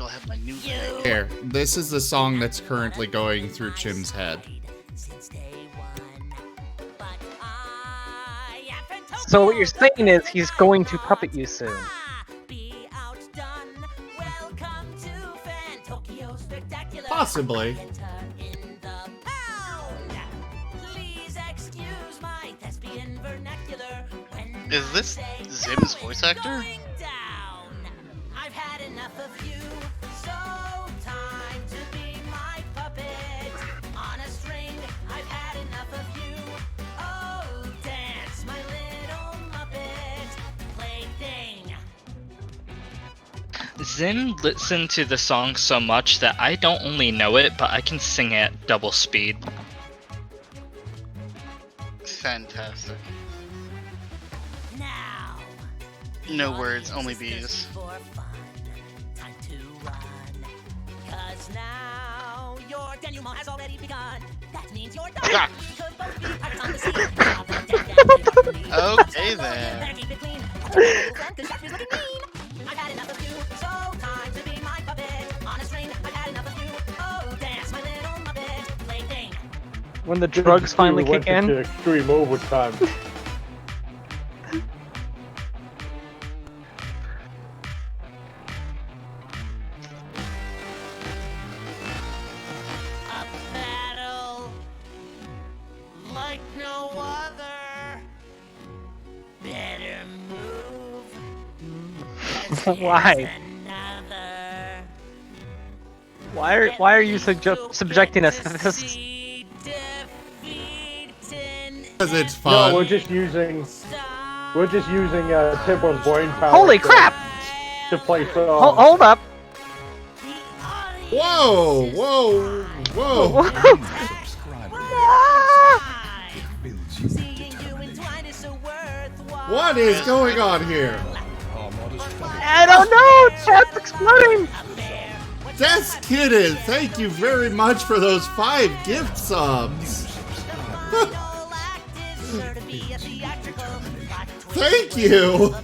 till I have my new Here, this is the song that's currently going through Chim's head. So what you're saying is he's going to puppet you soon. Possibly. Is this Zim's voice actor? I've had enough of you, so time to be my puppet. On a string, I've had enough of you. Oh, dance, my little Muppet plaything. Zim listened to the song so much that I don't only know it, but I can sing it at double speed. Fantastic. Now, No words, only bees. for fun. Time to run. 'Cause now your denouement has already begun. That means you're done. Ah. We could both be pirates on the sea. Now the deck and we are Okay Better then. keep it clean. Cause Jack's looking mean. I've had enough of you, so time to be my puppet. On a string, I've had enough of you. Oh, dance, my little Muppet plaything. When the drugs finally We went kick in. into extreme overtime. A battle like no other. Better move. 'Cause Why? here's another. Why are you subjecting us to this? Because it's No, fun. we're just using Timber's brain power. Holy crap! To play songs. Hold up! Whoa! Whoa! Whoa! What is going on here? I don't know! Chat's exploding! Des Kitten, thank you very much for those 5 gift subs. Thank you.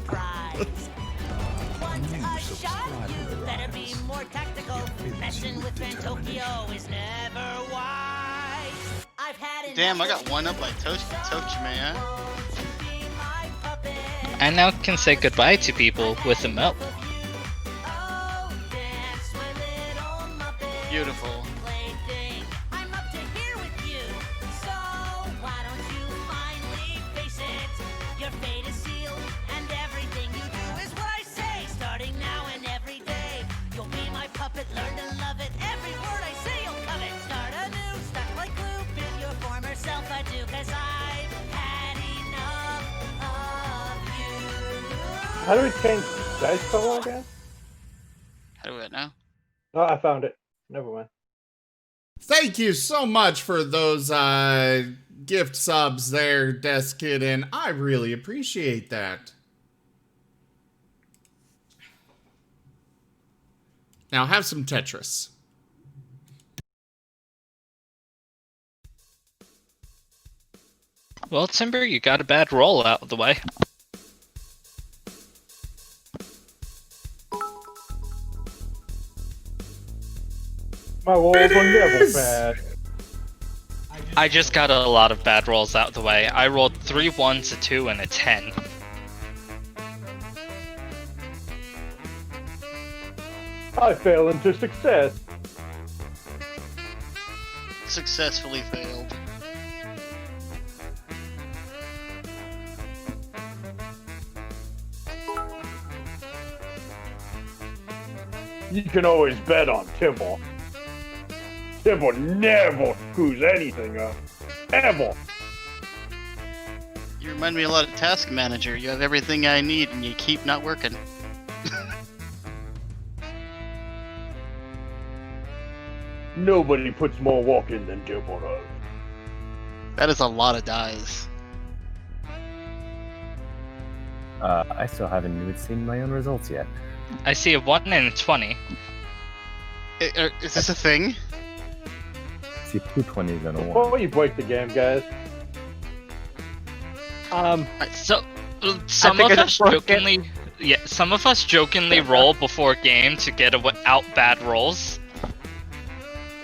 Damn, I got one up like Tochi, man. I now can say goodbye to people with a milk. Beautiful. I'm up to here with you, so why don't you finally face it? Your fate is sealed, and everything you do is what I say. Starting now and every day, you'll be my puppet. Learn to love it. Every word I say, you'll covet. Start anew, stuck like glue. Be your former self, I do, 'cause I've had enough of you. How do we change dice color again? How do we it now? Oh, I found it. Never mind. Thank you so much for those gift subs there, Des Kitten. I really appreciate that. Now have some Tetris. Well, Timber, you got a bad roll out of the way. My rolls are never bad. I just got a lot of bad rolls out of the way. I rolled 3 1s, a 2, and a 10. I fail into success. Successfully failed. You can always bet on Timber. Timber never screws anything up. Ever. You remind me a lot of Task Manager. You have everything I need and you keep not working. Nobody puts more work in than Timber does. That is a lot of dies. I still haven't even seen my own results yet. I see a 1 and a 20. Is this a thing? See 2 20s and a 1. Before you break the game, guys. So, some think of I us just broke it. jokingly Yeah, some of us jokingly roll before game to get out bad rolls.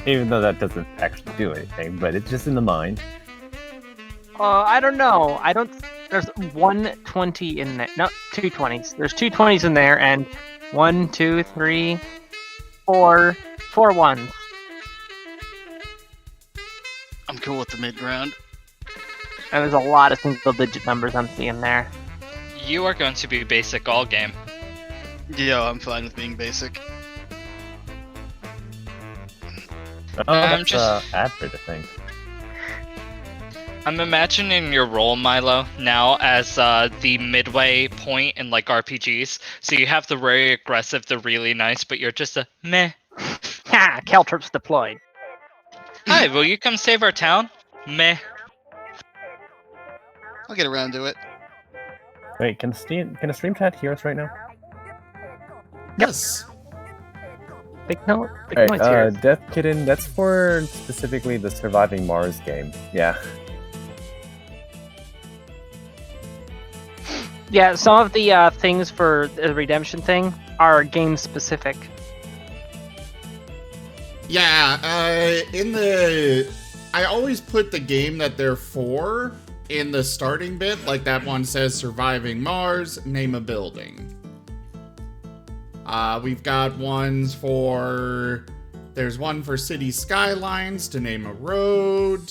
Even though that doesn't actually do anything, but it's just in the mind. I don't know. I don't. There's 120 in there. No, 220s. There's 220s in there, and 1, 2, 3, 4 ones. I'm cool with the mid ground. And there's a lot of single-digit numbers I'm seeing there. You are going to be basic all game. Yo, I'm fine with being basic. Oh, I'm that's just- average, I think. I'm imagining your role, Milo, now as the midway point in like RPGs. So you have the very aggressive, the really nice, but you're just a meh. Ha! Caltrops deployed. Hi, will you come save our town? Meh. I'll get around to it. Wait, can a stream chat hear us right now? Yes. Big note. Big Alright, noise here. Death Kitten, that's for specifically the Surviving Mars game. Yeah. Yeah, some of the things for the redemption thing are game specific. Yeah, I always put the game that they're for in the starting bit, like that one says Surviving Mars, name a building. We've got ones for, there's one for City Skylines to name a road.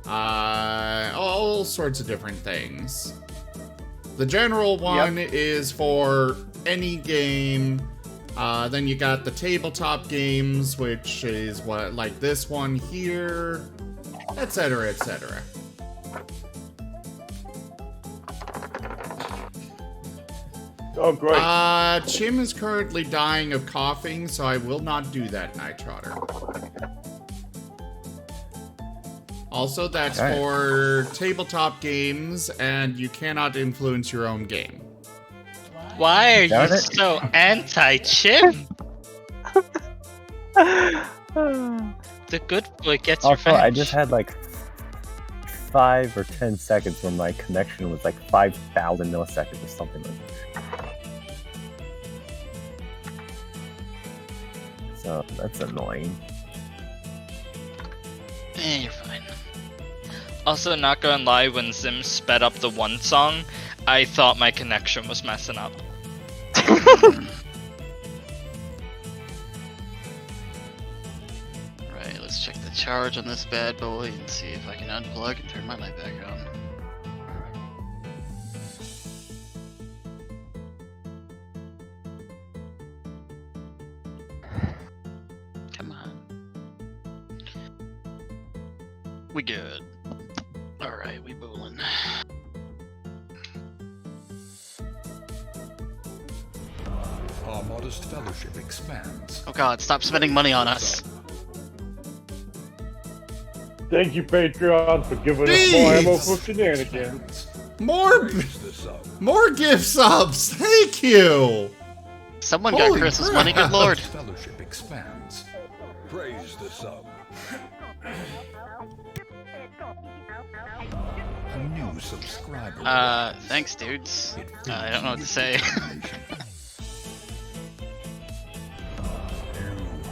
All sorts of different things. The general one is for any game. Then you got the tabletop games, which is what, like this one here, etc., etc. Oh, great. Chim is currently dying of coughing, so I will not do that, Night Trotter. Also, that's Alright. for tabletop games, and you cannot influence your own game. Why are Darn you it. so anti-Chim? The good boy gets Also, revenge. I just had like 5 or 10 seconds when my connection was like 5,000 milliseconds or something like that. So that's annoying. You're fine. Also, not gonna lie, when Zim sped up the one song, I thought my connection was messing up. Right, let's check the charge on this bad boy and see if I can unplug and turn my light back on. Come on. We good. Alright, we bowling. Our modest fellowship expands. Oh god, stop spending money on us. Thank you, Patreon, for giving us more ammo for shenanigans. More gift subs! Thank you! Someone Holy got Chris's crap. money, good lord. Fellowship expands. Praise the sub. A new subscriber. Thanks, dudes. It I don't know what to say. You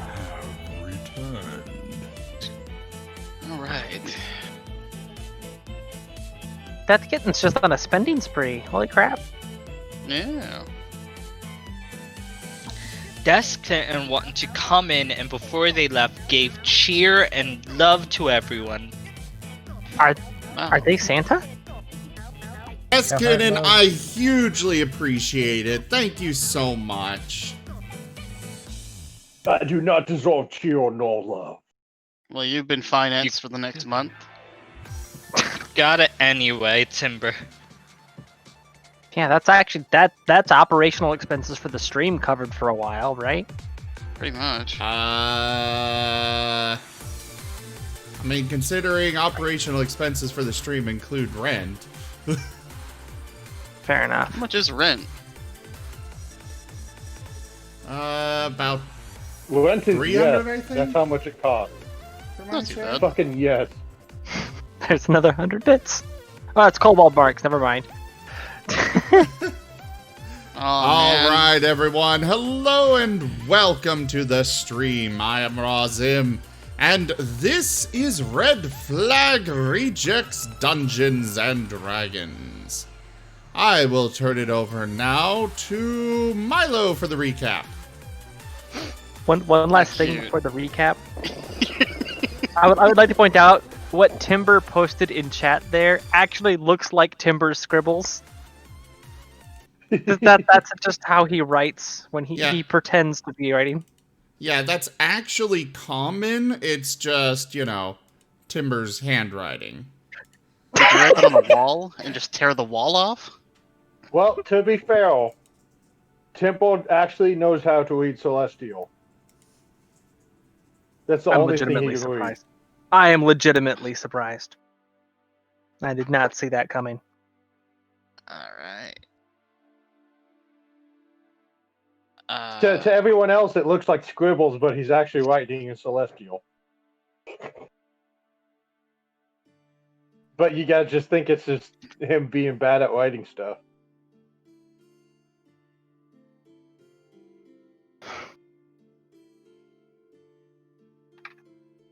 have returned. Alright. Death Kitten's just on a spending spree. Holy crap. Yeah. Desk and wanting to come in, and before they left, gave cheer and love to everyone. Wow. Are they Santa? Yes, Yeah, Kitten, no. I hugely appreciate it. Thank you so much. I do not deserve cheer nor love. Well, you've been financed for the next month. Got it anyway, Timber. Yeah, that's actually that's operational expenses for the stream covered for a while, right? Pretty much. I mean, considering operational expenses for the stream include rent. Fair enough. How much is rent? About Rent is 300, yes. I think? That's how much it costs. for my Not too share. bad. Fucking yes. There's another 100 bits. Oh, it's Cobalt Barks. Never mind. Oh, All man. right, everyone. Hello and welcome to the stream. I am Razim, and this is Red Flag Rejects Dungeons and Dragons. I will turn it over now to Milo for the recap. One last thing Cute. before the recap. I would like to point out what Timber posted in chat there actually looks like Timber's scribbles. That's just how he writes when Yeah. he pretends to be writing. Yeah, that's actually common. It's just, Timber's handwriting. Did you write that on the wall and just tear the wall off? Well, to be fair, Temple actually knows how to read Celestial. That's the I'm only thing he legitimately can read. surprised. I am legitimately surprised. I did not see that coming. Alright. To everyone else, it looks like scribbles, but he's actually writing in Celestial. But you gotta just think it's just him being bad at writing stuff.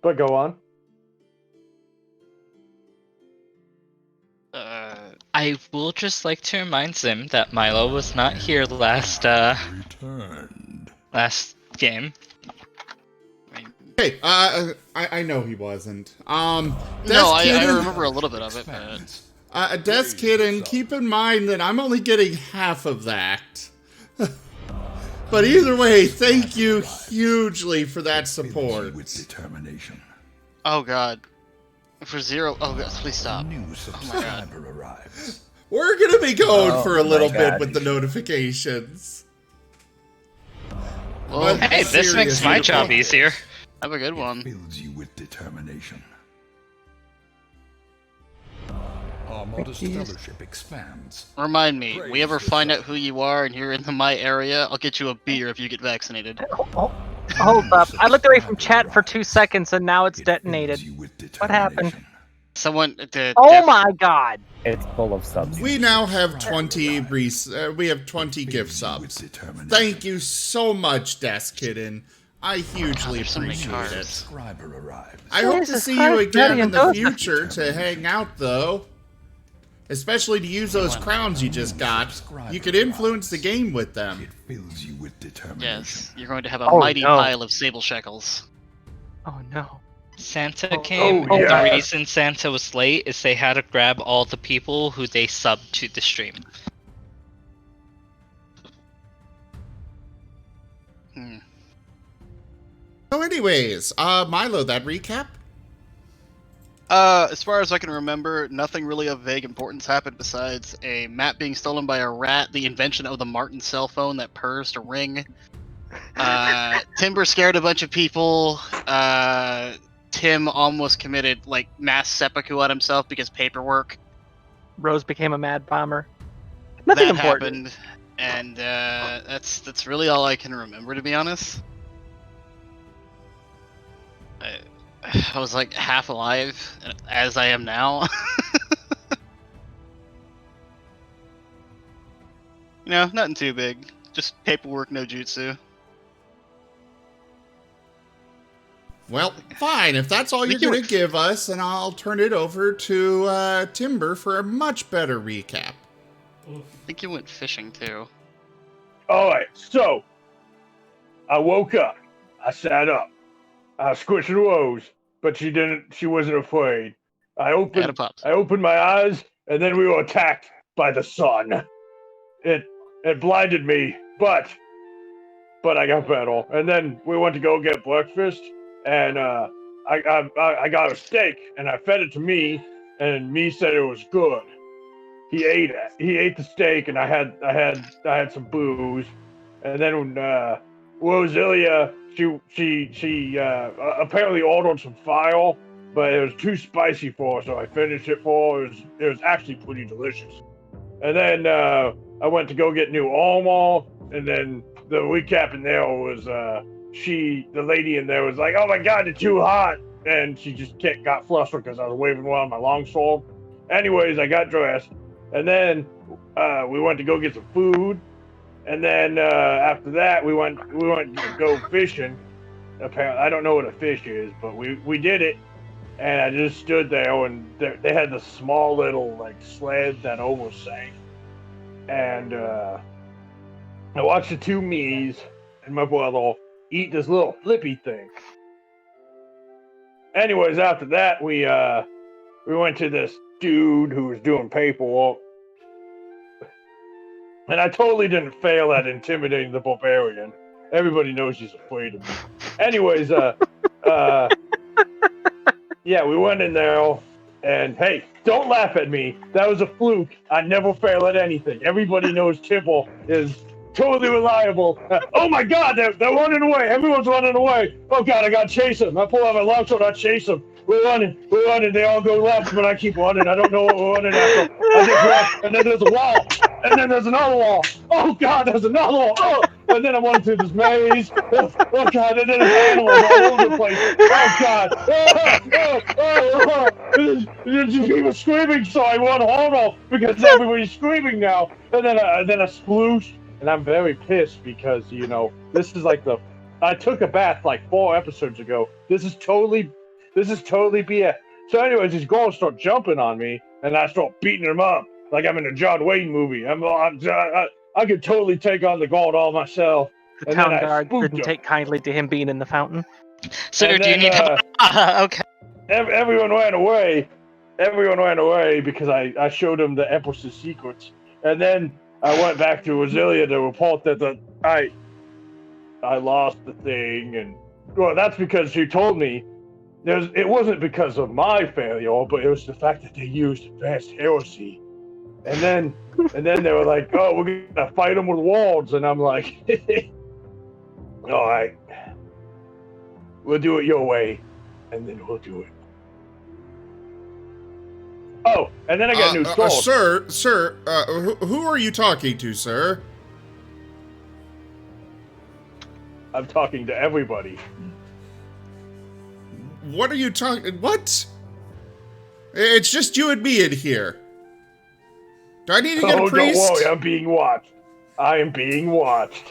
But go on. I will just like to remind Zim that Milo was not here last Returned. last game. Hey, I know he wasn't. No, I Kitten- remember a little bit of it, but... Desk Kitten, keep in mind that I'm only getting half of that. But either way, thank you hugely for that support. With determination. Oh, God. For zero... Oh, God, please stop. New my God. subscriber arrives. We're gonna be going Oh for a my little bit God. with the notifications. Well, But Hey, this makes my job easier. have a good It one. fills you with determination. Our modest fellowship expands. Remind me, we ever find out who you are and you're in my area, I'll get you a beer if you get vaccinated. Hold up. I looked away from chat for 2 seconds and now it's It detonated. fills you with What happened? determination. Someone... Oh my god! It's full of subs. We now have 20 we have 20 gift Fills you with subs. determination. Thank you so much, Desk Kitten. I hugely there's so many appreciate cards. it. Subscriber arrives. I hope to Jesus see Christ, you again Daddy in and the Joseph. future to hang out, though. Especially to use those crowns you just got. You could influence the game with them. It fills you with determination. Yes, you're going to have a Oh, mighty no. pile of sable shekels. Oh no. Santa came. oh, yeah. The reason Santa was late is they had to grab all the people who they subbed to the stream. Hmm. So anyways, Milo, that recap? As far as I can remember, nothing really of vague importance happened besides a map being stolen by a rat, the invention of the Martin cell phone that purrs to ring. Timber scared a bunch of people. Tim almost committed mass seppuku on himself because paperwork. Rose became a mad bomber. Nothing That important. happened, and that's really all I can remember, to be honest. I was like half alive, as I am now. Nothing too big. Just paperwork, no jutsu. Well, fine. If that's all you're going to give us, then I'll turn it over to Timber for a much better recap. I think you went fishing too. Alright, so I woke up. I sat up. I was squishing Rose, but she wasn't afraid. I opened my eyes, and then we were attacked by the sun. It blinded me, but I got better. And then we went to go get breakfast, and I got a steak, and I fed it to me, and me said it was good. He ate it. He ate the steak, and I had some booze, and then when Roselia, she apparently ordered some file, but it was too spicy for her, so I finished it for her. It was actually pretty delicious. And then I went to go get new armor, and then the recap in there was the lady in there was like, "Oh my god, it's too hot," and she just got flustered because I was waving around my longsword. Anyways, I got dressed, and then we went to go get some food, And then after that, we went to go fishing. Apparently, I don't know what a fish is, but we did it. And I just stood there, and they had this small little like sled that almost sank. And I watched the two me's and my brother eat this little flippy thing. Anyways, after that, we went to this dude who was doing paperwork. And I totally didn't fail at intimidating the barbarian. Everybody knows he's afraid of me. Anyways, yeah, we went in there, and hey, don't laugh at me. That was a fluke. I never fail at anything. Everybody knows Tipple is totally reliable. Oh my God, they're running away. Everyone's running away. Oh God, I gotta chase them. I pull out my long sword, I chase them. We're running. They all go left, but I keep running. I don't know what we're running after. I just run, and then there's a wall, and then there's another wall. Oh God, there's another wall. Oh, and then I'm running through this maze. Oh God, and then there's animals all over the place. Oh God. There's people screaming, so I run harder because everybody's screaming now. And then I sploosh, and I'm very pissed because this is like I took a bath like 4 episodes ago. This is totally BS. So anyways, these girls start jumping on me, and I start beating them up like I'm in a John Wayne movie. I could totally take on the guard all myself. The town guard didn't take kindly to him being in the fountain. Sir, do you need help? Okay. Everyone ran away. Everyone ran away because I showed them the Empress's secrets. And then I went back to Rosalia to report that I lost the thing. And well, that's because she told me it wasn't because of my failure, but it was the fact that they used advanced heresy. And then they were like, "Oh, we're gonna fight them with wands," and I'm like, "All right, we'll do it your way, and then we'll do it." Oh, and then I got a new sword. Sir, who are you talking to, sir? I'm talking to everybody. What are you talking? What? It's just you and me in here. Do I need to get a priest? Don't worry, I'm being watched. I am being watched.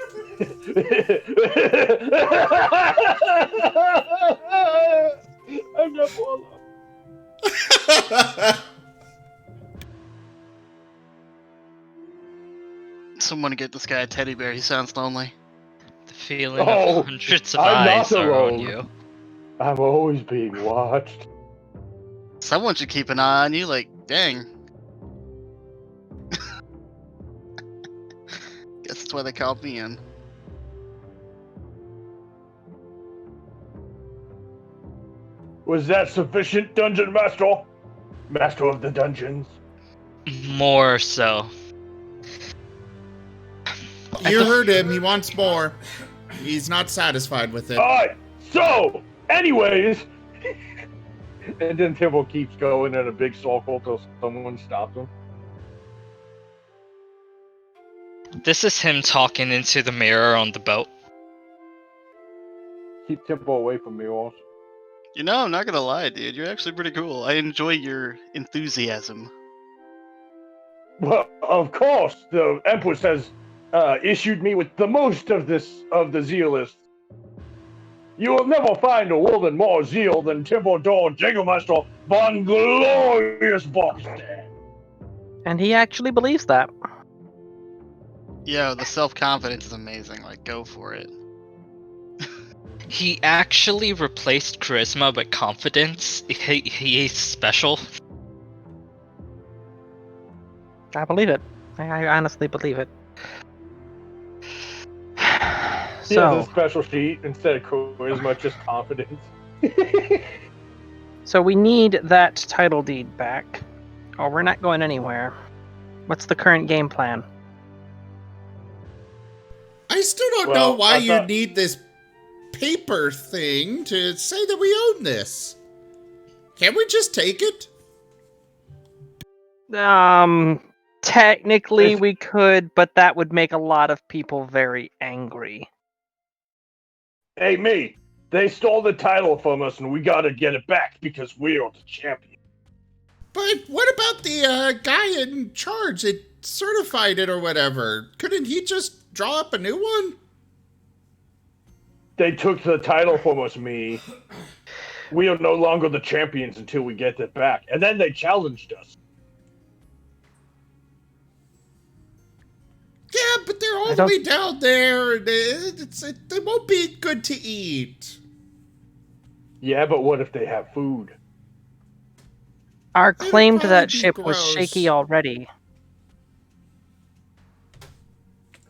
I'm not followed. Someone get this guy a teddy bear. He sounds lonely. The feeling of hundreds of eyes are on you. I'm always being watched. Someone should keep an eye on you, like, dang. Guess that's why they called me in. Was that sufficient, Dungeon Master? Master of the Dungeons? More so. You heard him. He wants more. He's not satisfied with it. Alright, so, anyways. And then Timbo keeps going in a big circle till someone stops him. This is him talking into the mirror on the boat. Keep Timbo away from me, also. You know, I'm not gonna lie, dude. You're actually pretty cool. I enjoy your enthusiasm. Well, of course, the Empress has issued me with the most of the zealists. You will never find a woman more zeal than Timbledore Jägermeister von Glorious Boxstead. And he actually believes that. Yeah, the self-confidence is amazing. Like, go for it. He actually replaced charisma with confidence. He is special. I believe it. I honestly believe it. He has a special sheet instead of charisma, just confidence. So we need that title deed back, or we're not going anywhere. What's the current game plan? I still don't know why you need this paper thing to say that we own this. Can't we just take it? Technically we could, but that would make a lot of people very angry. Hey, me! They stole the title from us, and we gotta get it back because we are the champion. But what about the guy in charge? certified it or whatever. Couldn't he just draw up a new one? They took the title from us, me. We are no longer the champions until we get it back. And then they challenged us. Yeah, but they're all the way down there. They won't be good to eat. Yeah, but what if they have food? Our claim to probably that be ship was gross. shaky already.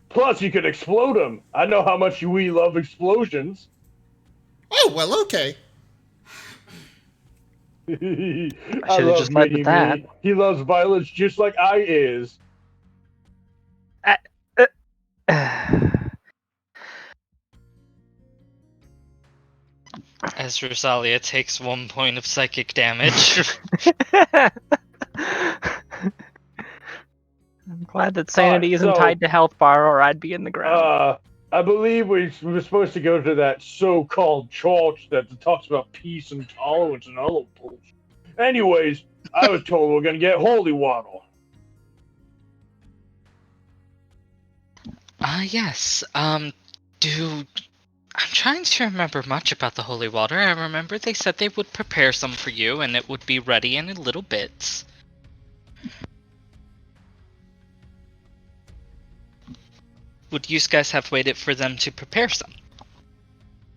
Plus, you could explode them. I know how much we love explosions. Oh, well, okay. I should've just led with that. He loves violence just like I is. As Rosalia takes 1 point of psychic damage. I'm glad that sanity isn't tied to health bar, or I'd be in the ground. I believe we were supposed to go to that so-called church that talks about peace and tolerance and all of bullshit. Anyways, I was told we're gonna get holy water. Yes. I'm trying to remember much about the holy water. I remember they said they would prepare some for you, and it would be ready in a little bit. Would you guys have waited for them to prepare some?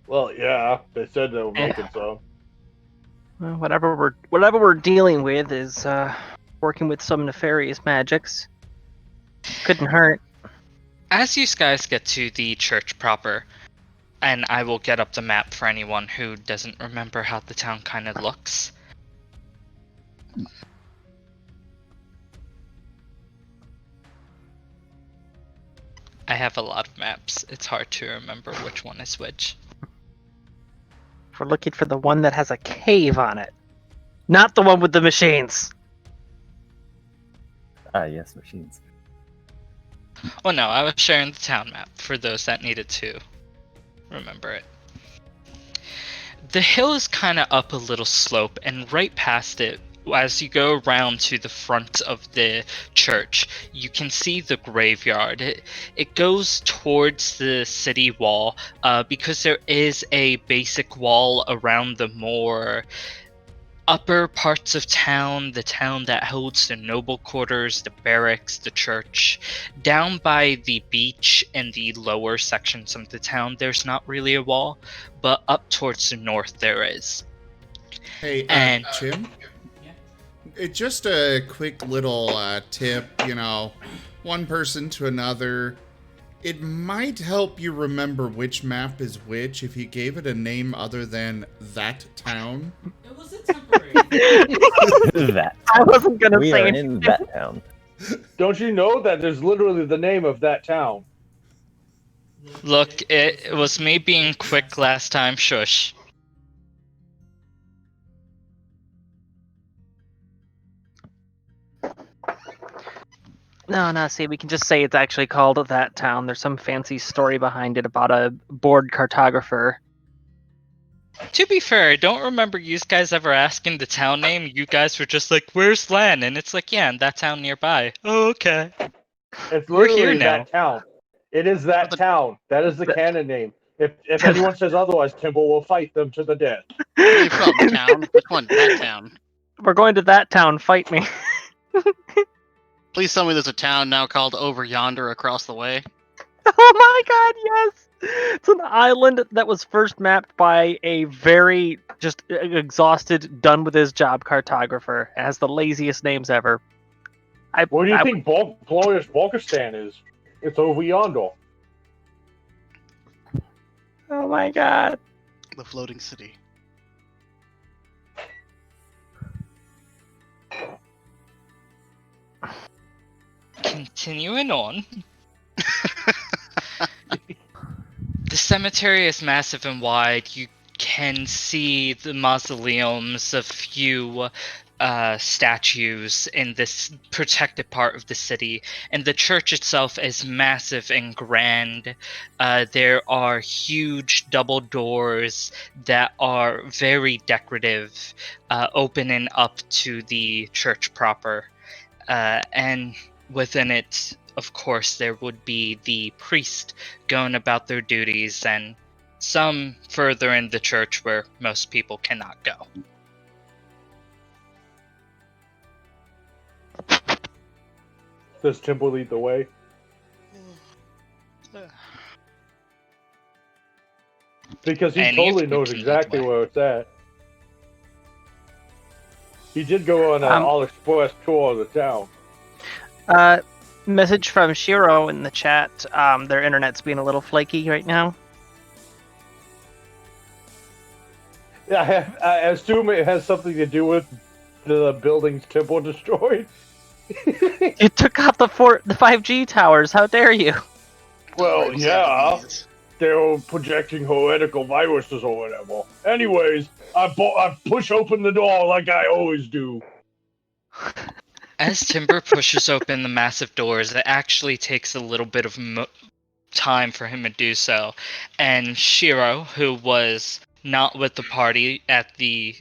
Well, yeah, they said they were making some. Well, whatever we're dealing with is working with some nefarious magics. Couldn't hurt. As you guys get to the church proper, and I will get up the map for anyone who doesn't remember how the town kind of looks. I have a lot of maps. It's hard to remember which one is which. We're looking for the one that has a cave on it. Not the one with the machines. Ah, yes, machines. Oh no, I was sharing the town map for those that needed to remember it. The hill is kind of up a little slope, and right past it, as you go around to the front of the church, you can see the graveyard. It goes towards the city wall because there is a basic wall around the more upper parts of town, the town that holds the noble quarters, the barracks, the church. Down by the beach and the lower sections of the town, there's not really a wall, but up towards the north there is. Hey, Jim? Just a quick little tip, one person to another. It might help you remember which map is which if you gave it a name other than that town. It was a temporary. That. I wasn't gonna We say are anything. in that town. Don't you know that there's literally the name of that town? Look, it was me being quick last time, shush. No, see, we can just say it's actually called that town. There's some fancy story behind it about a bored cartographer. To be fair, I don't remember you guys ever asking the town name. You guys were just like, where's Lan? And it's like, yeah, in that town nearby. Oh, okay. It's We're literally here now. that town. It is that town. That is the canon name. If anyone says otherwise, Timble will fight them to the death. Where are you from, town? Which one? That town. We're going to that town. Fight me. Please tell me there's a town now called Over Yonder across the way. Oh my god, yes! It's an island that was first mapped by a very just exhausted, done with his job cartographer. It has the laziest names ever. Where do you think Glorious Balkistan is? It's over yonder. Oh my god. The floating city. Continuing on. The cemetery is massive and wide. You can see the mausoleums of few statues in this protected part of the city, and the church itself is massive and grand. There are huge double doors that are very decorative, opening up to the church proper. And within it, of course, there would be the priest going about their duties, and some further in the church where most people cannot go. Does Timber lead the way? Because he totally knows exactly where it's at. He did go on an all-express tour of the town. Message from Shiro in the chat. Their internet's being a little flaky right now. Yeah, I assume it has something to do with the building's temple destroyed. You took out the 5G towers. How dare you? Well, yeah. They were projecting heretical viruses or whatever. Anyways, I push open the door like I always do. As Timber pushes open the massive doors, it actually takes a little bit of time for him to do so. And Shiro, who was not with the party at the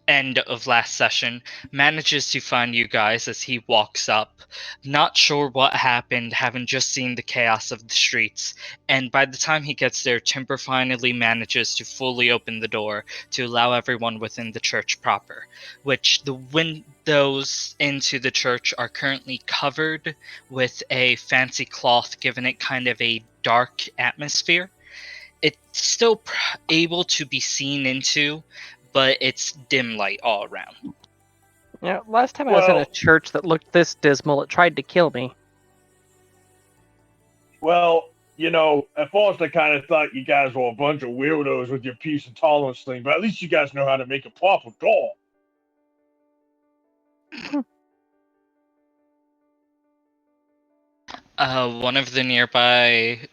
end of last session, manages to find you guys as he walks up, not sure what happened, having just seen the chaos of the streets. And by the time he gets there, Timber finally manages to fully open the door to allow everyone within the church proper, which the windows into the church are currently covered with a fancy cloth, giving it kind of a dark atmosphere. It's still able to be seen into, but it's dim light all around. Yeah, last time I was in a church that looked this dismal, it tried to kill me. Well, you know, at first I kind of thought you guys were a bunch of weirdos with your peace and tolerance thing, but at least you guys know how to make a proper door. One of the nearby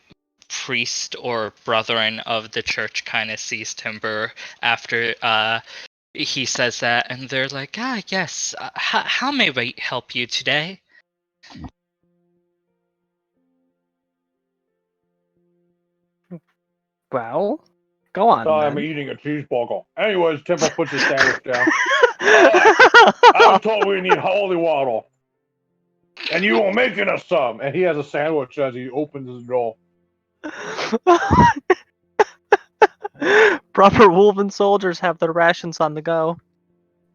priest or brethren of the church kind of sees Timber after he says that, and they're like, yes, how may we help you today? Well, go on. Sorry, I'm eating a cheeseburger. Anyways, Timber puts his sandwich down. I was told we need holy water. And you were making us some. And he has a sandwich as he opens the door. Proper Wolven soldiers have their rations on the go.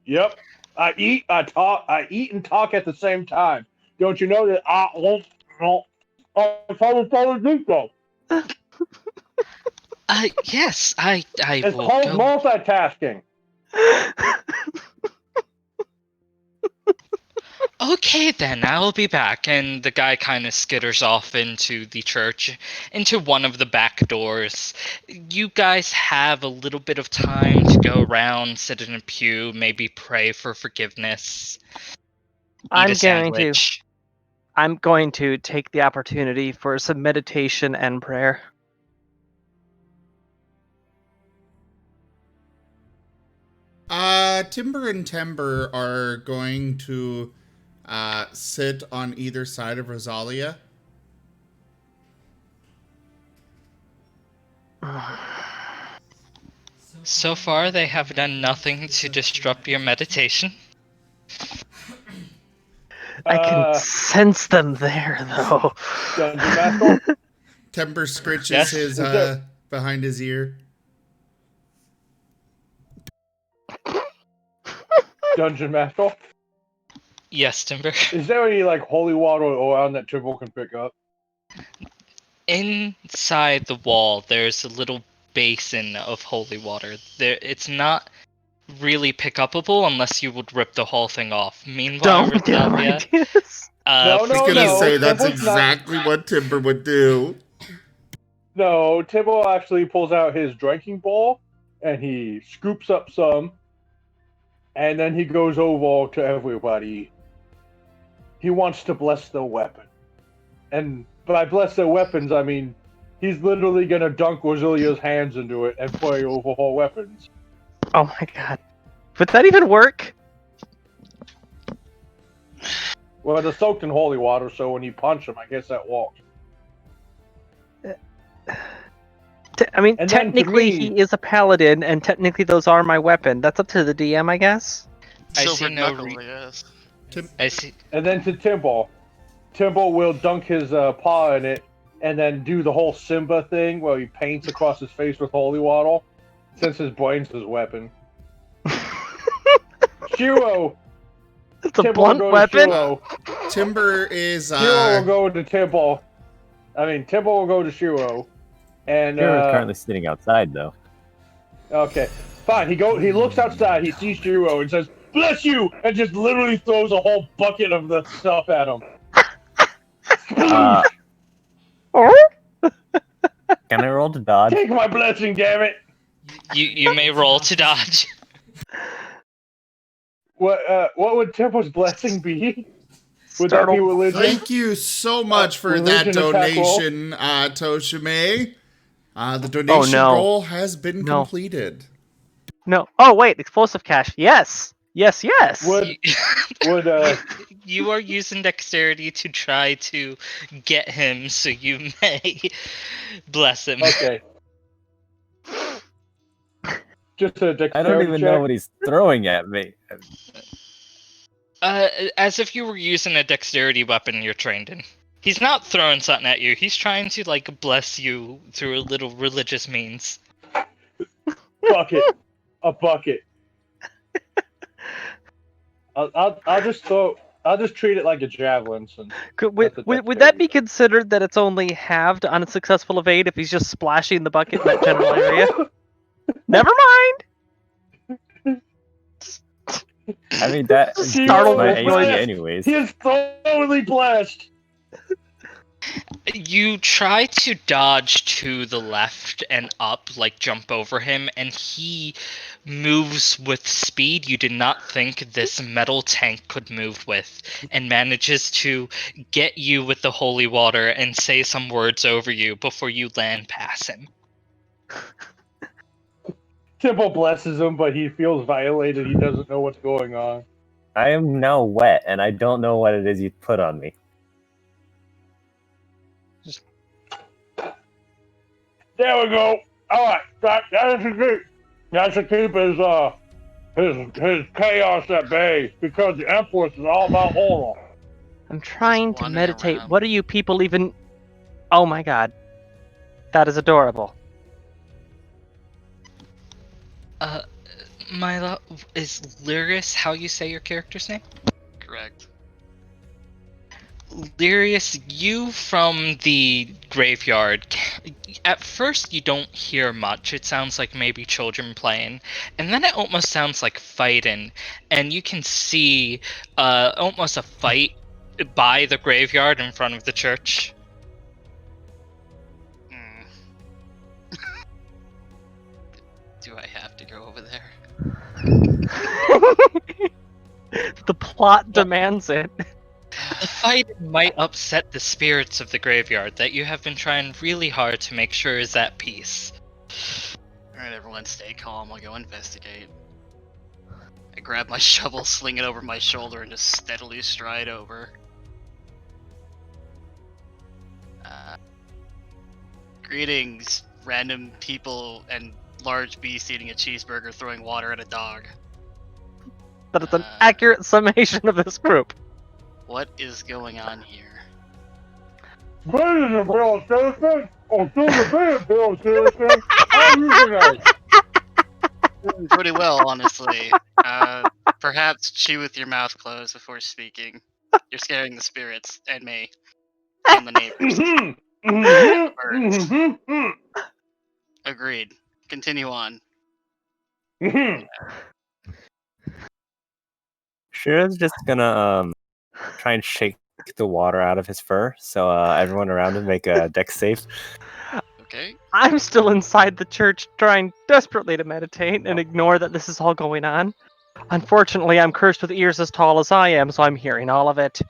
Yep. I eat and talk at the same time. Don't you know that I won't follow Nico? Yes, I it's will called go. Multitasking. Okay, then, I'll be back. And the guy kind of skitters off into the church, into one of the back doors. You guys have a little bit of time to go around, sit in a pew, maybe pray for forgiveness. I'm going to take the opportunity for some meditation and prayer. Timber and Timber are going to sit on either side of Rosalia. So far, they have done nothing to disrupt your meditation. I can sense them there, though. Dungeon Master? Timber scritches his behind his ear. Dungeon Master? Yes, Timber. Is there any holy water around that Timber can pick up? Inside the wall, there's a little basin of holy water. It's not really pick upable unless you would rip the whole thing off. Meanwhile, don't get ideas. I was gonna say that's exactly what Timber would do. No, Timber actually pulls out his drinking bowl and he scoops up some, and then he goes over to everybody. He wants to bless their weapon. And by bless their weapons, I mean he's literally gonna dunk Rosilia's hands into it and pray over her weapons. Oh my god. Would that even work? Well, they're soaked in holy water, so when you punch them, I guess that works. I mean, technically he is a paladin, and technically those are my weapon. That's up to the DM, I guess. Silver knuckle, yes. I see. And then to Timber, Timbo will dunk his paw in it and then do the whole Simba thing where he paints across his face with holy water, since his brain's his weapon. Shiro. It's a Timbo blunt will go weapon. To Shiro. Timber is. Shiro will go to Timbo. Timbo will go to Shiro. And Shiro's currently sitting outside, though. Okay, fine. He looks outside. He sees Shiro and says, "Bless you!" and just literally throws a whole bucket of the stuff at him. Can I roll to dodge? Take my blessing, damn it! You may roll to dodge. What would Tempo's blessing be? Would that be religion? Thank you so much for that donation, Toshime. The donation goal has been completed. No. Oh wait, explosive cash. Yes. Yes. You are using dexterity to try to get him, so you may bless him. Okay. Just a dexterity I don't even know what he's throwing at me. As if you were using a dexterity weapon you're trained in. He's not throwing something at you. He's trying to, like, bless you through a little religious means. Bucket. A bucket. I'll just treat it like a javelin. Would that be considered that it's only halved on a successful evade if he's just splashing the bucket in that general area? Never mind. I mean, that startled my me. AC anyways. He is totally blessed. You try to dodge to the left and up, like jump over him, and he moves with speed you did not think this metal tank could move with, and manages to get you with the holy water and say some words over you before you land past him. Temple blesses him, but he feels violated. He doesn't know what's going on. I am now wet, and I don't know what it is you put on me. There we go. All right, that should keep. That should keep his chaos at bay, because the Empress is all about order. I'm trying to meditate. What are you people even? Oh my god, that is adorable. Milo, is Lyris how you say your character's name? Correct. Lyrius, you from the graveyard, at first you don't hear much. It sounds like maybe children playing, and then it almost sounds like fighting, and you can see almost a fight by the graveyard in front of the church. Do I have to go over there? The plot demands it. The fight might upset the spirits of the graveyard that you have been trying really hard to make sure is at peace. Alright, everyone, stay calm. I'll go investigate. I grab my shovel, sling it over my shoulder, and just steadily stride over. Greetings, random people and large beast eating a cheeseburger throwing water at a dog. That is an accurate summation of this group. What is going on here? Ladies and fellow citizens, or soon to be fellow citizens, how are you today? Doing pretty well, honestly. Perhaps chew with your mouth closed before speaking. You're scaring the spirits, and me. And the neighbors. Agreed. Continue on. Shira's just gonna try and shake the water out of his fur, so everyone around him make a dex save. Okay. I'm still inside the church trying desperately to meditate and ignore that this is all going on. Unfortunately, I'm cursed with ears as tall as I am, so I'm hearing all of it.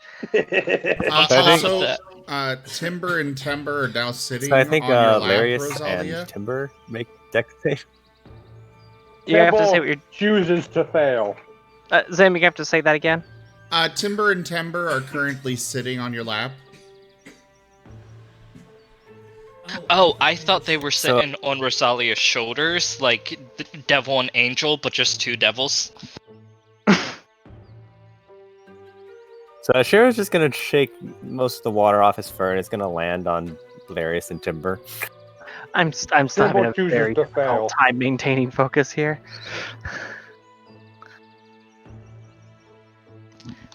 Timber and Timber are now sitting So I think on your lap, Larius Rosalia. and Timber make dex save. You have to say what you're... chooses to fail. Zam, you have to say that again? Timber and Timber are currently sitting on your lap. Oh, I thought they were sitting on Rosalia's shoulders, like the devil and angel, but just two devils. So Shira's just gonna shake most of the water off his fur, and it's gonna land on Valerius and Timber. I'm still having a chooses very to fail. difficult time maintaining focus here.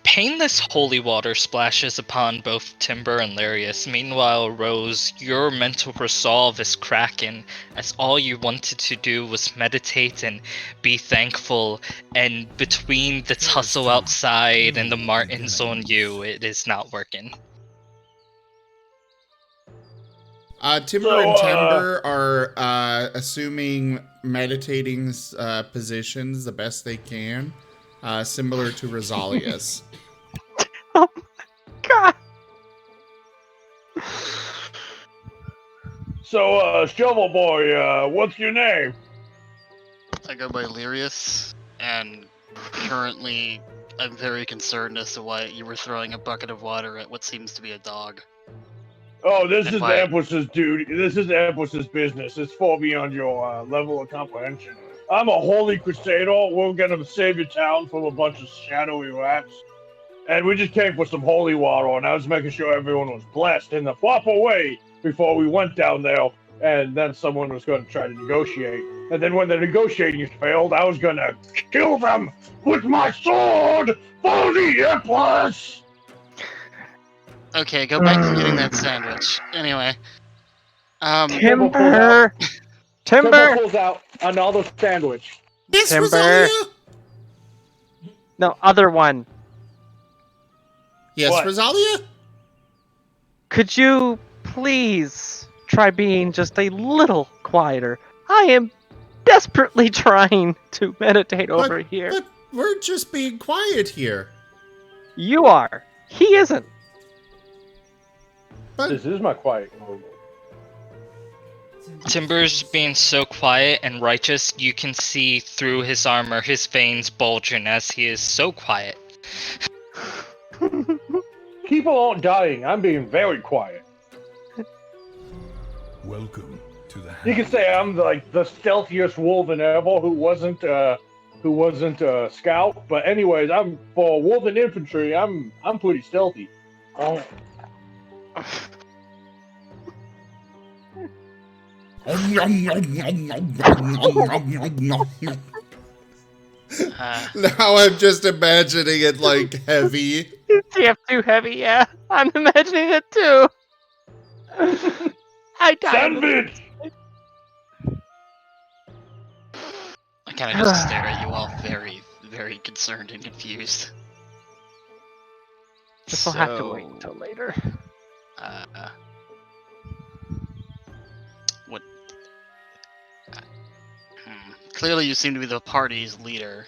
Painless holy water splashes upon both Timber and Larius. Meanwhile, Rose, your mental resolve is cracking, as all you wanted to do was meditate and be thankful, and between the tussle outside and the Martins on you, it is not working. Timber and Timber are assuming meditating positions the best they can, similar to Rosalia's. Oh my god! So, Shovel Boy, what's your name? I go by Larius, and currently I'm very concerned as to why you were throwing a bucket of water at what seems to be a dog. Oh, this And is why- Empress's duty. This is Empress's business. It's far beyond your level of comprehension. I'm a holy crusader. We're gonna save your town from a bunch of shadowy rats. And we just came for some holy water, and I was making sure everyone was blessed in the proper way before we went down there. And then someone was going to try to negotiate. And then when the negotiating failed, I was going to kill them with my sword for the Empress! Okay, go back to eating that sandwich. Anyway. Timber! Timber! pulls out another sandwich. Yes, Timber. Rosalia? No, other one. Yes, What? Rosalia? Could you please try being just a little quieter? I am desperately trying to meditate over here. But we're just being quiet here. You are. He isn't. But This is my quiet mode. Timber's being so quiet and righteous, you can see through his armor, his veins bulging as he is so quiet. People aren't dying. I'm being very quiet. Welcome to the You can say I'm like the stealthiest wolven ever who wasn't a scout. But anyways, I'm for wolven infantry. I'm pretty stealthy. Oh. Now I'm just imagining it like heavy. TF2 heavy, yeah. I'm imagining it too. I died. Sandwich! I kind of just stare at you all very, very concerned and confused. Guess we'll have to wait until later. What? Clearly, you seem to be the party's leader.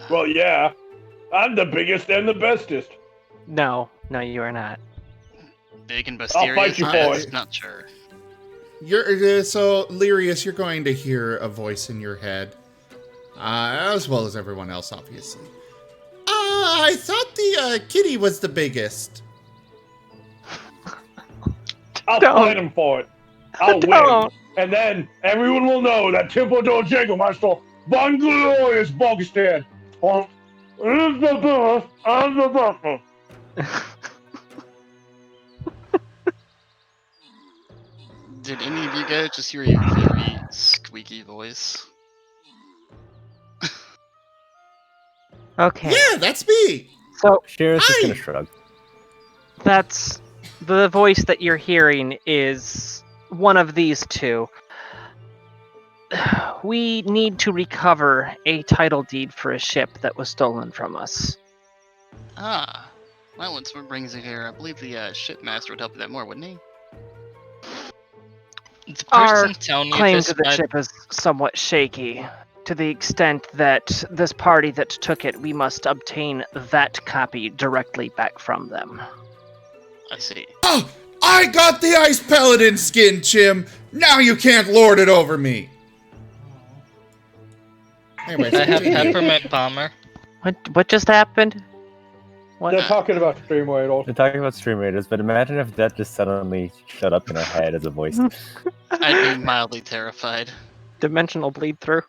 Well, yeah. I'm the biggest and the bestest. No, you are not. Big and I'll mysterious. fight you for it. Not sure. So, Larius, you're going to hear a voice in your head, as well as everyone else, obviously. I thought the kitty was the biggest. I'll Don't. fight him for it. I'll win. Don't. And then everyone will know that Templedore Jägermeister von Glorious Bogistan. Is the best and the best. Did any of you guys just hear a very squeaky voice? Okay. Yeah, that's me. So Shira's just Aye. gonna shrug. that's the voice that you're hearing is one of these two. We need to recover a title deed for a ship that was stolen from us. Ah. Well, that's what brings you here. I believe the shipmaster would help you that more, wouldn't he? The Our person telling you claim this to the might- ship is somewhat shaky, to the extent that this party that took it, we must obtain that copy directly back from them. I see. Oh, I got the Ice Paladin skin, Chim. Now you can't lord it over me. Anyways, I have continue. Peppermint Bomber. What just happened? What? They're talking about Stream Idol. We're talking about stream raiders, but imagine if that just suddenly shut up in our head as a voice. I'd be mildly terrified. Dimensional bleed through.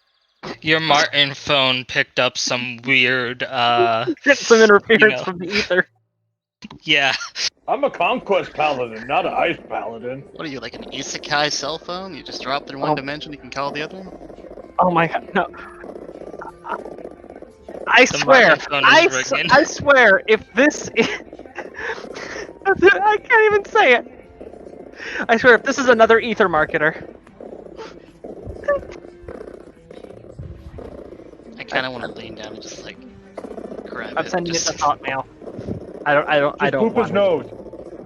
Your Martin phone picked up some weird, Get some interference from the ether. Yeah. I'm a conquest paladin, not an ice paladin. What are you, like an isekai cell phone? You just drop it in one dimension, you can call the other? Oh my god, no. I swear, I swear, if this is... I can't even say it. I swear, if this is another ether marketer. I kind of want to lean down and just like grab it. I'm sending just... it to thought mail. I don't Poop his nose.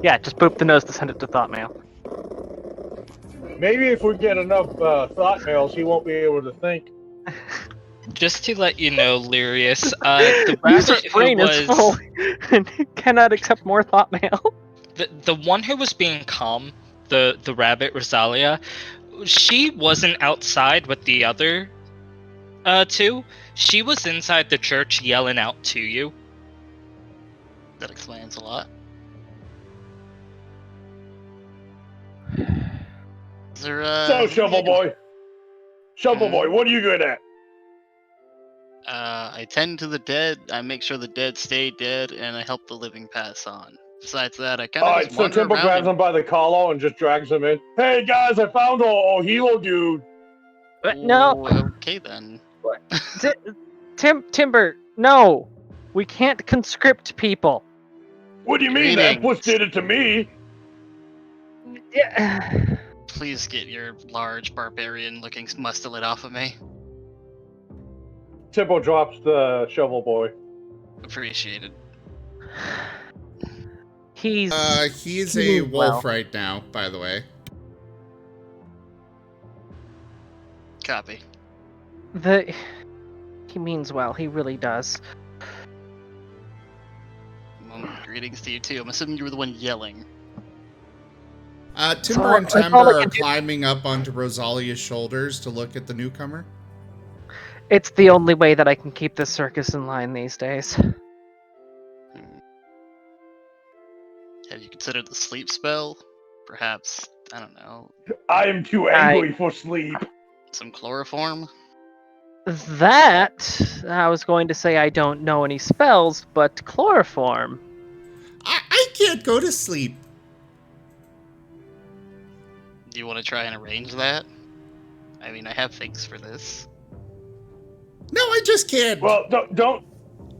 Yeah, just poop the nose to send it to thought mail. Maybe if we get enough thought mails, he won't be able to think. Just to let you know, Lyrius, the User's rabbit brain who is was full and cannot accept more thought mail. the one who was being calm, the rabbit Rosalia, she wasn't outside with the other two. She was inside the church yelling out to you. That explains a lot. Is there, So, Shovel Boy. Shovel Boy, what are you good at? I tend to the dead, I make sure the dead stay dead, and I help the living pass on. Besides that, I kind of Alright, so Timber grabs him by the collar and just drags him in. Hey guys, I found a helo dude. No. Okay then. Timber, no. We can't conscript people. What do you mean? That puss did it to me. Yeah. Please get your large barbarian-looking mustard off of me. Timbo drops the Shovel Boy. Appreciated. He's a wolf right now, by the way. Copy. He means well. He really does. Well, greetings to you too. I'm assuming you were the one yelling. Timber and Timber are climbing up onto Rosalia's shoulders to look at the newcomer. It's the only way that I can keep this circus in line these days. Have you considered the sleep spell? Perhaps, I don't know. I am too angry for sleep. Some chloroform? That, I was going to say I don't know any spells, but chloroform. I can't go to sleep. Do you want to try and arrange that? I mean, I have things for this. No, I just can't. Well,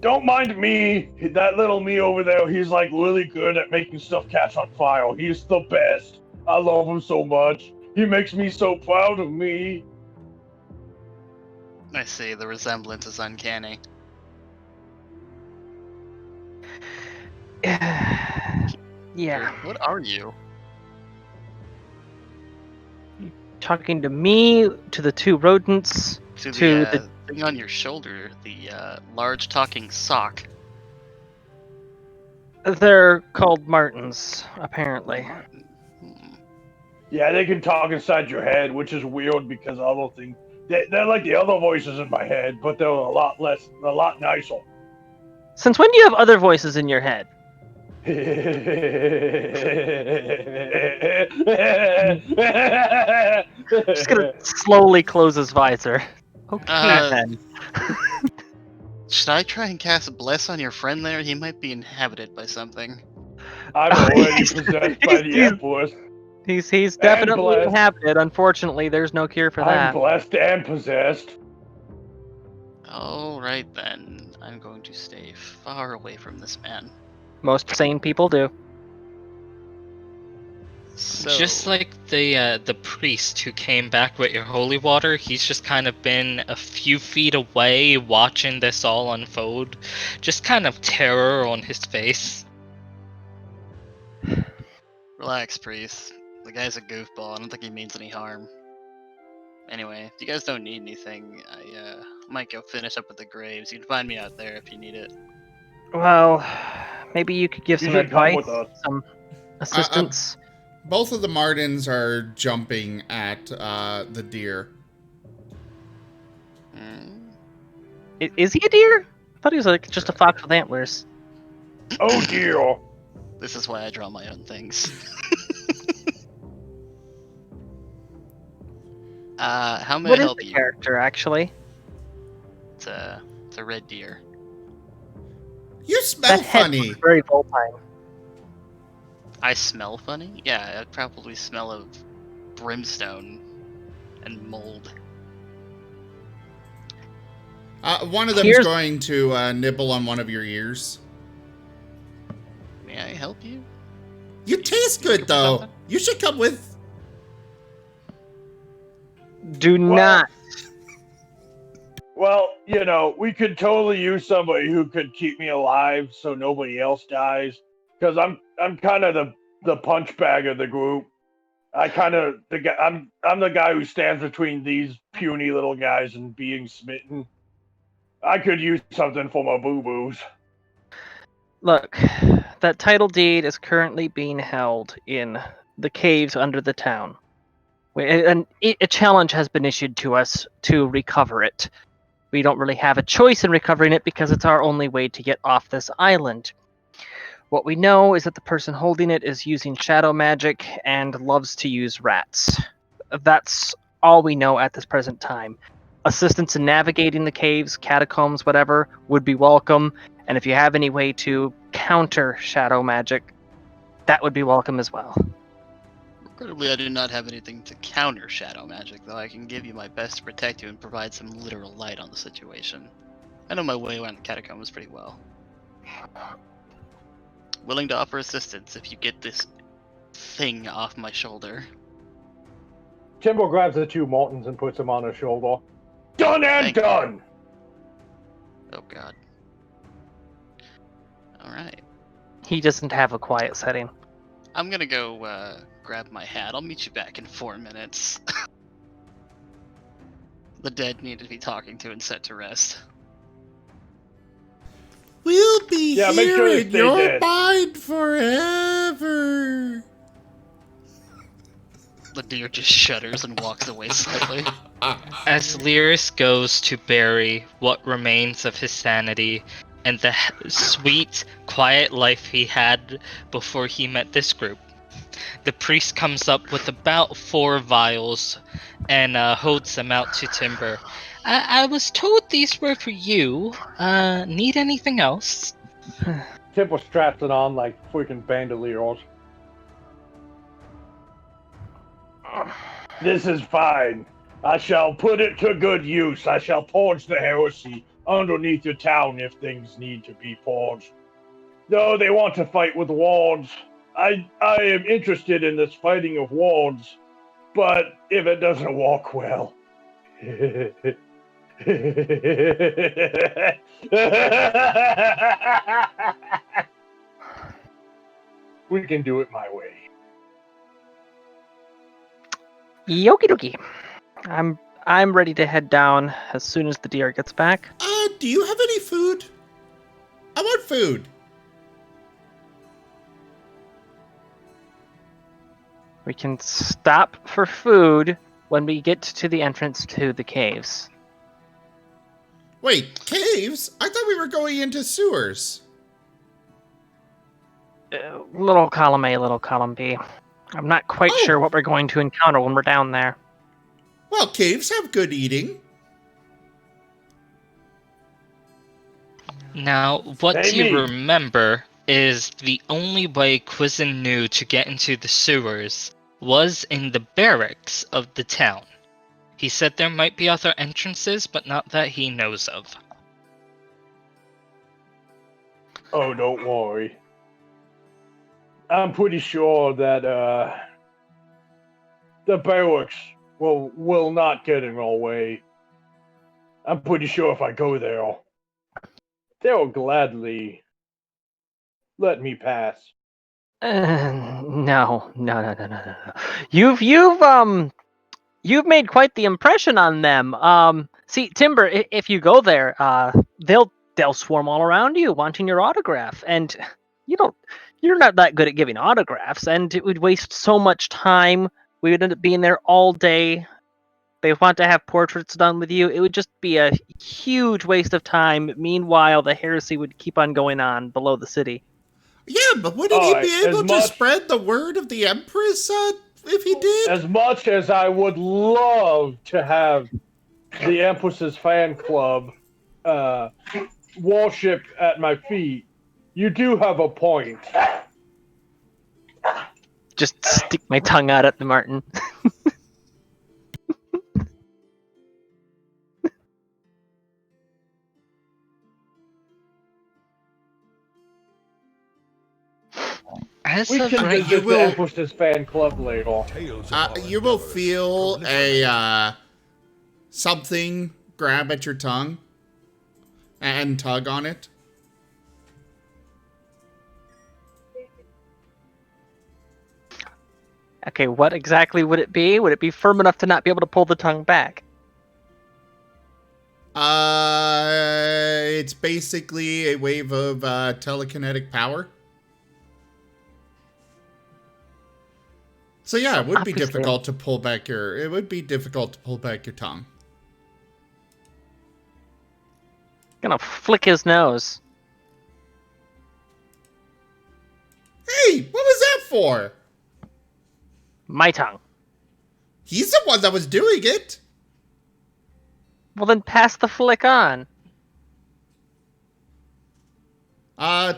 don't mind me. That little me over there, he's like really good at making stuff catch on fire. He's the best. I love him so much. He makes me so proud of me. I see, the resemblance is uncanny. Yeah. What are you? Talking to me, to the two rodents, to the thing on your shoulder, the large talking sock. They're called Martins, apparently. Yeah, they can talk inside your head, which is weird because I don't think they're like the other voices in my head, but they're a lot nicer. Since when do you have other voices in your head? Just gonna slowly close his visor. Okay then. Should I try and cast Bless on your friend there? He might be inhabited by something. I'm already possessed by the Empress. He's definitely inhabited. Unfortunately, there's no cure for that. I'm blessed and possessed. Alright then. I'm going to stay far away from this man. Most sane people do. So... Just like the priest who came back with your holy water, he's just kind of been a few feet away watching this all unfold. Just kind of terror on his face. Relax, priest. The guy's a goofball. I don't think he means any harm. Anyway, if you guys don't need anything, I might go finish up with the graves. You can find me out there if you need it. Well, maybe you could give some advice, some assistance. Both of the Martins are jumping at the deer. Is he a deer? I thought he was like just a fox with antlers. Oh dear. This is why I draw my own things. How may I help you? What is the character, actually? It's a red deer. You smell That head funny. looks very Volpine. I smell funny? Yeah, I probably smell of brimstone and mold. One of them is going to nibble on one of your ears. May I help you? You taste good, though. You should come with. Do not. Well, we could totally use somebody who could keep me alive so nobody else dies. Because I'm kind of the punch bag of the group. I'm the guy who stands between these puny little guys and being smitten. I could use something for my boo-boos. Look, that title deed is currently being held in the caves under the town. And a challenge has been issued to us to recover it. We don't really have a choice in recovering it because it's our only way to get off this island. What we know is that the person holding it is using shadow magic and loves to use rats. That's all we know at this present time. Assistance in navigating the caves, catacombs, whatever, would be welcome. And if you have any way to counter shadow magic, that would be welcome as well. Regrettably, I do not have anything to counter shadow magic, though I can give you my best to protect you and provide some literal light on the situation. I know my way around the catacombs pretty well. Willing to offer assistance if you get this thing off my shoulder. Timbo grabs the 2 Moltons and puts them on his shoulder. Done and done! Oh god. Alright. He doesn't have a quiet setting. I'm gonna go grab my hat. I'll meet you back in 4 minutes. The dead need to be talking to and set to rest. We'll be here in your dead. mind forever. The deer just shudders and walks away slightly. As Lyris goes to bury what remains of his sanity and the sweet, quiet life he had before he met this group, the priest comes up with about 4 vials and holds them out to Timber. I was told these were for you. Need anything else? Timber straps it on like freaking bandoliers. This is fine. I shall put it to good use. I shall purge the heresy underneath your town if things need to be purged. Though they want to fight with wards, I am interested in this fighting of wards, but if it doesn't work well... we can do it my way. Yoki dokie. I'm ready to head down as soon as the deer gets back. Do you have any food? I want food. We can stop for food when we get to the entrance to the caves. Wait, caves? I thought we were going into sewers. Little column A, little column B. I'm not quite sure what we're going to encounter when we're down there. Well, caves have good eating. Now, what you remember is the only way Quizen knew to get into the sewers was in the barracks of the town. He said there might be other entrances, but not that he knows of. Oh, don't worry. I'm pretty sure that the barracks will not get in our way. I'm pretty sure if I go there, they'll gladly let me pass. No. You've made quite the impression on them. See, Timber, if you go there, they'll swarm all around you, wanting your autograph, and you're not that good at giving autographs, and it would waste so much time. We would end up being there all day. They want to have portraits done with you. It would just be a huge waste of time. Meanwhile, the heresy would keep on going on below the city. Yeah, but wouldn't he be able to spread the word of the Empress if he did? As much as I would love to have the Empress's fan club wallship at my feet, you do have a point. Just stick my tongue out at the Martin. As We of can right, visit the Empress's fan club later. You will feel a something grab at your tongue and tug on it. Okay, what exactly would it be? Would it be firm enough to not be able to pull the tongue back? It's basically a wave of telekinetic power. So yeah, it would be difficult to pull back your. It would be difficult to pull back your tongue. Gonna flick his nose. Hey, what was that for? My tongue. He's the one that was doing it. Well, then pass the flick on.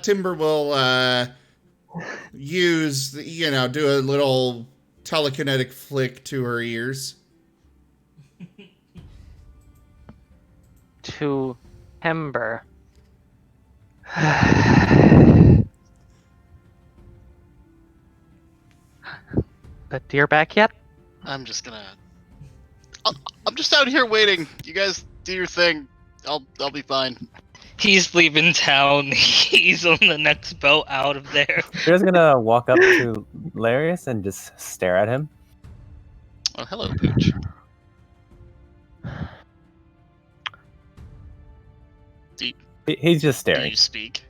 Timber will use, do a little telekinetic flick to her ears. To Ember. The deer back yet? I'm just gonna. I'm just out here waiting. You guys do your thing. I'll be fine. he's leaving town. He's on the next boat out of there. You're just gonna walk up to Larius and just stare at him. Oh, hello, Pooch. He's just Do staring. you speak?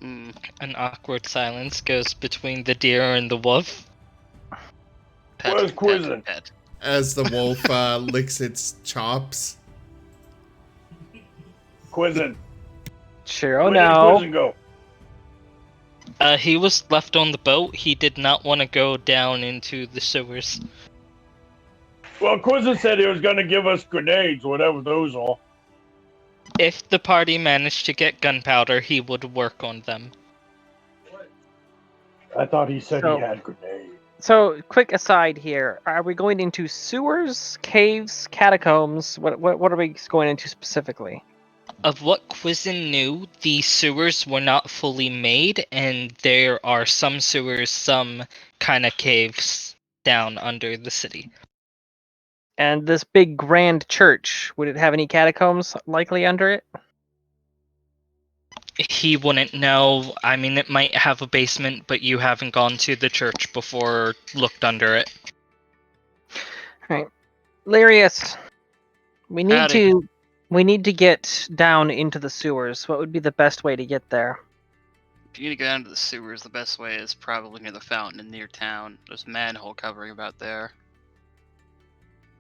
An awkward silence goes between the deer and the wolf. Where's Quizzin'? As the wolf licks its chops. Quizzin'. Sure, Where no. did Quizzin' go? He was left on the boat. He did not want to go down into the sewers. Well, Quizzin' said he was gonna give us grenades, whatever those are. If the party managed to get gunpowder, he would work on them. I thought he said he had grenades. So, quick aside here: are we going into sewers, caves, catacombs? What are we going into specifically? Of what Quizzin knew, the sewers were not fully made, and there are some sewers, some kind of caves down under the city. And this big grand church, would it have any catacombs likely under it? He wouldn't know. I mean, it might have a basement, but you haven't gone to the church before or looked under it. Right. Larius, we need to get down into the sewers. What would be the best way to get there? If you need to go down to the sewers, the best way is probably near the fountain and near town. There's manhole covering about there.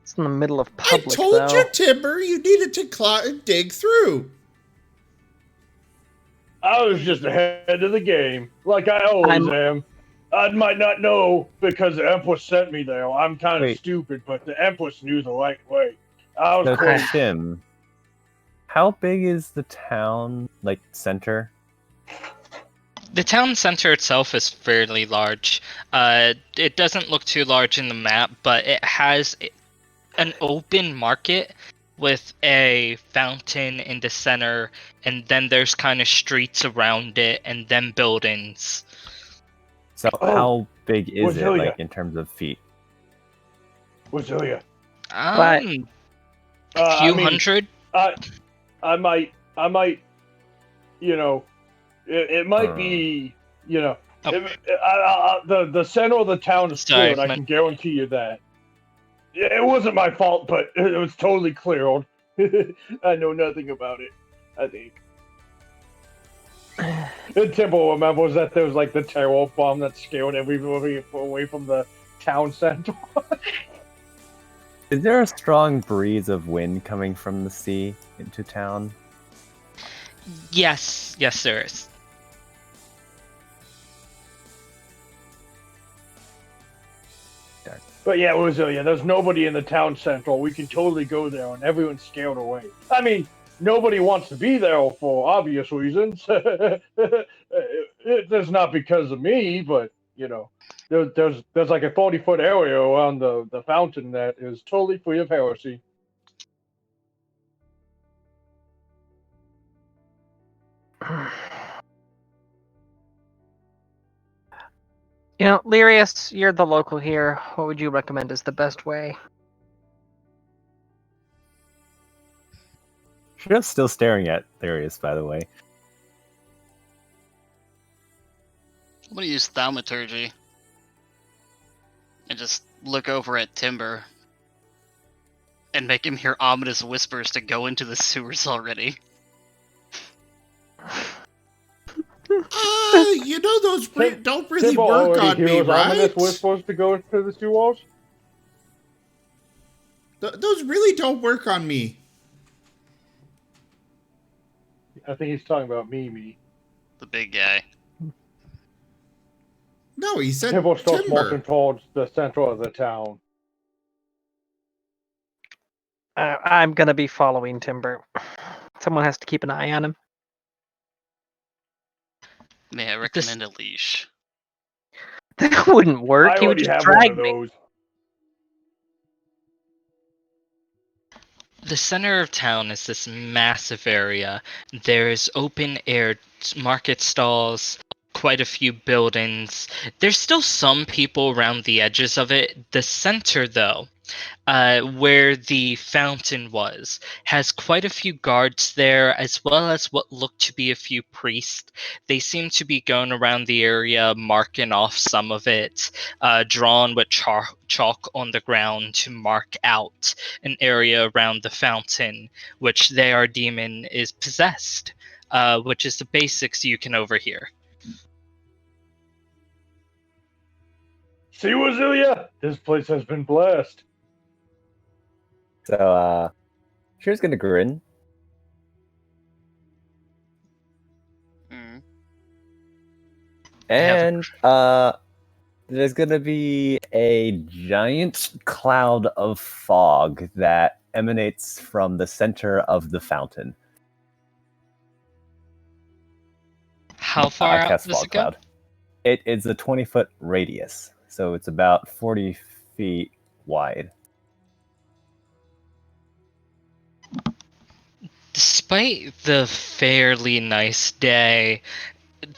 It's in the middle of public, I told though. you, Timber, you needed to dig through. I was just ahead of the game, like I always am. I might not know because the Empress sent me there. I'm kind of stupid, but the Empress knew the right way. I was close. Tim, how big is the town, center? The town center itself is fairly large. It doesn't look too large in the map, but it has an open market with a fountain in the center, and then there's kind of streets around it, and then buildings. So how big is it, in terms of feet? Wazillia. Few hundred. I might, it might be, the center of the town is cleared. I can guarantee you that. It wasn't my fault, but it was totally cleared. I know nothing about it, I think. The Timber remembers that there was the terror bomb that scared everybody away from the town center. Is there a strong breeze of wind coming from the sea into town? Yes, there is. But yeah, Roselia, there's nobody in the town central. We can totally go there, and everyone's scared away. I mean, nobody wants to be there for obvious reasons. It's not because of me, but you know, there's like a 40-foot area around the fountain that is totally free of heresy. You know, Lyrius, you're the local here. What would you recommend is the best way? Just still staring at Lyrius, by the way. I'm gonna use thaumaturgy and just look over at Timber and make him hear ominous whispers to go into the sewers already. You know those don't really Timber work already on me, hears right? ominous whispers to go into the sewer walls. Those really don't work on me. I think he's talking about Mimi. The big guy. No, he said Timber starts Timber. walking towards the center of the town. I'm gonna be following Timber. Someone has to keep an eye on him. May I recommend a leash? That wouldn't work. I He would already just have one drag of me. those. The center of town is this massive area. There's open air market stalls, quite a few buildings. There's still some people around the edges of it. The center, though, where the fountain was, has quite a few guards there, as well as what look to be a few priests. They seem to be going around the area, marking off some of it, drawn with chalk on the ground to mark out an area around the fountain, which they are deeming is possessed, which is the basics you can overhear. See, Wazilia? This place has been blessed. So, Shear's gonna grin. Mm. And, there's gonna be a giant cloud of fog that emanates from the center of the fountain. How far out Cast does fog it go? cloud. It is a 20-foot radius, so it's about 40 feet wide. Despite the fairly nice day,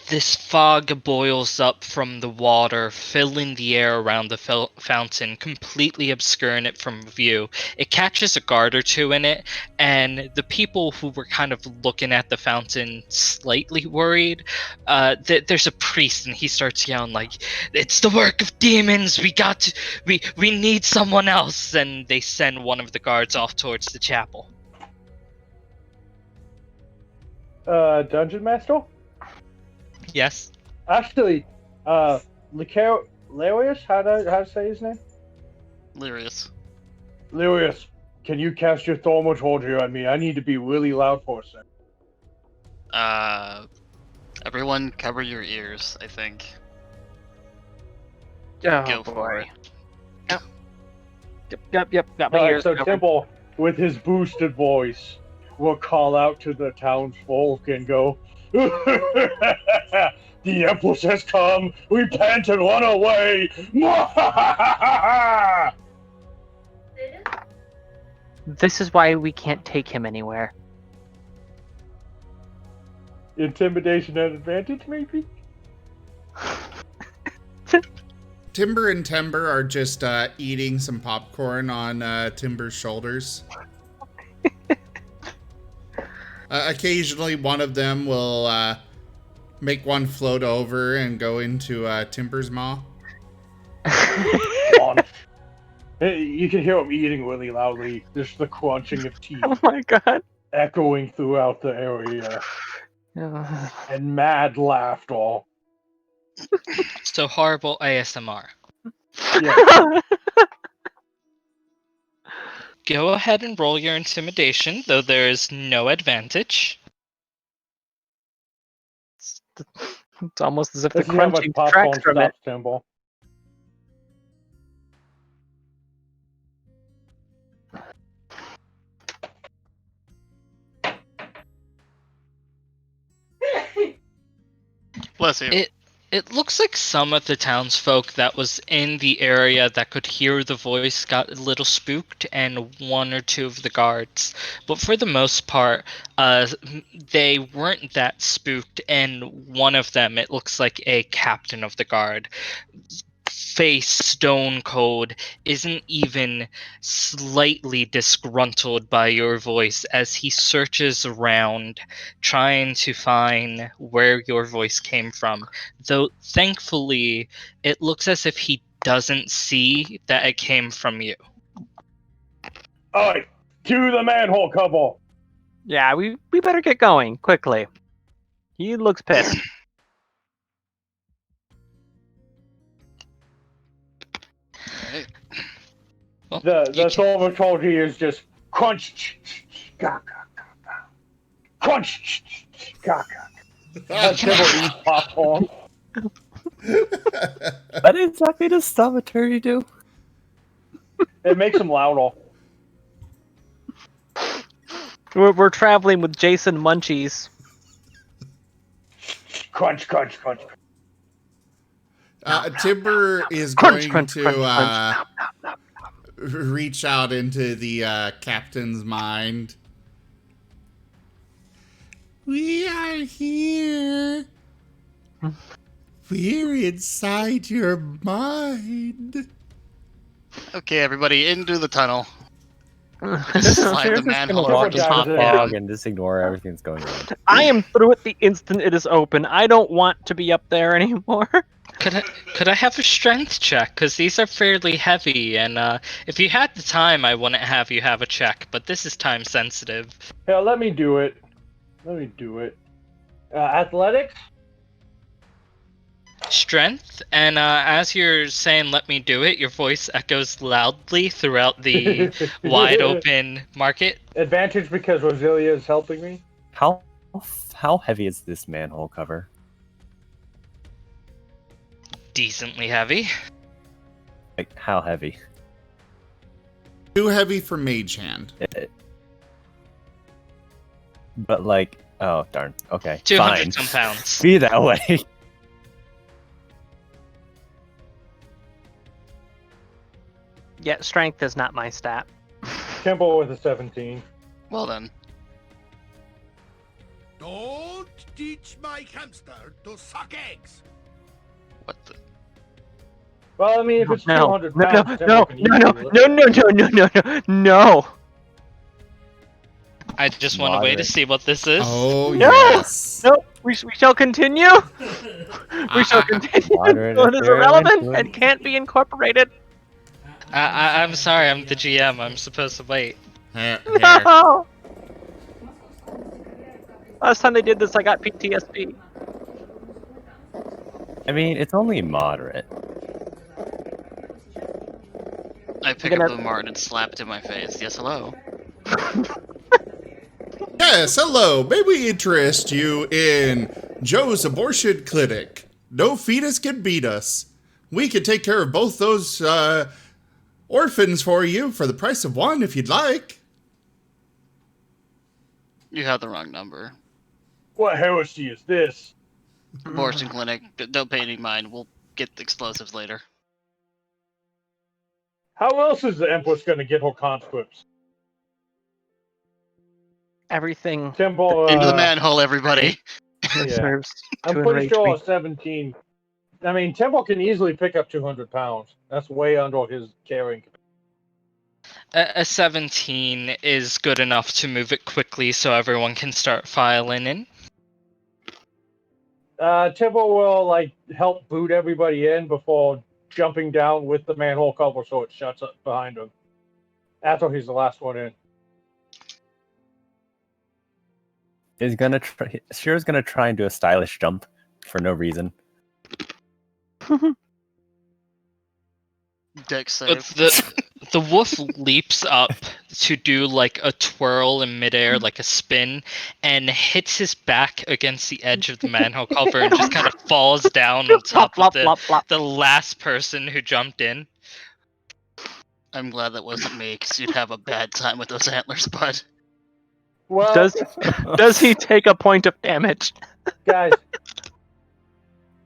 this fog boils up from the water, filling the air around the fountain, completely obscuring it from view. It catches a guard or two in it, and the people who were kind of looking at the fountain slightly worried. There's a priest, and he starts yelling like, "It's the work of demons! We need someone else!" And they send one of the guards off towards the chapel. Dungeon Master? Yes. Actually, Lyrius, how to say his name? Lyrius. Lyrius, can you cast your thaumaturgy on me? I need to be really loud for a second. Everyone cover your ears, I think. Oh, Go for it. Yep. Got my Alright, ears so covered. Temple, with his boosted voice, will call out to the townsfolk and go, "The Empress has come! Repent and run away!" This is why we can't take him anywhere. Intimidation at advantage, maybe? Timber and Timber are just eating some popcorn on Timber's shoulders. Occasionally, one of them will make one float over and go into Timber's maw. You can hear him eating really loudly. Just the crunching of teeth Oh my god. echoing throughout the area. And mad laughter. So horrible ASMR. Yeah. Go ahead and roll your intimidation, though there is no advantage. It's almost as if the This is how much crunching popcorn tracks from it. stops, Timble. Bless you. It looks like some of the townsfolk that was in the area that could hear the voice got a little spooked, and one or two of the guards. But for the most part, they weren't that spooked, and one of them, it looks like a captain of the guard, face stone cold, isn't even slightly disgruntled by your voice as he searches around trying to find where your voice came from. Though thankfully it looks as if he doesn't see that it came from you. Alright, to the manhole couple. Yeah, we better get going quickly. He looks pissed. Right. Well, The thaumaturgy is just crunch, crunch, As Tibble eats popcorn. What exactly does thaumaturgy do? It makes him louder. We're traveling with Jason Munchies. Crunch, crunch, crunch. Timber is Crunch, going crunch, to crunch, crunch. reach out into the captain's mind. We are here. We're inside your mind. Okay, everybody, into the tunnel. Slide She's the just gonna manhole walk over into top the down. fog and just ignore everything that's going on. I am through it the instant it is open. I don't want to be up there anymore. Could I have a strength check? Because these are fairly heavy, and if you had the time, I wouldn't have you have a check. But this is time sensitive. Yeah, let me do it. Athletics? Strength, and as you're saying "let me do it," your voice echoes loudly throughout the wide open market. Advantage because Roselia is helping me. How heavy is this manhole cover? Decently heavy. Like, how heavy? Too heavy for mage hand. But like, oh darn. Okay, 200 fine. some pounds. Be that way. Yeah, strength is not my stat. Temple with a 17. Well then. Don't teach my hamster to suck eggs. What the? Well, I mean, if it's 200 no, pounds, Temple can easily lift it. No. I just want to wait to Moderate. see what this is. Oh, No! yes. No, we shall continue. We shall continue. Moderate So it is irrelevant experience. and can't be incorporated. I'm sorry, I'm the GM. I'm supposed to wait. Here. No. Last time they did this, I got PTSD. I mean, it's only moderate. I pick up the Martin and slap it in my face. Yes, hello. Yes, hello. May we interest you in Joe's abortion clinic? No fetus can beat us. We can take care of both those orphans for you for the price of one if you'd like. You have the wrong number. What heresy is this? Abortion clinic. Don't pay any mind. We'll get the explosives later. How else is the Empress going to get her conscripts? Everything Temple, Into the manhole, everybody. yeah. serves I'm to pretty enrage sure me. a 17. I mean, Temple can easily pick up 200 pounds. That's way under his carrying capacity. A 17 is good enough to move it quickly so everyone can start filing in. Temple will, like, help boot everybody in before jumping down with the manhole cover so it shuts up behind him. After he's the last one in. Is gonna try. Shira's gonna try and do a stylish jump for no reason. Deck But save. the wolf leaps up to do like a twirl in midair, like a spin, and hits his back against the edge of the manhole cover and just kind of falls down on top of the last person who jumped in. I'm glad that wasn't me, because you'd have a bad time with those antlers, bud. Well, Does he take a point of damage? guys,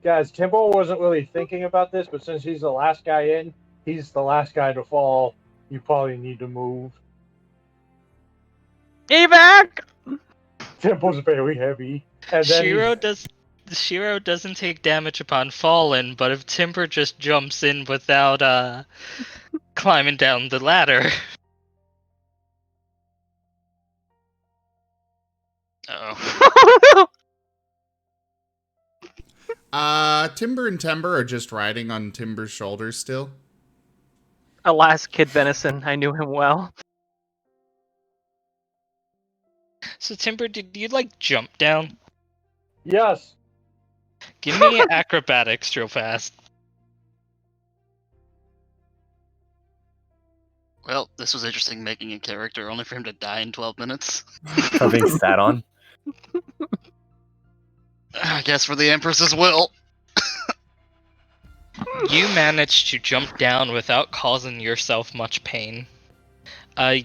Guys, Timbo wasn't really thinking about this, but since he's the last guy in, he's the last guy to fall. You probably need to move. Evac! Timbo's very heavy. And then Shiro doesn't take damage upon falling, but if Timber just jumps in without climbing down the ladder. Oh. Timber and Timber are just riding on Timber's shoulders still. Alas, Kid Venison, I knew him well. So Timber, did you jump down? Yes. Give me acrobatics real fast. Well, this was interesting making a character only for him to die in 12 minutes. For being sat on. I guess for the Empress's will. You managed to jump down without causing yourself much pain.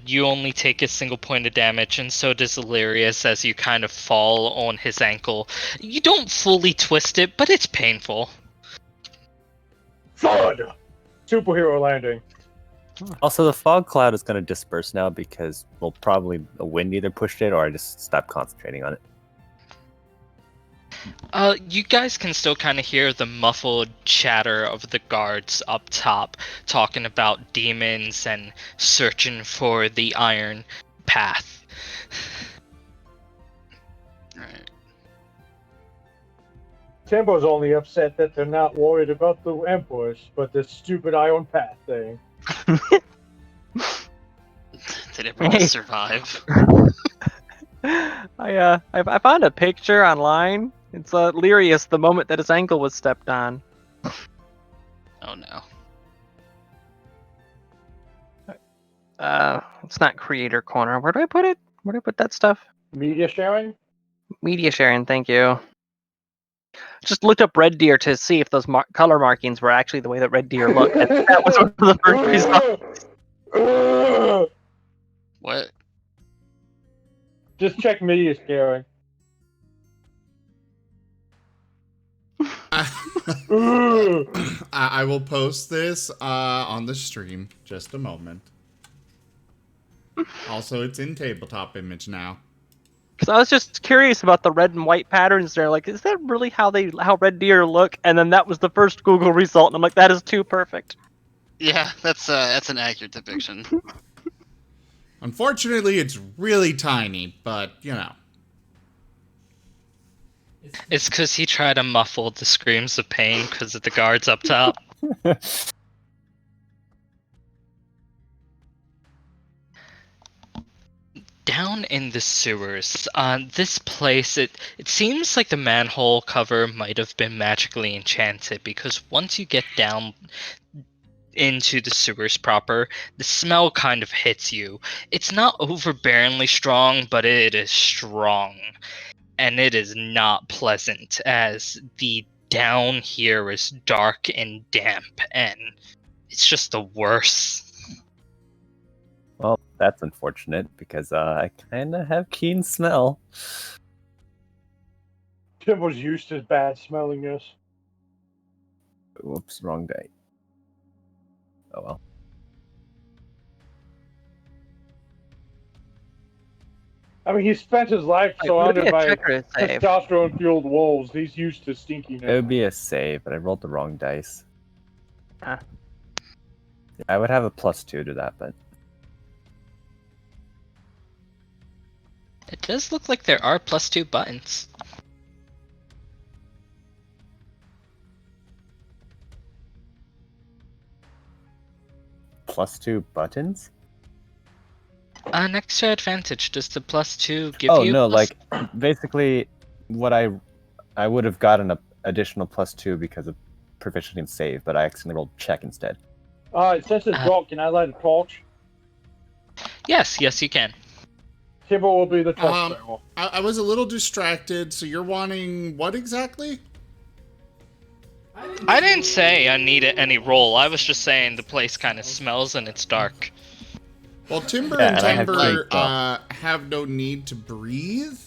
You only take a single point of damage, and so does Illyrius as you kind of fall on his ankle. You don't fully twist it, but it's painful. Thud! Superhero landing. Also, the fog cloud is going to disperse now because, well, probably the wind either pushed it or I just stopped concentrating on it. You guys can still kind of hear the muffled chatter of the guards up top talking about demons and searching for the iron path. Right. Timbo's only upset that they're not worried about the Empress, but the stupid Iron Path thing. Did everyone survive? I found a picture online. It's Lyrius the moment that his ankle was stepped on. Oh no. It's not creator corner. Where do I put it? Where do I put that stuff? Media sharing? Media sharing, thank you. Just looked up red deer to see if those color markings were actually the way that red deer look. And that was one of the first results. What? Just check media sharing. I will post this on the stream. Just a moment. Also, it's in tabletop image now. Because I was just curious about the red and white patterns there. Like, is that really how red deer look? And then that was the first Google result, and I'm like, that is too perfect. Yeah, that's an accurate depiction. Unfortunately, it's really tiny, but you know. It's because he tried to muffle the screams of pain because of the guards up top. Down in the sewers, this place, it seems like the manhole cover might have been magically enchanted, because once you get down into the sewers proper, the smell kind of hits you. It's not overbearingly strong, but it is strong. And it is not pleasant, as the down here is dark and damp, and it's just the worst. Well, that's unfortunate, because I kind of have keen smell. Timbo's used to bad smellingness. Whoops, wrong day. Oh well. I mean, he spent his life surrounded by testosterone-fueled wolves. He's used to stinkiness. It would be a save, but I rolled the wrong dice. Ah. I would have a +2 to that, but... It does look like there are +2 buttons. +2 buttons? Next to advantage, does the +2 give you? Oh no, like basically, what I would have gotten an additional +2 because of proficiency in save, but I accidentally rolled check instead. Since it's dark, can I light a torch? Yes, you can. Timbo will be the torch. I was a little distracted, so you're wanting what exactly? I didn't say I needed any roll. I was just saying the place kind of smells and it's dark. Well, Timber and Timber have no need to breathe,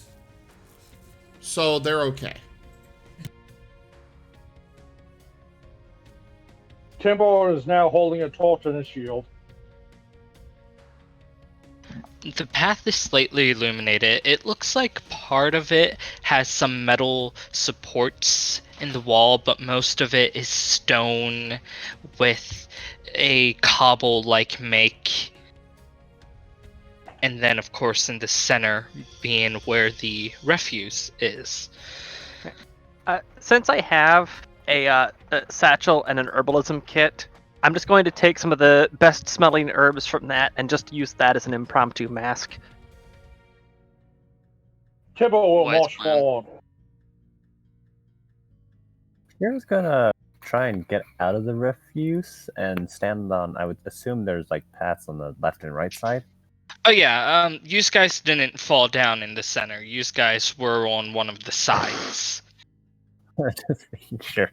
so they're okay. Timber is now holding a torch and a shield. The path is slightly illuminated. It looks like part of it has some metal supports in the wall, but most of it is stone with a cobble-like make. And then, of course, in the center being where the refuse is. Since I have a satchel and an herbalism kit, I'm just going to take some of the best smelling herbs from that and just use that as an impromptu mask. Timber will Wise march plan. forward. Here's gonna try and get out of the refuse and stand on. I would assume there's like paths on the left and right side. Oh yeah, you guys didn't fall down in the center. You guys were on one of the sides. Just making sure.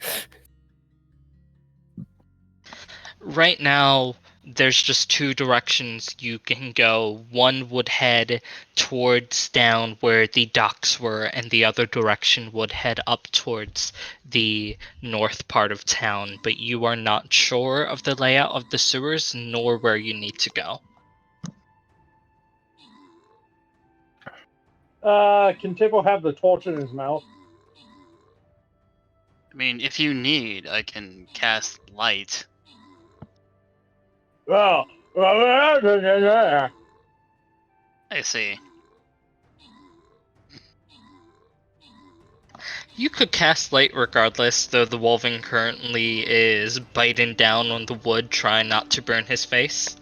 Right now, there's just two directions you can go. One would head towards down where the docks were, and the other direction would head up towards the north part of town, but you are not sure of the layout of the sewers nor where you need to go. Can Timber have the torch in his mouth? I mean, if you need, I can cast light. Oh. I see. You could cast light regardless, though the Wolven currently is biting down on the wood, trying not to burn his face.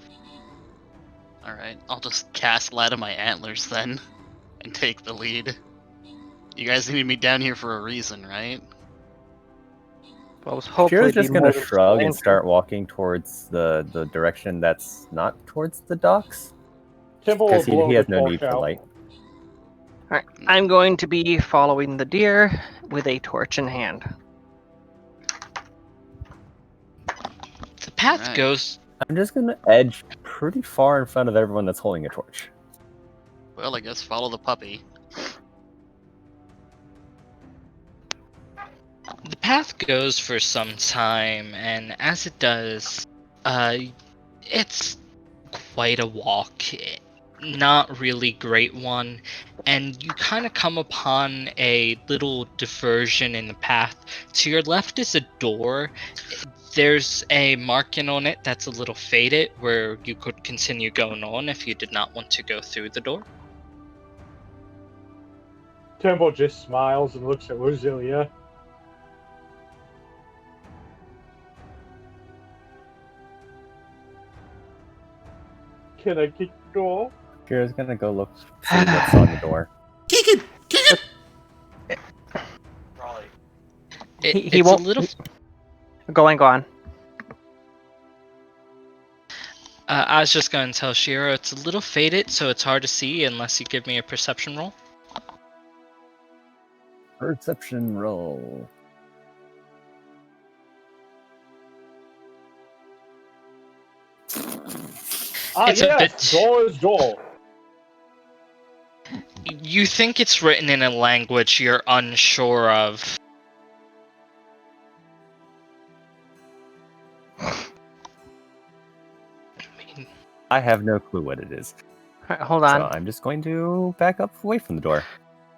Alright, I'll just cast light on my antlers then, and take the lead. You guys needed me down here for a reason, right? Well, I was hopefully Kira's just be gonna more than shrug and lantern. start walking towards the direction that's not towards the docks. Timber will Because blow he has the no torch need for out. light. Alright, I'm going to be following the deer with a torch in hand. The path Alright. goes... I'm just gonna edge pretty far in front of everyone that's holding a torch. Well, I guess follow the puppy. The path goes for some time, and as it does, it's quite a walk. Not really great one, and you kind of come upon a little diversion in the path. To your left is a door. There's a marking on it that's a little faded, where you could continue going on if you did not want to go through the door. Timber just smiles and looks at Roselia. Can I kick the door? Kira's gonna go look, see what's on the door. Kick it! Kick it! He It's won't. a little... Go on. I was just going to tell Shiro it's a little faded, so it's hard to see unless you give me a perception roll. Perception roll. It's a yes, bit- door is door. You think it's written in a language you're unsure of. I have no clue what it is. Alright, hold on. So I'm just going to back up away from the door.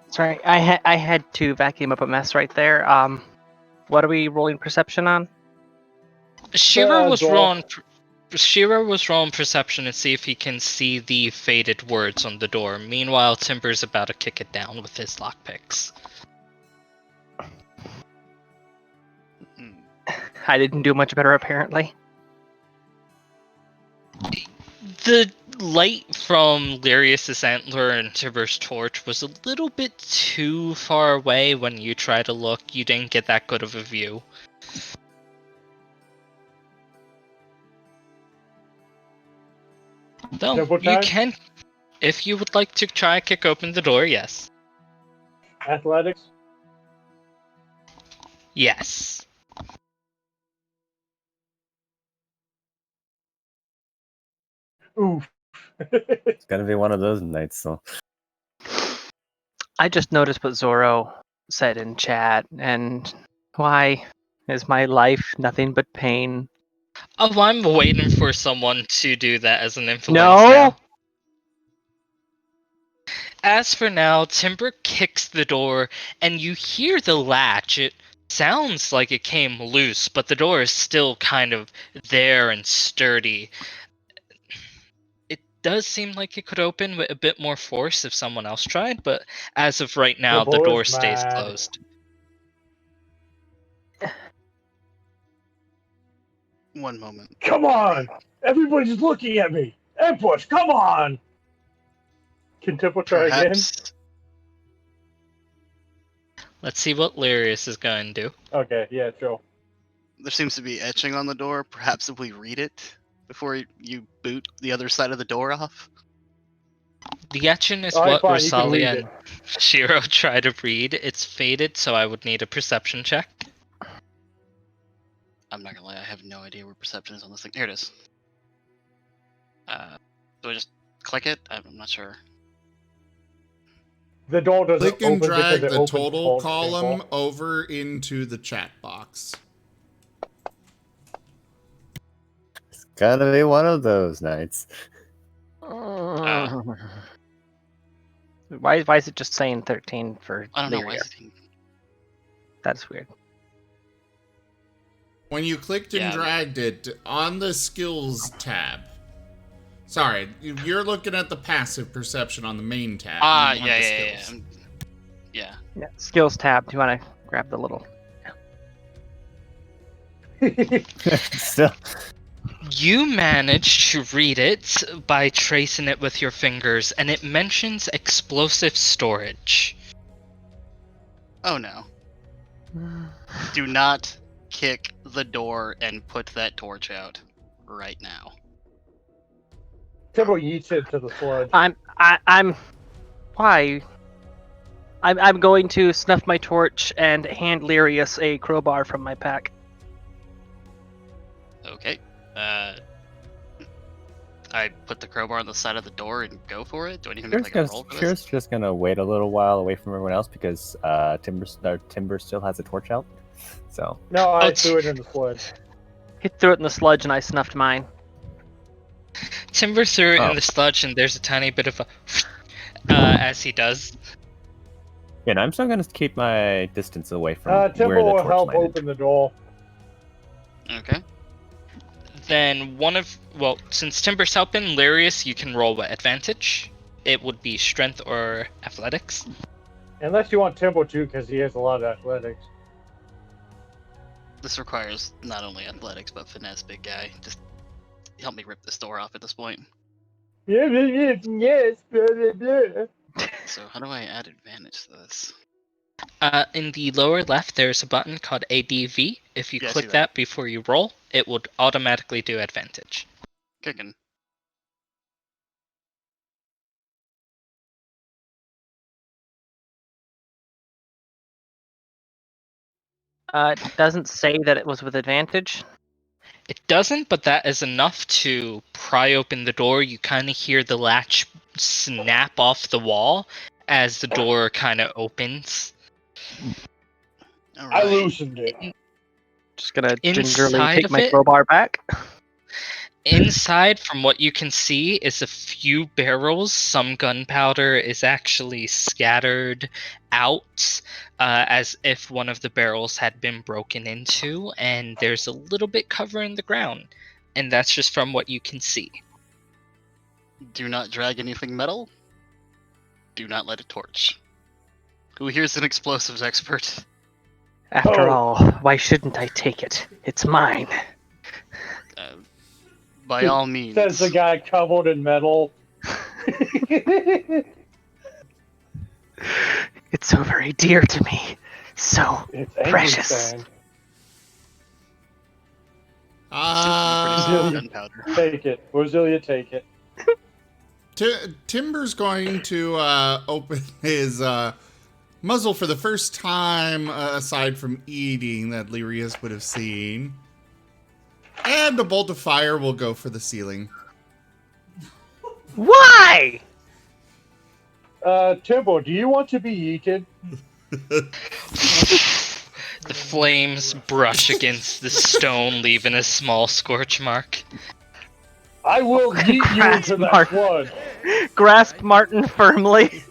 Sorry, I had to vacuum up a mess right there. What are we rolling perception on? Shiro was door. rolling. Shiro was rolling perception to see if he can see the faded words on the door. Meanwhile, Timber's about to kick it down with his lockpicks. I didn't do much better, apparently. The light from Larius's antler and Timber's torch was a little bit too far away when you try to look. You didn't get that good of a view. Though, Double you time? can, if you would like to try kick open the door, yes. Athletics. Yes. Oof. It's gonna be one of those nights, so. I just noticed what Zoro said in chat, and why is my life nothing but pain? Oh, I'm waiting for someone to do that as an influence No! now. As for now, Timber kicks the door, and you hear the latch. It sounds like it came loose, but the door is still kind of there and sturdy. It does seem like it could open with a bit more force if someone else tried, but as of right now, the Timber door is stays mad. closed. One moment. Come on! Everybody's looking at me! Ambush, come on! Can Temple try again? Perhaps. Let's see what Lyrius is going to do. Okay, yeah, sure. There seems to be etching on the door. Perhaps if we read it before you boot the other side of the door off. The etching is Alright, what fine, you can Rosalia read and Shiro try to read. It's faded, so I would need a perception check. I'm not gonna lie, I have no idea where perception is on this thing. Here it is. Do I just click it? I'm not sure. The door doesn't Click and open because drag it the opens total on column Temple. over into the chat box. It's gonna be one of those nights. Why is it just saying 13 for I don't know why Lyria? is it. That's weird. When you clicked and Yeah. dragged it on the skills tab. Sorry, you're looking at the passive perception on the main tab. You want the skills. Yeah. Yeah, skills tab. Do you want to grab the little? Still, You manage to read it by tracing it with your fingers, and it mentions explosive storage. Oh no. Do not kick the door and put that torch out right now. Temple yeets it to the sludge. I'm. Why? I'm going to snuff my torch and hand Lyrius a crowbar from my pack. Okay. I put the crowbar on the side of the door and go for it. Do I need to make like a roll for this? Cheers just gonna wait a little while away from everyone else because Timber still has a torch out. So No, I threw it in the sludge. He threw it in the sludge and I snuffed mine. Timber threw it Oh. in the sludge, and there's a tiny bit of a as he does. yeah, and I'm still gonna keep my distance away from Timber where the will torch help landed. open the door. Okay. Then since Timber's helping, Lyrius, you can roll with advantage. It would be strength or athletics. Unless you want Temple to, because he has a lot of athletics. This requires not only athletics but finesse, big guy. Just help me rip this door off at this point. Yes. So how do I add advantage to this? In the lower left, there's a button called ADV. If you Yeah, I click see that before you roll, it would automatically do advantage. Kicking. It doesn't say that it was with advantage. It doesn't, but that is enough to pry open the door. You kind of hear the latch snap off the wall as the door kind of opens. All I right. loosened it. Just gonna gingerly Inside take of my it? crowbar back. Inside, from what you can see, is a few barrels. Some gunpowder is actually scattered out, as if one of the barrels had been broken into, and there's a little bit covering the ground. And that's just from what you can see. Do not drag anything metal. Do not light a torch. Who here's an explosives expert? After Oh. all, why shouldn't I take it? It's mine. By all means. Says the guy covered in metal. It's so very dear to me. So It's angry precious. sand. Gunpowder. Take it. Rosalia, take it. Timber's going to open his muzzle for the first time, aside from eating, that Lyrius would have seen. And a bolt of fire will go for the ceiling. Why? Timbo, do you want to be yeeted? The flames brush against the stone, leaving a small scorch mark. I will yeet you into that flood. Grasp Martin firmly.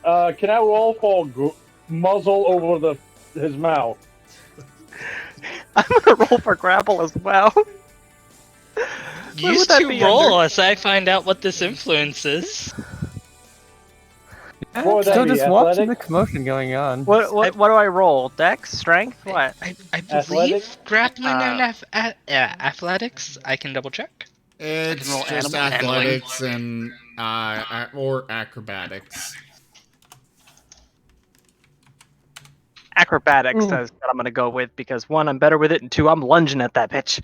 Can I roll for muzzle over his mouth? I'm gonna roll for grapple as well. Use to roll as I find out what this influence is. Still just watching the commotion going on. What do I roll? Dex, strength, what? I believe grappling and athletics. I can double check. It's just athletics and or acrobatics. Acrobatics is what I'm gonna go with because 1, I'm better with it, and 2, I'm lunging at that bitch.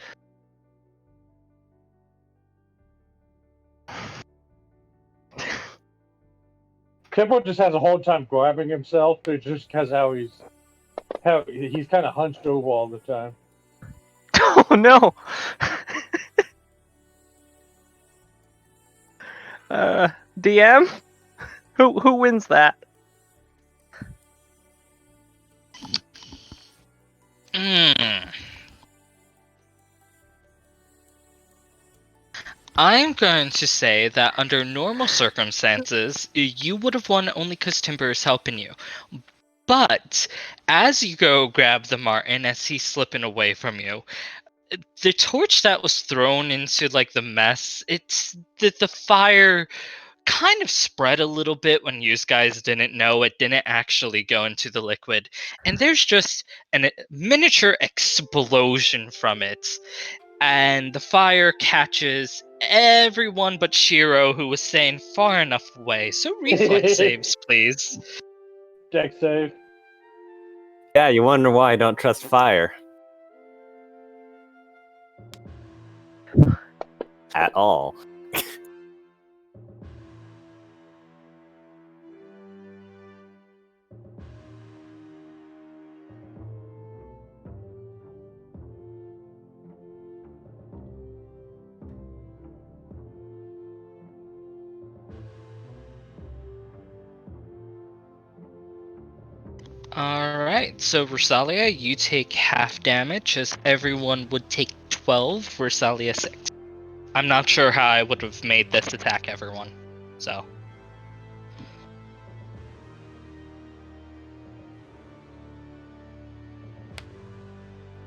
Tempo just has a hard time grabbing himself, just because how he's kind of hunched over all the time. Oh no! DM, who wins that? I'm going to say that under normal circumstances, you would have won only because Timber is helping you. But as you go grab the Martin as he's slipping away from you, the torch that was thrown into like the mess, it's the fire kind of spread a little bit when you guys didn't know it didn't actually go into the liquid, and there's just a miniature explosion from it, and the fire catches everyone but Shiro, who was staying far enough away. So reflex saves, please. Dex save. Yeah, you wonder why I don't trust fire. At all. Alright, so Rosalia, you take half damage as everyone would take 12, Rosalia 6. I'm not sure how I would have made this attack everyone, so.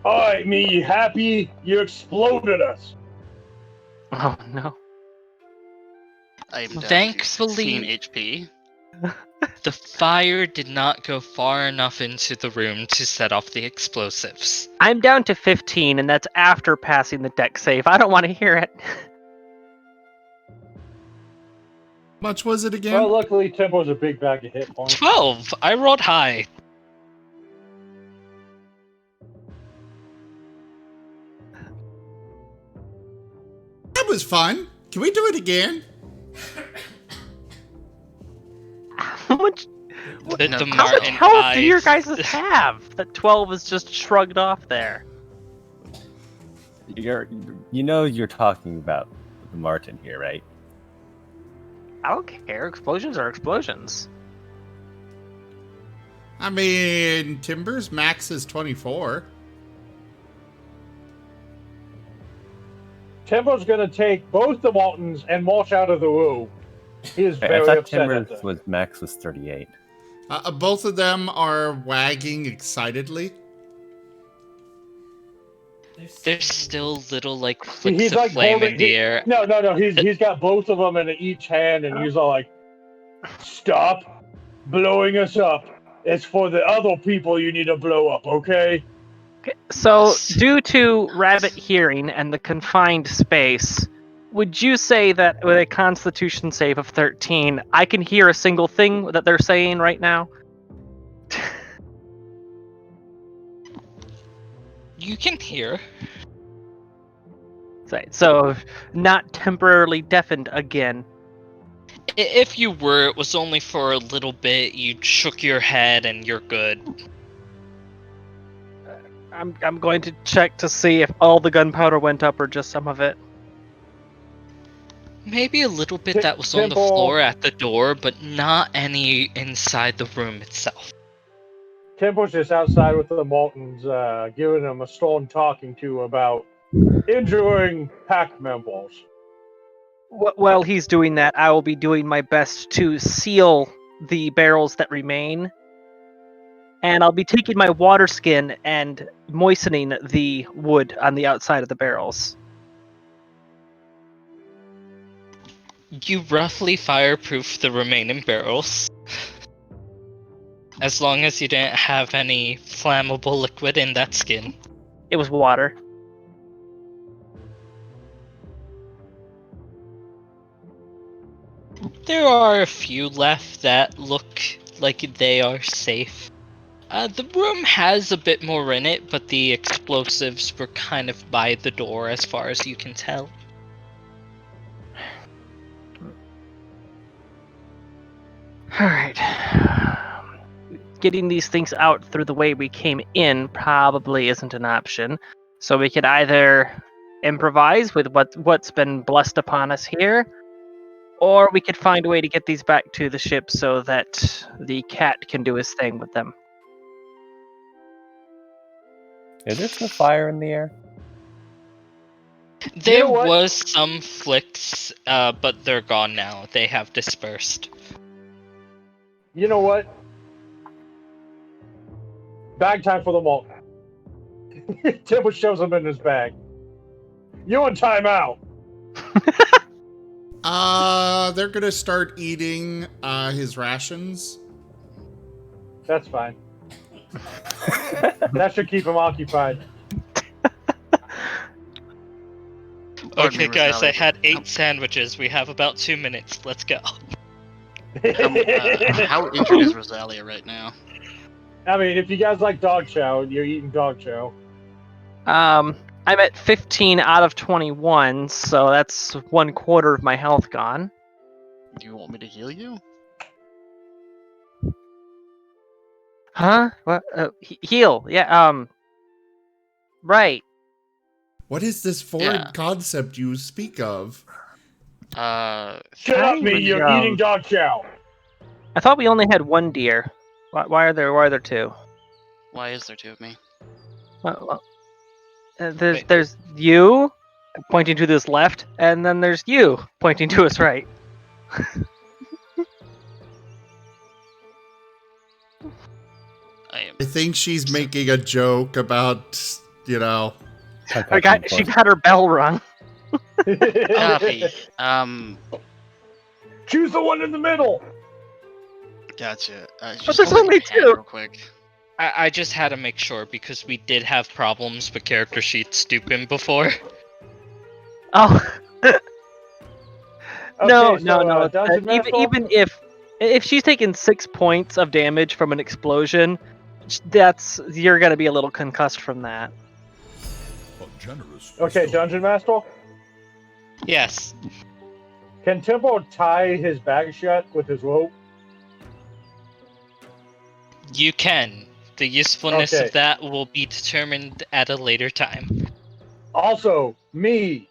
Alright, me happy you exploded us. Oh no. I am down Thankfully, 16 HP. The fire did not go far enough into the room to set off the explosives. I'm down to 15, and that's after passing the dex save. I don't want to hear it. Much was it again? Well, luckily Tempo's a big bag of hit points. 12! I rolled high. That was fun. Can we do it again? How much? The How much health do your guys have? That 12 is just shrugged off there. You know you're talking about the Martin here, right? I don't care. Explosions are explosions. I mean, Timber's max is 24. Tempo's gonna take both the Waltons and march out of the room. He is very I thought upset. Timber's max was 38. Both of them are wagging excitedly. There's still little like flicks He's of like flame holding, in the air. No. He's got both of them in each hand, and he's all like, "Stop blowing us up. It's for the other people you need to blow up, okay?" So, due to rabbit hearing and the confined space, would you say that with a Constitution save of 13, I can hear a single thing that they're saying right now? You can hear. So, not temporarily deafened again. If you were, it was only for a little bit. You shook your head and you're good. I'm going to check to see if all the gunpowder went up or just some of it. Maybe a little bit that was on the Temple. floor at the door, but not any inside the room itself. Temple's just outside with the Moltons, giving them a strong talking to about injuring pack members. While he's doing that, I will be doing my best to seal the barrels that remain. And I'll be taking my water skin and moistening the wood on the outside of the barrels. You roughly fireproof the remaining barrels. As long as you didn't have any flammable liquid in that skin. It was water. There are a few left that look like they are safe. The room has a bit more in it, but the explosives were kind of by the door as far as you can tell. Alright. Getting these things out through the way we came in probably isn't an option. So we could either improvise with what's been blessed upon us here, or we could find a way to get these back to the ship so that the cat can do his thing with them. Is there still fire in the air? There was some flicks, but they're gone now. They have dispersed. You know what? Bag time for the Molten. Temple shows him in his bag. You on timeout. They're gonna start eating his rations. That's fine. That should keep him occupied. Okay, guys, I had 8 sandwiches. We have about 2 minutes. Let's go. How injured is Rosalia right now? I mean, if you guys like dog chow, you're eating dog chow. I'm at 15 out of 21, so that's 1/4 of my health gone. Do you want me to heal you? Huh? What? Heal? Yeah. Right. What is this foreign concept you speak of? Shut up, me! You're eating dog chow. I thought we only had one deer. Why are there 2? Why is there 2 of me? There's you pointing to this left, and then there's you pointing to us right. I think she's making a joke about, She got her bell rung. Copy. Choose the one in the middle. Gotcha. But there's only 2. Real quick. I just had to make sure because we did have problems with character sheets stupid before. Oh. No. Even if she's taken 6 points of damage from an explosion, you're gonna be a little concussed from that. Okay, Dungeon Master. Yes. Can Temple tie his bag shut with his rope? You can. The usefulness of that will be determined at a later time. Also, me.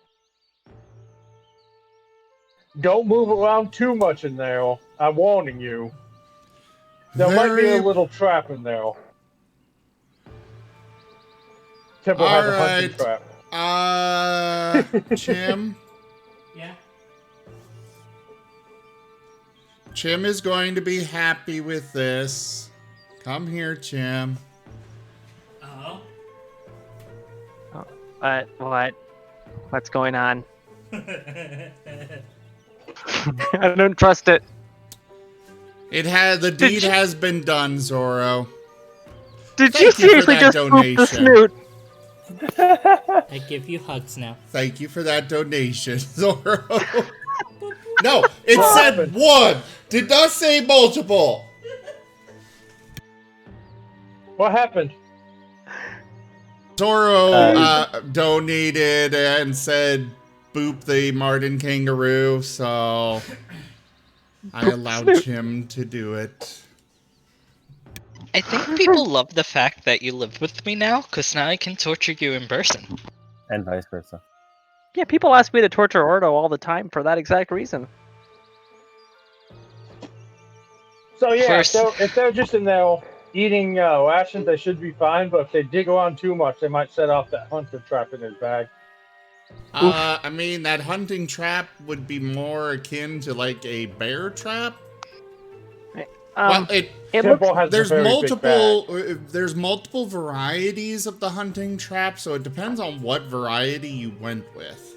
Don't move around too much in there. I'm warning you. There might be a little trap in there. Temple has a hunting trap. Chim? Yeah? Chim is going to be happy with this. Come here, Chim. Oh? What's going on? I don't trust it. The deed has been done, Zorro. Did you seriously just poop the snoot? I give you hugs now. Thank you for that donation, Zorro. No, it said 1. Did not say multiple. What happened? Zorro donated and said boop the Martin kangaroo, so I allowed him to do it. I think people love the fact that you live with me now, because now I can torture you in person. And vice versa. Yeah, people ask me to torture Ordo all the time for that exact reason. So yeah, First- if they're just in there eating rations, they should be fine. But if they dig around too much, they might set off that hunter trap in his bag. I mean, that hunting trap would be more akin to like a bear trap. Well, there's multiple varieties of the hunting trap, so it depends on what variety you went with.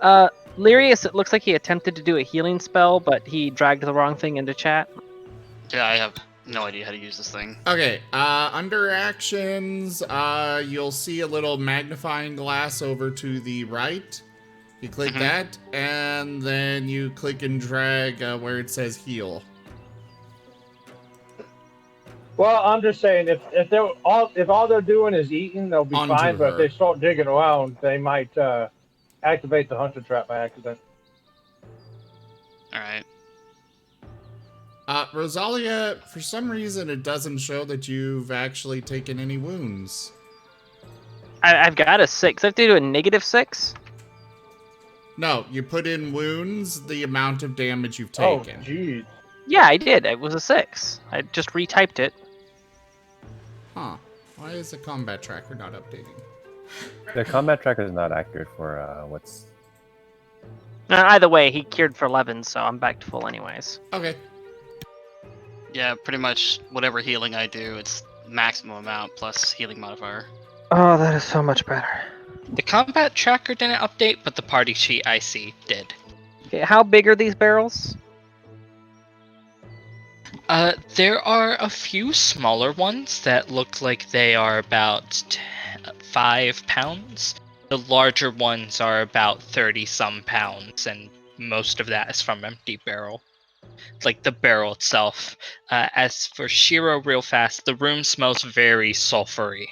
Lyrius, it looks like he attempted to do a healing spell, but he dragged the wrong thing into chat. Yeah, I have no idea how to use this thing. Okay, under actions, you'll see a little magnifying glass over to the right. You click that, and then you click and drag where it says heal. Well, I'm just saying, if all they're doing is eating, they'll be fine. But if they start digging around, they might activate the hunter trap by accident. All right. Rosalia, for some reason, it doesn't show that you've actually taken any wounds. I've got a 6. I have to do a -6. No, you put in wounds, the amount of damage you've taken. Oh, jeez. Yeah, I did. It was a 6. I just retyped it. Huh. Why is the combat tracker not updating? The combat tracker is not accurate for what's... Either way, he cured for 11, so I'm back to full anyways. Okay. Yeah, pretty much whatever healing I do, it's maximum amount plus healing modifier. Oh, that is so much better. The combat tracker didn't update, but the party sheet I see did. Okay, how big are these barrels? There are a few smaller ones that look like they are about 5 pounds. The larger ones are about 30-some pounds, and most of that is from empty barrel. Like the barrel itself. As for Shiro, real fast, the room smells very sulfury.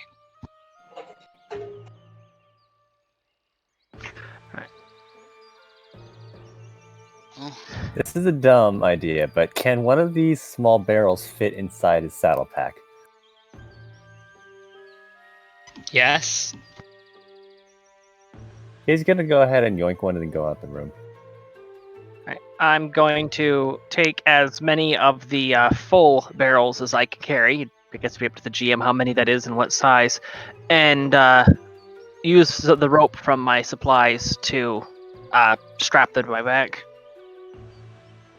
This is a dumb idea, but can one of these small barrels fit inside his saddle pack? Yes. He's gonna go ahead and yoink one and then go out the room. Right. I'm going to take as many of the full barrels as I can carry. It gets to be up to the GM how many that is and what size. And use the rope from my supplies to strap them to my back.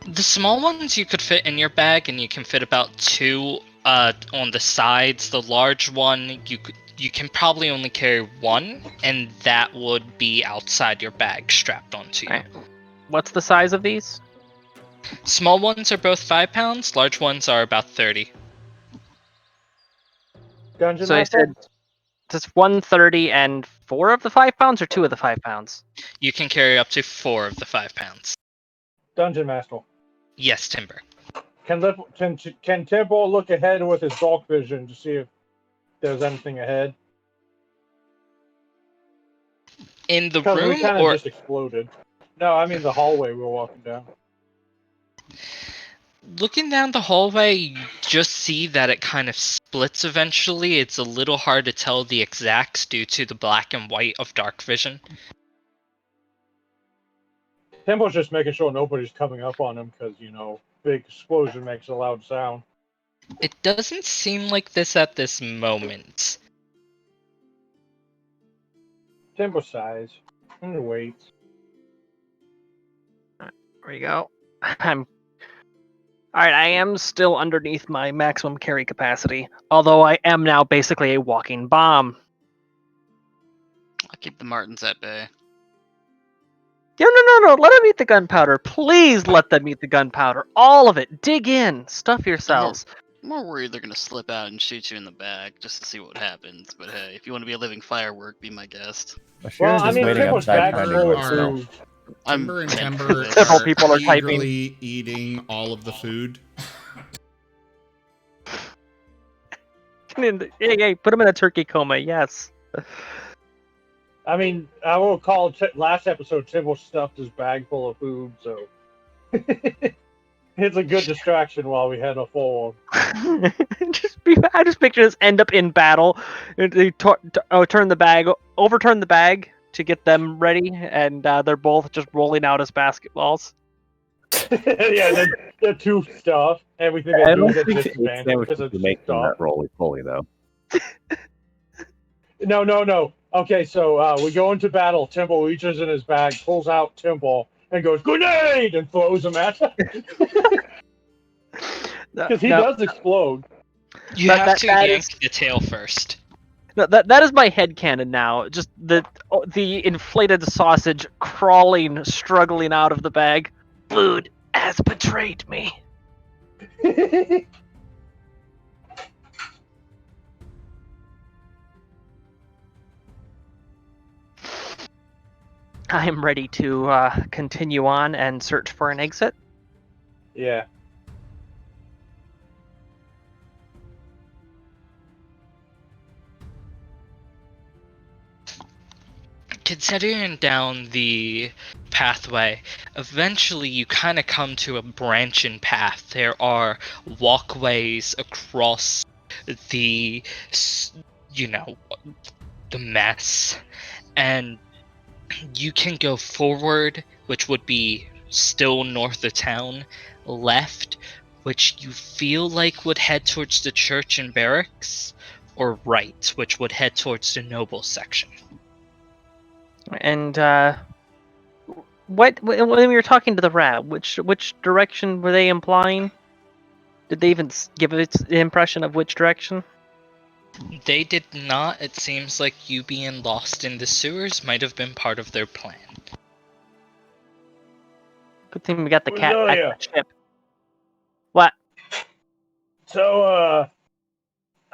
The small ones you could fit in your bag, and you can fit about 2 on the sides. The large one, you can probably only carry 1, and that would be outside your bag, strapped onto you. Right. What's the size of these? Small ones are both 5 pounds, large ones are about 30. Dungeon so Master? I said just 130 and 4 of the 5 pounds, or 2 of the 5 pounds? You can carry up to 4 of the 5 pounds. Dungeon Master. Yes, Timber. Can Timber look ahead with his dark vision to see if there's anything ahead? In the Because we room, kind of or just exploded. No, I mean the hallway we were walking down. looking down the hallway, you just see that it kind of splits eventually. It's a little hard to tell the exacts due to the black and white of dark vision. Timber's just making sure nobody's coming up on him because, big explosion makes a loud sound. It doesn't seem like this at this moment. Timber size. I'm gonna wait. There we go. Alright, I am still underneath my maximum carry capacity, although I am now basically a walking bomb. I'll keep the Martins at bay. No, let them eat the gunpowder. Please let them eat the gunpowder. All of it. Dig in. Stuff yourselves. I'm more worried they're gonna slip out and shoot you in the back just to see what happens. But hey, if you want to be a living firework, be my guest. Well, I mean, Timber's back for Timber and Timber Several people are eagerly eating all of the food. Hey, put them in a turkey coma, yes. I mean, I will call last episode Timber stuffed his bag full of food, so it's a good distraction while we head forward. I just picture this end up in battle. They overturn the bag, to get them ready, and they're both just rolling out as basketballs. Yeah, they're too stuff. Everything they I do don't is at think disadvantage sandwiches because would it's make them stuff. that roly poly though. No. Okay, so we go into battle. Temple reaches in his bag, pulls out Temple, and goes, "Grenade!" and throws him at him. Because he does explode. You have to yank the tail first. No, that is my headcanon now. Just the inflated sausage crawling, struggling out of the bag. Food has betrayed me. I am ready to continue on and search for an exit. Yeah. Considering down the pathway, eventually you kind of come to a branching path. There are walkways across the, the mess, and you can go forward, which would be still north of town, left, which you feel like would head towards the church and barracks, or right, which would head towards the noble section. And when we were talking to the rat, which direction were they implying? Did they even give its impression of which direction? They did not. It seems like you being lost in the sewers might have been part of their plan. Good thing we got the cat Oh, back yeah. on the ship. What? So,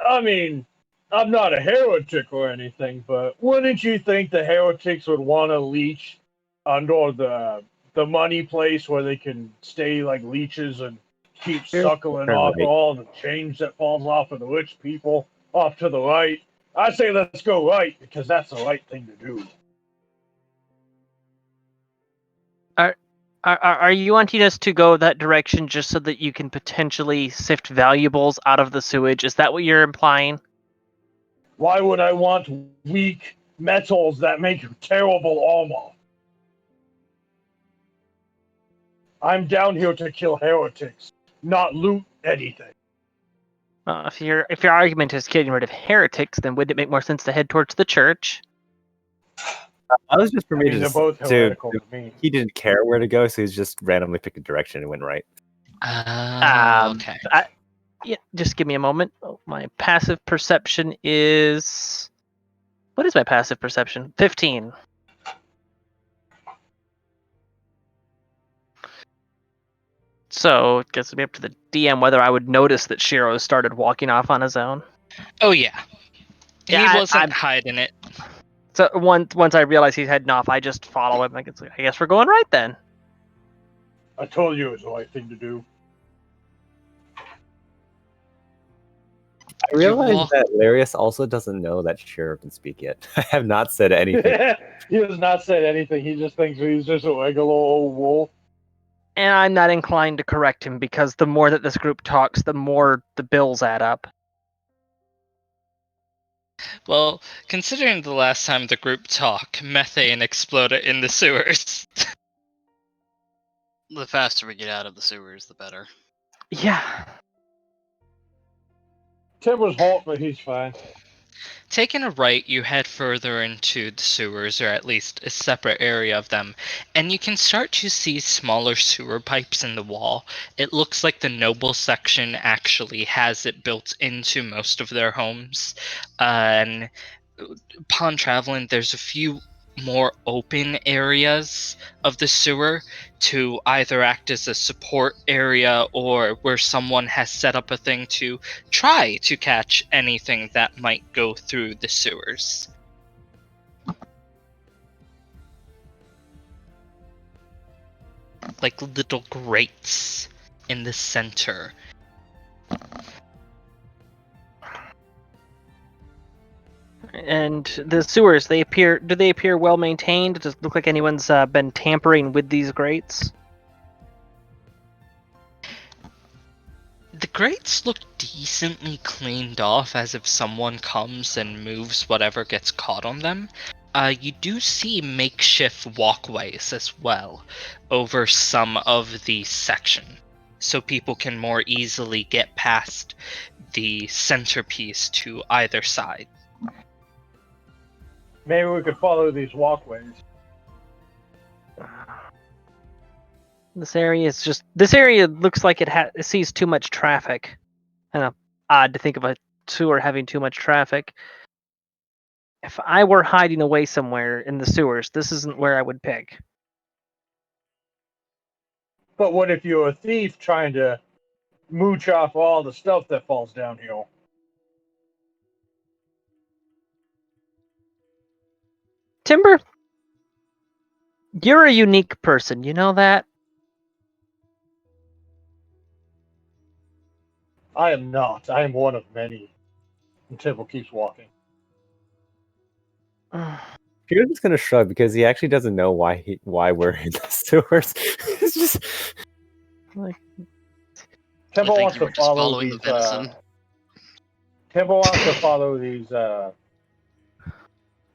I mean, I'm not a heretic or anything, but wouldn't you think the heretics would want to leech under the money place where they can stay like leeches and keep suckling off all the change that falls off of the rich people off to the right? I say let's go right because that's the right thing to do. Are you wanting us to go that direction just so that you can potentially sift valuables out of the sewage? Is that what you're implying? Why would I want weak metals that make terrible armor? I'm down here to kill heretics, not loot anything. If your argument is getting rid of heretics, then wouldn't it make more sense to head towards the church? I was just for me to they're just both heretical to me. He didn't care where to go, so he's just randomly picked a direction and went right. Okay. Yeah, just give me a moment. Oh, my passive perception is... What is my passive perception? 15. So, it gets me up to the DM whether I would notice that Shiro started walking off on his own. Oh, yeah. Yeah, He wasn't hiding it. So once I realize he's heading off, I just follow him. I guess we're going right then. I told you it was the right thing to do. I realize that Larius also doesn't know that Shiro can speak yet. I have not said anything. He has not said anything. He just thinks he's just a regular old wolf. And I'm not inclined to correct him because the more that this group talks, the more the bills add up. Well, considering the last time the group talked, methane exploded in the sewers. The faster we get out of the sewers, the better. Yeah. Tim was hot, but he's fine. Taking a right, you head further into the sewers, or at least a separate area of them, and you can start to see smaller sewer pipes in the wall. It looks like the noble section actually has it built into most of their homes. And upon traveling, there's a few more open areas of the sewer to either act as a support area or where someone has set up a thing to try to catch anything that might go through the sewers. Like little grates in the center. And the sewers, do they appear well maintained? Does it look like anyone's been tampering with these grates? The grates look decently cleaned off, as if someone comes and moves whatever gets caught on them, You do see makeshift walkways as well over some of the section, so people can more easily get past the centerpiece to either side. Maybe we could follow these walkways. This area looks like it sees too much traffic. Kind of odd to think of a sewer having too much traffic. If I were hiding away somewhere in the sewers, this isn't where I would pick. But what if you're a thief trying to mooch off all the stuff that falls downhill? Timber, you're a unique person, you know that? I am not. I am one of many. And Temple keeps walking. Peter's just gonna shrug because he actually doesn't know why we're in the sewers. It's just like Temple I wants think you to were just follow following these. the venison. Temple wants to follow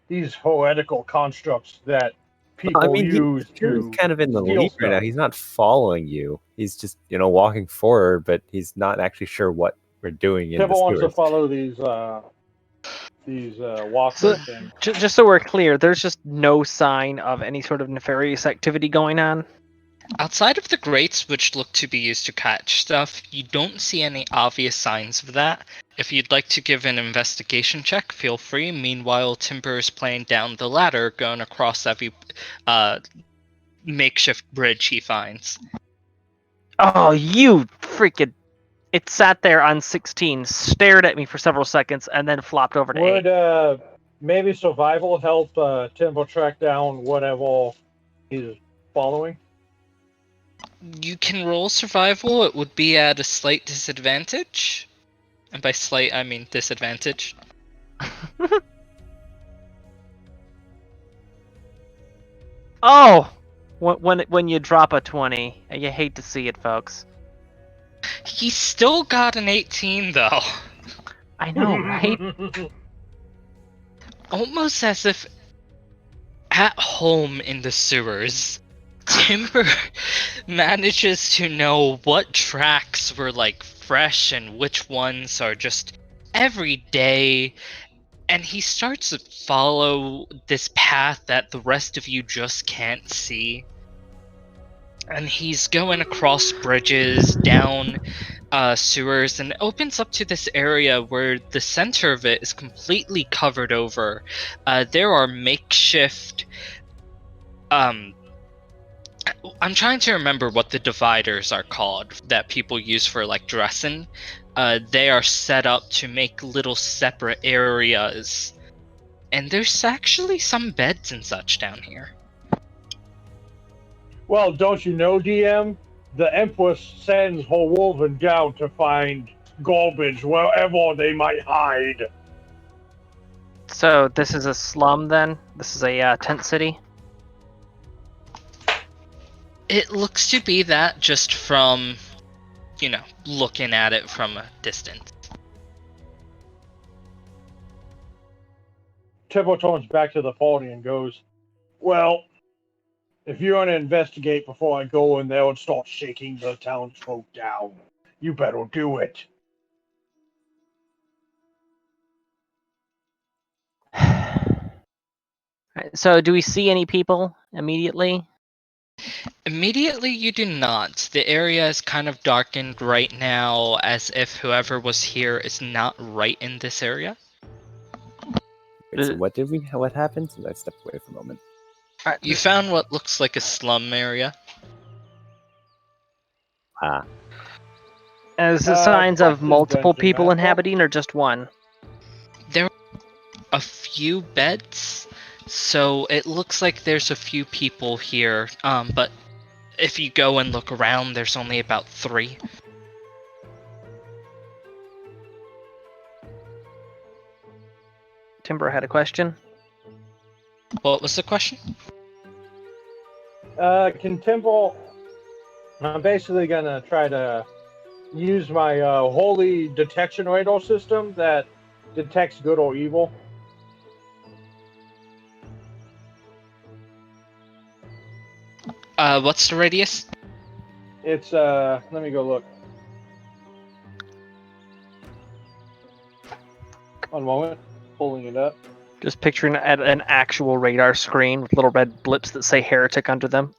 these poetical constructs that people use Peter's to kind of in the steal lead right now. stuff. He's not following you. He's just walking forward, but he's not actually sure what we're doing in Temple the wants to sewers. follow these walkways things. Just so we're clear, there's just no sign of any sort of nefarious activity going on. Outside of the grates, which look to be used to catch stuff, you don't see any obvious signs of that. If you'd like to give an investigation check, feel free. Meanwhile, Timber is playing down the ladder, going across every makeshift bridge he finds. Oh, you freaking... It sat there on 16, stared at me for several seconds, and then flopped over to 8. Would maybe survival help Temple track down whatever he's following? You can roll survival. It would be at a slight disadvantage. And by slight, I mean disadvantage. Oh! When you drop a 20, you hate to see it, folks. He still got an 18, though. I know, right? Almost as if at home in the sewers, Timber manages to know what tracks were like fresh and which ones are just every day, and he starts to follow this path that the rest of you just can't see. And he's going across bridges, down sewers, and it opens up to this area where the center of it is completely covered over. There are makeshift... I'm trying to remember what the dividers are called that people use for like dressing. They are set up to make little separate areas. And there's actually some beds and such down here. Well, don't you know, DM? The Empress sends her wolven down to find garbage wherever they might hide. So this is a slum then? This is a tent city? It looks to be that just from, looking at it from a distance. Temple turns back to the party and goes, well, if you want to investigate before I go in there and start shaking the townsfolk down, you better do it. So do we see any people immediately? Immediately, you do not. The area is kind of darkened right now, as if whoever was here is not right in this area. Wait, so what happened? I stepped away for a moment. You found what looks like a slum area. Is the signs of multiple dungeon people map. inhabiting or just one? There are a few beds, so it looks like there's a few people here, but if you go and look around, there's only about 3. Timber had a question. What was the question? Can Temple... I'm basically going to try to use my holy detection radar system that detects good or evil. What's the radius? It's let me go look. One moment, pulling it up. Just picturing at an actual radar screen with little red blips that say heretic under them.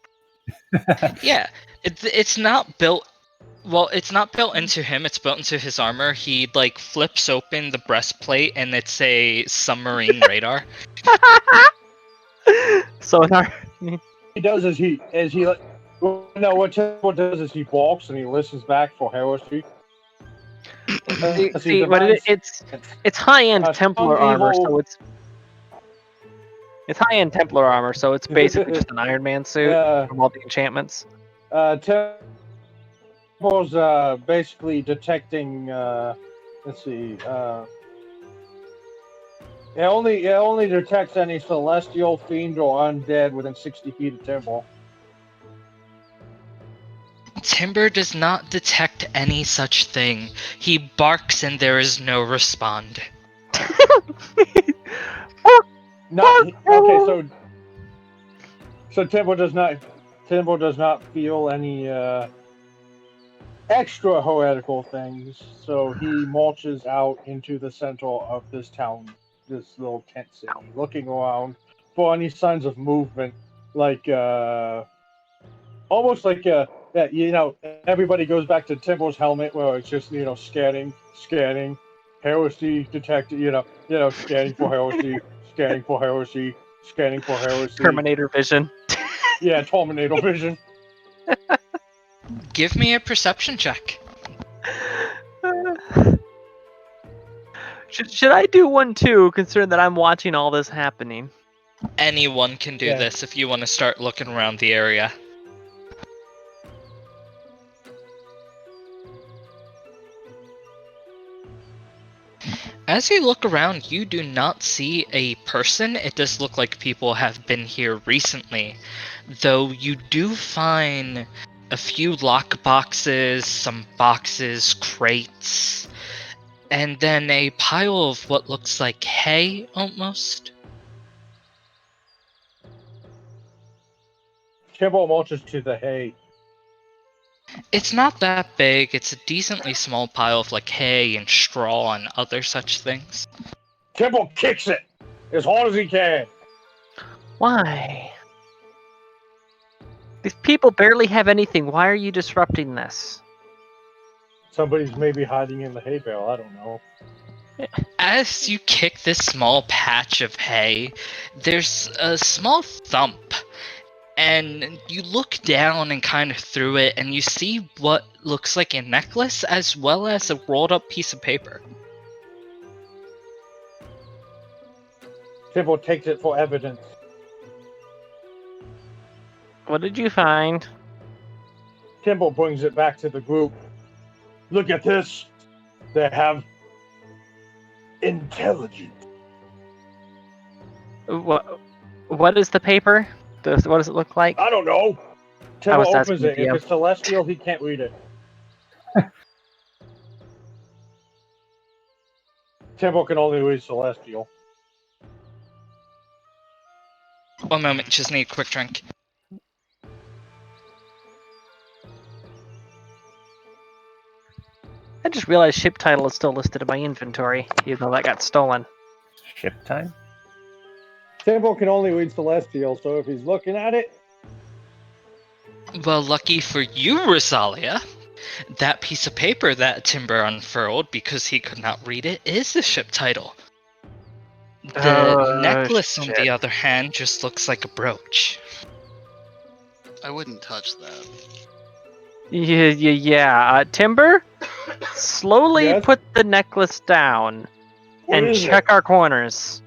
Yeah, it's not built. Well, it's not built into him. It's built into his armor. He like flips open the breastplate, and it's a submarine radar. So in our He does is what Temple does is he walks and he listens back for heresy. see, but it's high-end Templar armor, so it's high-end Templar armor, so it's basically just an Iron Man suit from all the enchantments. Temple's basically detecting. Let's see. It only detects any celestial, fiend, or undead within 60 feet of Temple. Timber does not detect any such thing. He barks and there is no respond. Okay, so Temple does not feel any extra heretical things. So he marches out into the center of this town, this little tent city, looking around for any signs of movement, like almost like that. Everybody goes back to Temple's helmet, where it's just scanning, heresy detected. Scanning for heresy, scanning for heresy, scanning for heresy. Terminator vision. Yeah, Terminator vision. Give me a perception check. Should I do one too, considering that I'm watching all this happening? Anyone can do this if you want to start looking around the area. As you look around, you do not see a person. It does look like people have been here recently, though you do find a few lock boxes, some boxes, crates, and then a pile of what looks like hay, almost. Temple marches to the hay. It's not that big. It's a decently small pile of like hay and straw and other such things. Temple kicks it as hard as he can. Why? These people barely have anything. Why are you disrupting this? Somebody's maybe hiding in the hay bale. I don't know. As you kick this small patch of hay, there's a small thump. And you look down and kind of through it, and you see what looks like a necklace as well as a rolled up piece of paper. Temple takes it for evidence. What did you find? Temple brings it back to the group. Look at this. They have intelligence. What is the paper? What does it look like? I don't know. Temple opens it. If it's celestial, he can't read it. Temple can only read celestial. One moment, just need a quick drink. I just realized ship title is still listed in my inventory, even though that got stolen. Ship time? Temple can only read celestial, so if he's looking at it... Well, lucky for you, Rosalia, that piece of paper that Timber unfurled because he could not read it is the ship title. The necklace, on the other hand, just looks like a brooch. I wouldn't touch that. Yeah. Timber, slowly put the necklace down and check our corners.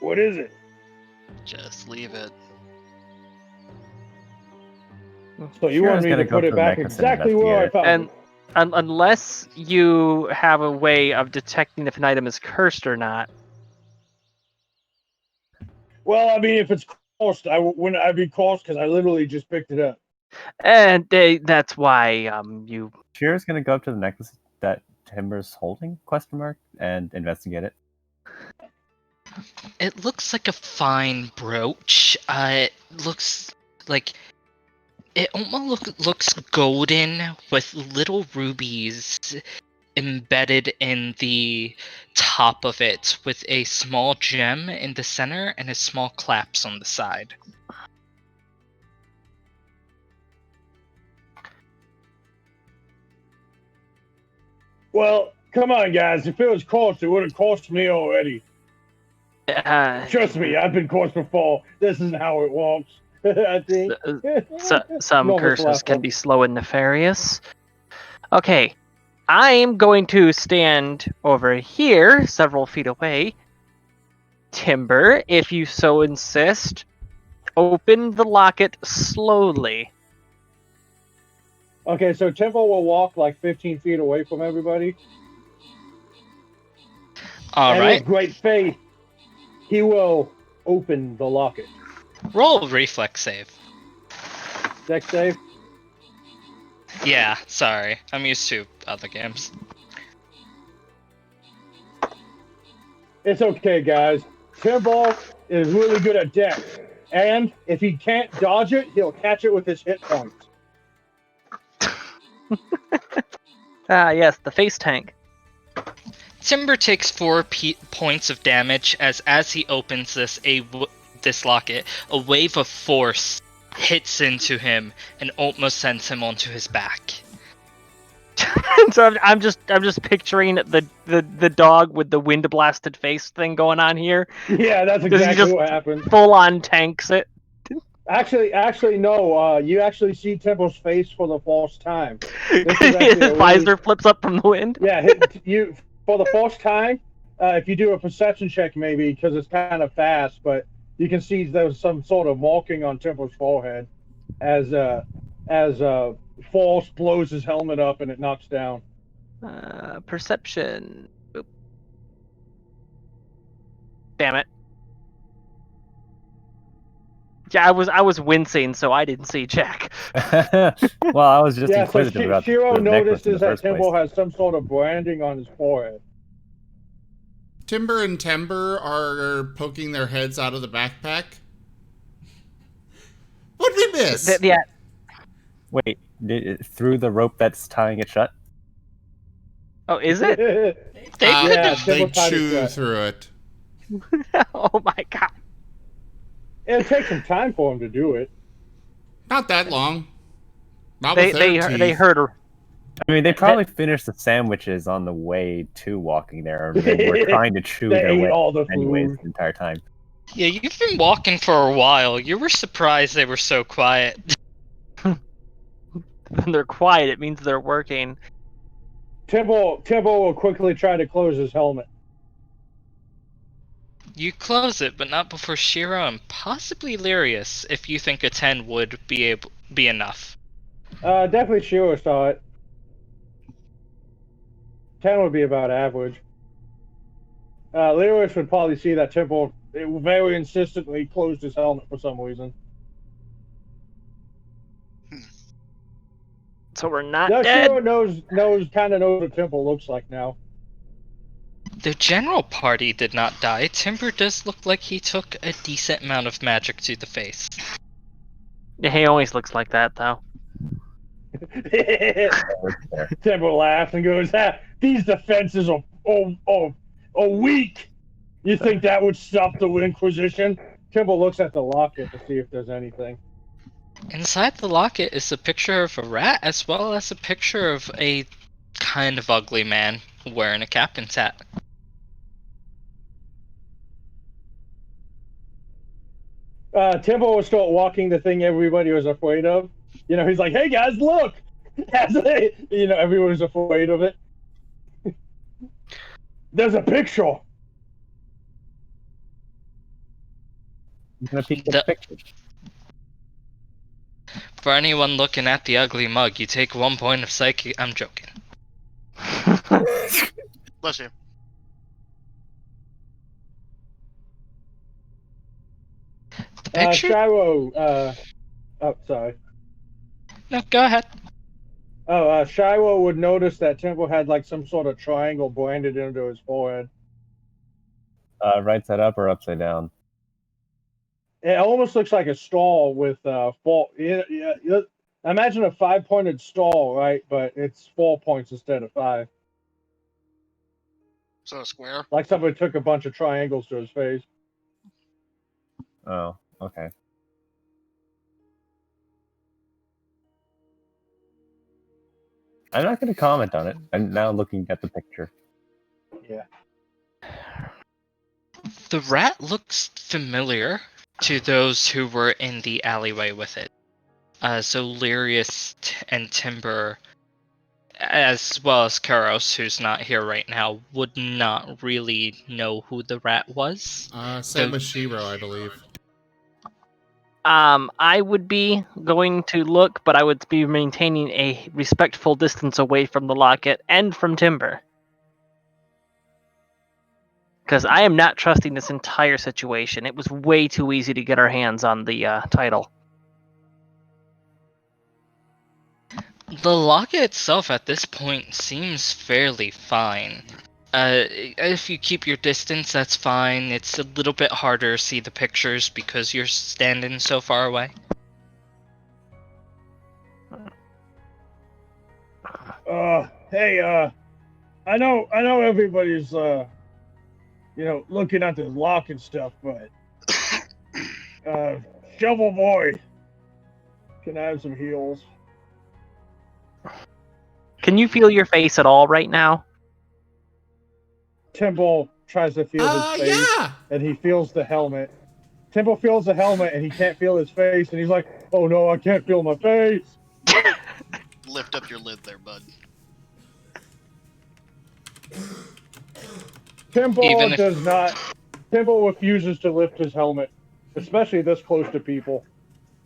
What is it? Just leave it. So you want me to put it back exactly where I found it? And unless you have a way of detecting if an item is cursed or not. Well, I mean, if it's cursed, I'd be cursed because I literally just picked it up. And that's why you... Shira's gonna go up to the necklace that Timber's holding, ? And investigate it. It looks like a fine brooch. It looks like it almost looks golden with little rubies embedded in the top of it, with a small gem in the center and a small clasp on the side. Well, come on, guys. If it was cost, it would have cost me already. Trust me, I've been cursed before. This isn't how it works. I think. Some Normal curses slap can up. be slow and nefarious. Okay, I'm going to stand over here, several feet away. Timber, if you so insist, open the locket slowly. Okay, so Temple will walk like 15 feet away from everybody. All and right. with great faith, he will open the locket. Roll reflex save. Dex save? Yeah, sorry. I'm used to other games. It's okay, guys. Timbal is really good at dex. And if he can't dodge it, he'll catch it with his hit points. Yes, the face tank. Timber takes 4 points of damage as he opens this locket. A wave of force hits into him and almost sends him onto his back. So I'm just picturing the dog with the wind blasted face thing going on here. Yeah, that's He exactly just what happened. full on tanks it. Actually, no. You actually see Temple's face for the first time. This is actually His a really- visor flips up from the wind. Yeah, you for the first time. If you do a perception check, maybe because it's kind of fast, but you can see there's some sort of marking on Temple's forehead as False blows his helmet up and it knocks down. Perception. Oop. Damn it. Yeah, I was wincing, so I didn't see Jack. Well, I was just Yeah, so inquisitive about Shiro the necklace in notices the that first Temple place. has some sort of branding on his forehead. Timber and Timber are poking their heads out of the backpack. What'd we miss? Yeah. Wait, through the rope that's tying it shut? Oh, is it? They Yeah, could have. They Timber tied it chew shut. through it. Oh my god. It'll take some time for him to do it. Not that long. Not They with their they teeth. heard her. I mean, they probably finished the sandwiches on the way to walking there. Or they were trying to chew They their ate way all the anyways food. the entire time. Yeah, you've been walking for a while. You were surprised they were so quiet. When they're quiet, it means they're working. Temple will quickly try to close his helmet. You close it, but not before Shiro and possibly Lyrius, if you think a 10 would be enough. Definitely Shiro saw it. 10 would be about average. Lyris would probably see that Temple very insistently closed his helmet for some reason. So we're not No, dead. Shiro kind of knows what Temple looks like now. The general party did not die. Timber does look like he took a decent amount of magic to the face. He always looks like that, though. Temple laughs and goes, these defenses are weak. You think that would stop the Inquisition? Temple looks at the locket to see if there's anything. Inside the locket is a picture of a rat, as well as a picture of a kind of ugly man wearing a captain's hat. Temple will start walking the thing everybody was afraid of. You know, he's like, hey guys, look! Everyone was afraid of it. There's a picture! I'm gonna peek at the picture. For anyone looking at the ugly mug, you take 1 point of psychic. I'm joking. Bless you. The picture? Shiro, sorry. No, go ahead. Shiro would notice that Temple had like some sort of triangle branded into his forehead. Right side up or upside down? It almost looks like a stall with four. Yeah. Imagine a 5-pointed stall, right? But it's 4 points instead of 5. So a square. Like somebody took a bunch of triangles to his face. Oh, okay. I'm not going to comment on it. I'm now looking at the picture. Yeah. The rat looks familiar to those who were in the alleyway with it. So Lyrius and Timber, as well as Karos, who's not here right now, would not really know who the rat was. Same with Shiro, I believe. I would be going to look, but I would be maintaining a respectful distance away from the locket and from Timber. Because I am not trusting this entire situation. It was way too easy to get our hands on the title. The locket itself at this point seems fairly fine. If you keep your distance, that's fine. It's a little bit harder to see the pictures because you're standing so far away. Hey, I know everybody's looking at the lock and stuff, but Shovel Boy, can I have some heals? Can you feel your face at all right now? Temple tries to feel his face, and he feels the helmet. Temple feels the helmet, and he can't feel his face, and he's like, "Oh no, I can't feel my face." Lift up your lid there, bud. Temple refuses to lift his helmet, especially this close to people,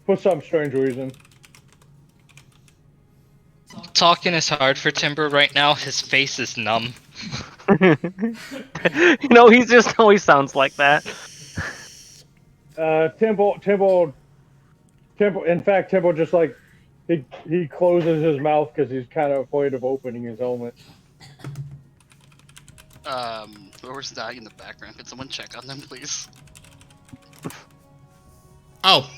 for some strange reason. Talking is hard for Timber right now. His face is numb. He just always sounds like that. Temple. In fact, Temple just like he closes his mouth because he's kind of afraid of opening his helmet. Whoever's dying in the background, can someone check on them, please? Oh.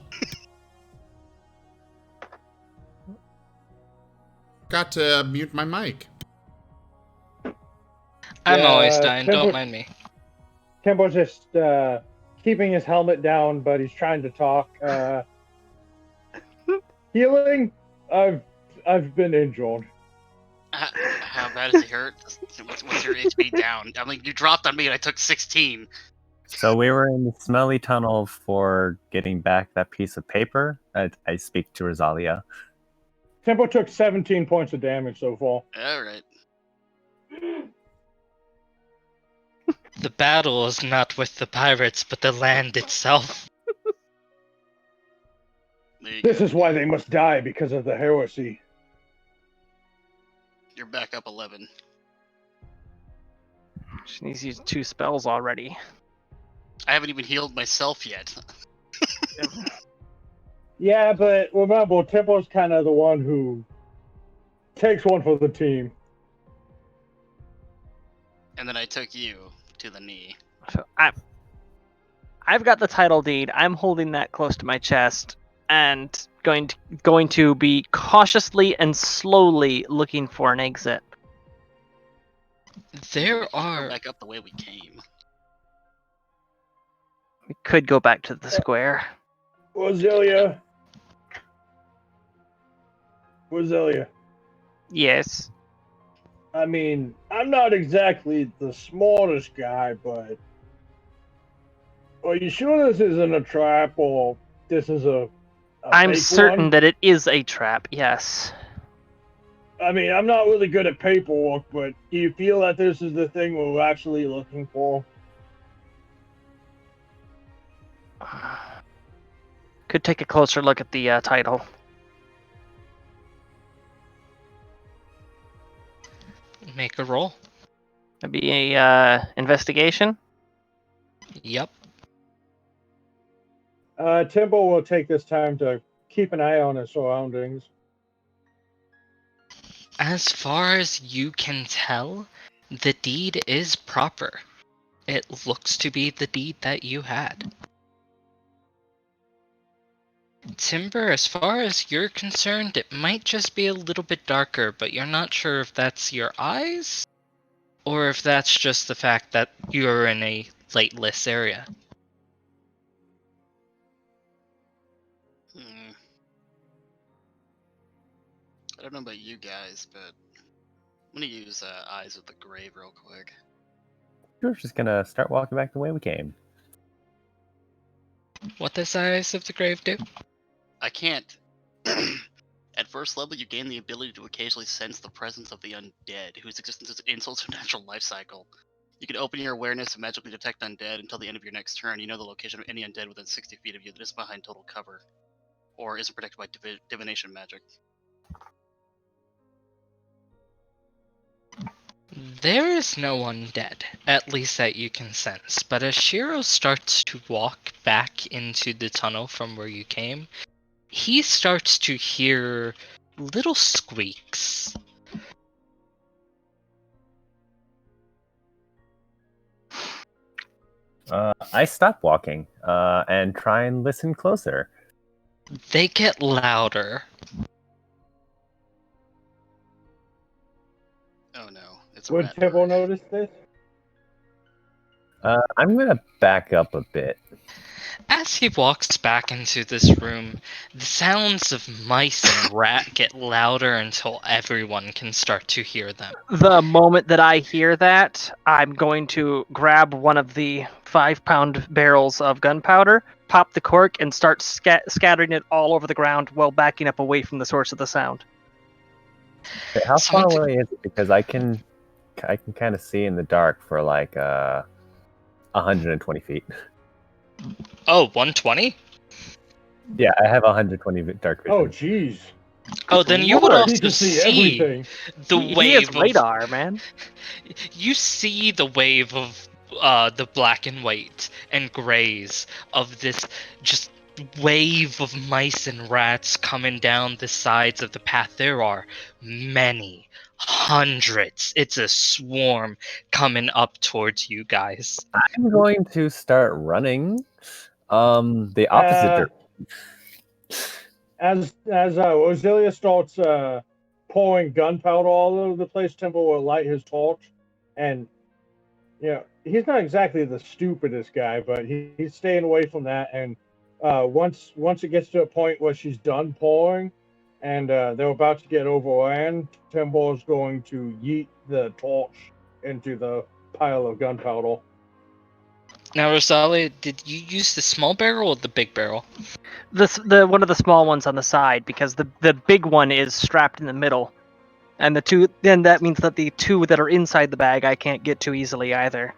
Got to mute my mic. I'm always dying, don't mind me. Tempo's just keeping his helmet down, but he's trying to talk. Healing? I've been injured. How bad is he hurt? What's your HP down? I mean, you dropped on me and I took 16. So we were in the smelly tunnel for getting back that piece of paper. I speak to Rosalia. Tempo took 17 points of damage so far. Alright. The battle is not with the pirates, but the land itself. This is why they must die, because of the heresy. You're back up 11. She needs to use 2 spells already. I haven't even healed myself yet. Yeah, but remember, Tempo's kind of the one who takes one for the team. And then I took you to the knee. So I've got the title deed. I'm holding that close to my chest and going to be cautiously and slowly looking for an exit. There Go are... back up the way we came. We could go back to the square. Rosalia. Yes. I mean, I'm not exactly the smartest guy, but are you sure this isn't a trap, or this is a I'm fake certain one? that it is a trap, yes. I mean, I'm not really good at paperwork, but do you feel that this is the thing we're actually looking for? Could take a closer look at the title. Make a roll. That'd be a investigation. Yep. Timbo will take this time to keep an eye on his surroundings. As far as you can tell, the deed is proper. It looks to be the deed that you had. Timber, as far as you're concerned, it might just be a little bit darker, but you're not sure if that's your eyes or if that's just the fact that you're in a lightless area. I don't know about you guys, but I'm gonna use Eyes of the Grave real quick. We're just gonna start walking back the way we came. What does Eyes of the Grave do? I can't. At first level, you gain the ability to occasionally sense the presence of the undead, whose existence is insults to natural life cycle. You can open your awareness to magically detect undead until the end of your next turn. You know the location of any undead within 60 feet of you that is behind total cover, or isn't protected by divination magic. There is no undead, at least that you can sense, but as Shiro starts to walk back into the tunnel from where you came, he starts to hear little squeaks. I stop walking and try and listen closer. They get louder. Oh no, it's a Would rat Temple bird. notice this? I'm gonna back up a bit. As he walks back into this room, the sounds of mice and rat get louder until everyone can start to hear them. The moment that I hear that, I'm going to grab one of the 5-pound barrels of gunpowder, pop the cork, and start scattering it all over the ground while backing up away from the source of the sound. Okay, how far away is it? Because I can kind of see in the dark for like 120 feet. Oh, 120? Yeah, I have 120 dark vision. Oh, jeez. Oh, then you would Lord, also he can see see everything. the He wave has of radar, man. You see the wave of the black and white and grays of this just wave of mice and rats coming down the sides of the path. There are many, hundreds. It's a swarm coming up towards you guys. I'm going to start running the opposite direction. As Ozelia starts pouring gunpowder all over the place, Temple will light his torch, and he's not exactly the stupidest guy, but he's staying away from that. And once it gets to a point where she's done pouring, and they're about to get overran, Temple is going to yeet the torch into the pile of gunpowder. Now, Rosalia, did you use the small barrel or the big barrel? The one of the small ones on the side, because the big one is strapped in the middle, and then that means that the two that are inside the bag I can't get to easily either.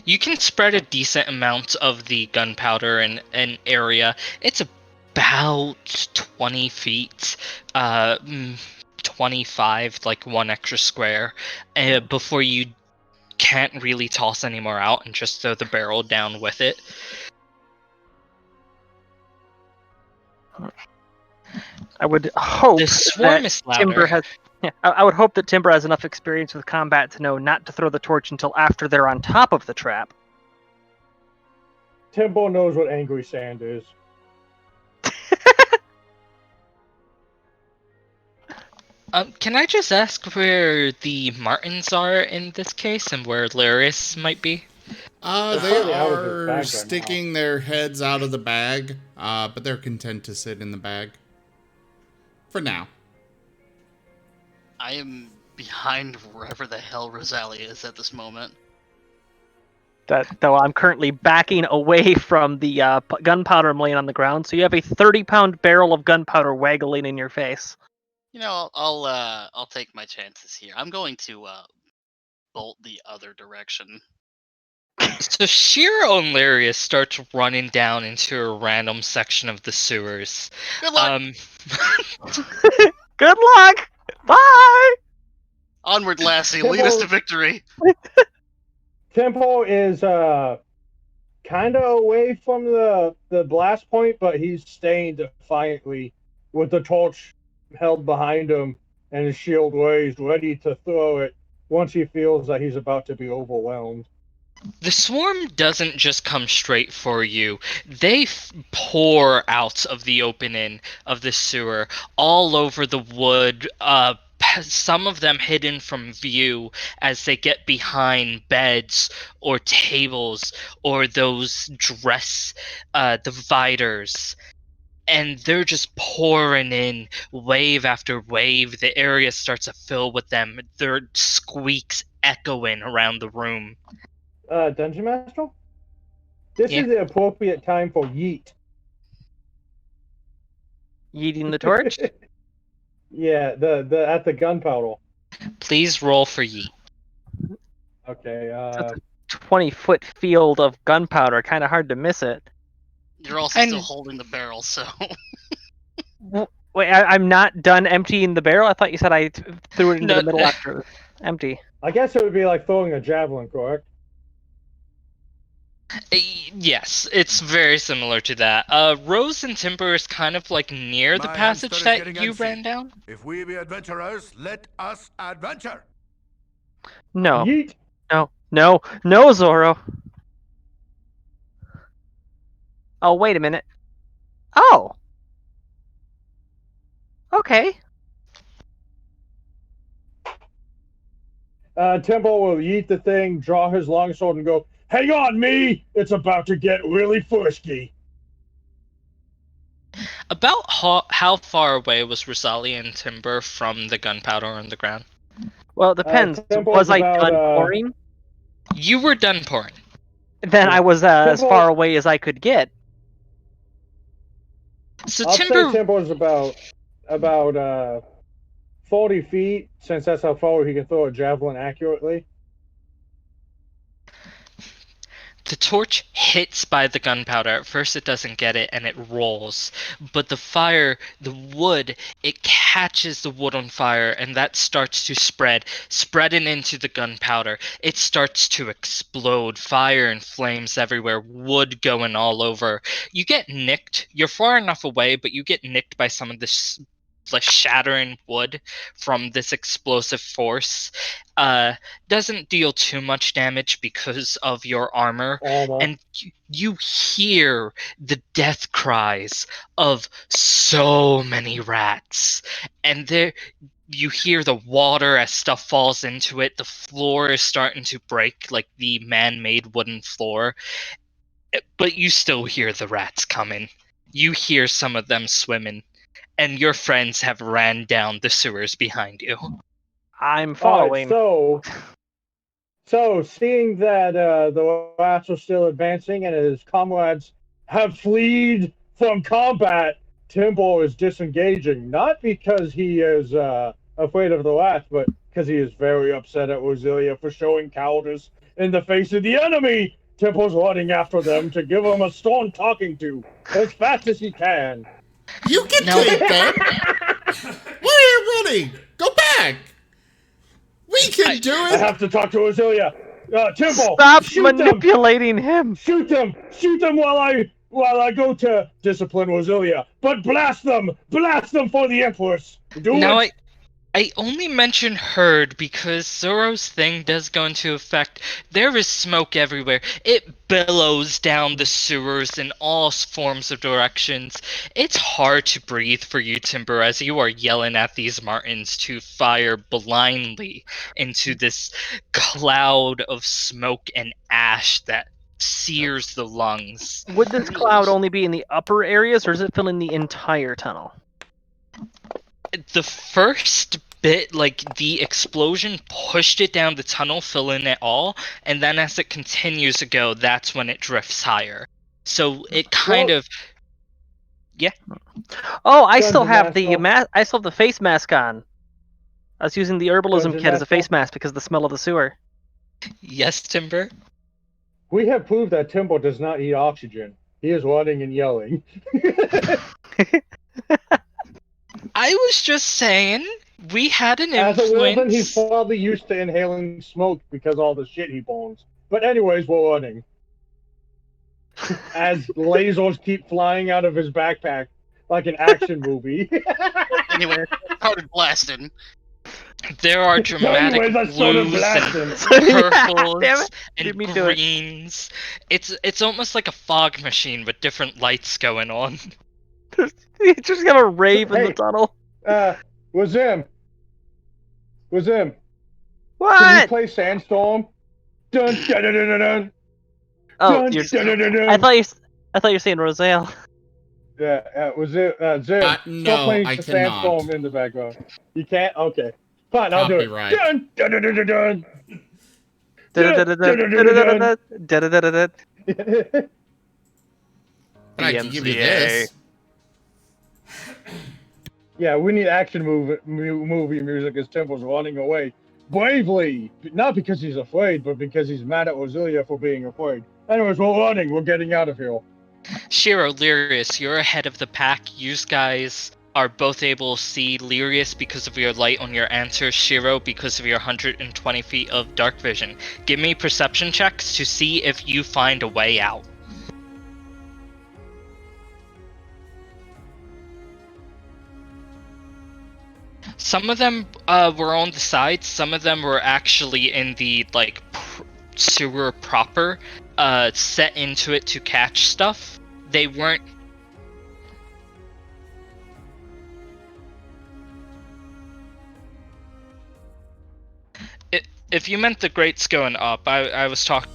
You can spread a decent amount of the gunpowder in an area. It's about 20 feet, 25, like one extra square, before you can't really toss any more out and just throw the barrel down with it. I would hope The swarm is louder. Timber has. Yeah, I would hope that Timber has enough experience with combat to know not to throw the torch until after they're on top of the trap. Timbo knows what angry sand is. Can I just ask where the martins are in this case and where Larius might be? They are sticking their heads out of the bag, but they're content to sit in the bag. For now. I am behind wherever the hell Rosalia is at this moment. Though I'm currently backing away from the gunpowder I'm laying on the ground, so you have a 30-pound barrel of gunpowder waggling in your face. You know, I'll take my chances here. I'm going to bolt the other direction. So Shiro and Larius start running down into a random section of the sewers. Good luck. Good luck. Bye. Onward, lassie. Lead us to victory. Tempo is kind of away from the blast point, but he's staying defiantly with the torch held behind him and his shield raised, ready to throw it once he feels that he's about to be overwhelmed. The swarm doesn't just come straight for you. They pour out of the opening of the sewer all over the wood, some of them hidden from view as they get behind beds or tables or those dress dividers. And they're just pouring in wave after wave. The area starts to fill with them. Their squeaks echoing around the room. Dungeon Master? This Yeah. is the appropriate time for yeet. Yeeting the torch? Yeah, the at the gunpowder. Please roll for yeet. Okay, That's a 20-foot field of gunpowder. Kind of hard to miss it. You're also still holding the barrel, so. Wait, I'm not done emptying the barrel? I thought you said I threw it into the middle after it was empty. I guess it would be like throwing a javelin, correct? Yes, it's very similar to that. Rose and Timber is kind of like near the passage that you ran down. If we be adventurers, let us adventure. No. Yeet. No, Zoro. Oh, wait a minute. Oh. Okay. Temple will yeet the thing, draw his longsword, and go, "Hang on, me! It's about to get really frisky." About how far away was Rosalia and Timber from the gunpowder on the ground? Well, it depends. Was I done pouring? You were done pouring. Then I was as far away as I could get. So I'll Timber... say Timber's about 40 feet, since that's how far he can throw a javelin accurately. The torch hits by the gunpowder. At first it doesn't get it and it rolls. But the fire, the wood, it catches the wood on fire and that starts to spreading into the gunpowder. It starts to explode, fire and flames everywhere, wood going all over. You get nicked. You're far enough away, but you get nicked by some of this shattering wood from this explosive force. Doesn't deal too much damage because of your armor, and you hear the death cries of so many rats, and there you hear the water as stuff falls into it. The floor is starting to break, like the man-made wooden floor, but you still hear the rats coming. You hear some of them swimming. And your friends have ran down the sewers behind you. I'm following. Right, so seeing that the rats are still advancing and his comrades have fled from combat, Timbo is disengaging, not because he is afraid of the rats, but because he is very upset at Rosalia for showing cowardice in the face of the enemy. Timbo's running after them to give them a stern talking to as fast as he can. You can take them. Why are you running? Go back. We can do it. I have to talk to Rosalia. Timbo, stop manipulating him. Shoot them while I go to discipline Rosalia. But blast them for the Empress. I only mention herd because Zoro's thing does go into effect. There is smoke everywhere. It billows down the sewers in all forms of directions. It's hard to breathe for you, Timber, as you are yelling at these martins to fire blindly into this cloud of smoke and ash that sears the lungs. Would this cloud only be in the upper areas, or is it filling the entire tunnel? The first bit, like the explosion pushed it down the tunnel, filling it all, and then as it continues to go, that's when it drifts higher. So it kind of, yeah. Oh, I still have the face mask on. I was using the herbalism kit as a face mask because of the smell of the sewer. Yes, Timber. We have proved that Timbo does not eat oxygen. He is running and yelling. I was just saying, we had an influence. As a Wilden, he's probably used to inhaling smoke because of all the shit he bones. But anyways, we're running. As lasers keep flying out of his backpack like an action movie. Anyway, started blasting. There are dramatic anyways, I started blues and blasting. purples Damn it. and Beat me to it. greens. It's almost like a fog machine with different lights going on. You just got a rave in the Hey. tunnel. Was him? Can you What? play Sandstorm? Dun dun dun dun dun. Dun. Oh, Dun, you're. dun, dun, dun, dun. I thought you were saying Roselle. Yeah, was it Zim? No, Stop playing I the cannot. Sandstorm in the background. You can't? Okay. Fine, I'll do it. Copyright. Dun dun dun dun dun dun. But I can give you this. Yeah, we need action movie music as Temple's running away. Bravely! Not because he's afraid, but because he's mad at Roselia for being afraid. Anyways, we're running. We're getting out of here. Shiro, Lyrius, you're ahead of the pack. You guys are both able to see Lyrius because of your light on your answer, Shiro because of your 120 feet of dark vision. Give me perception checks to see if you find a way out. Some of them were on the sides, some of them were actually in the sewer proper, set into it to catch stuff. They weren't. If you meant the grates going up, I was talking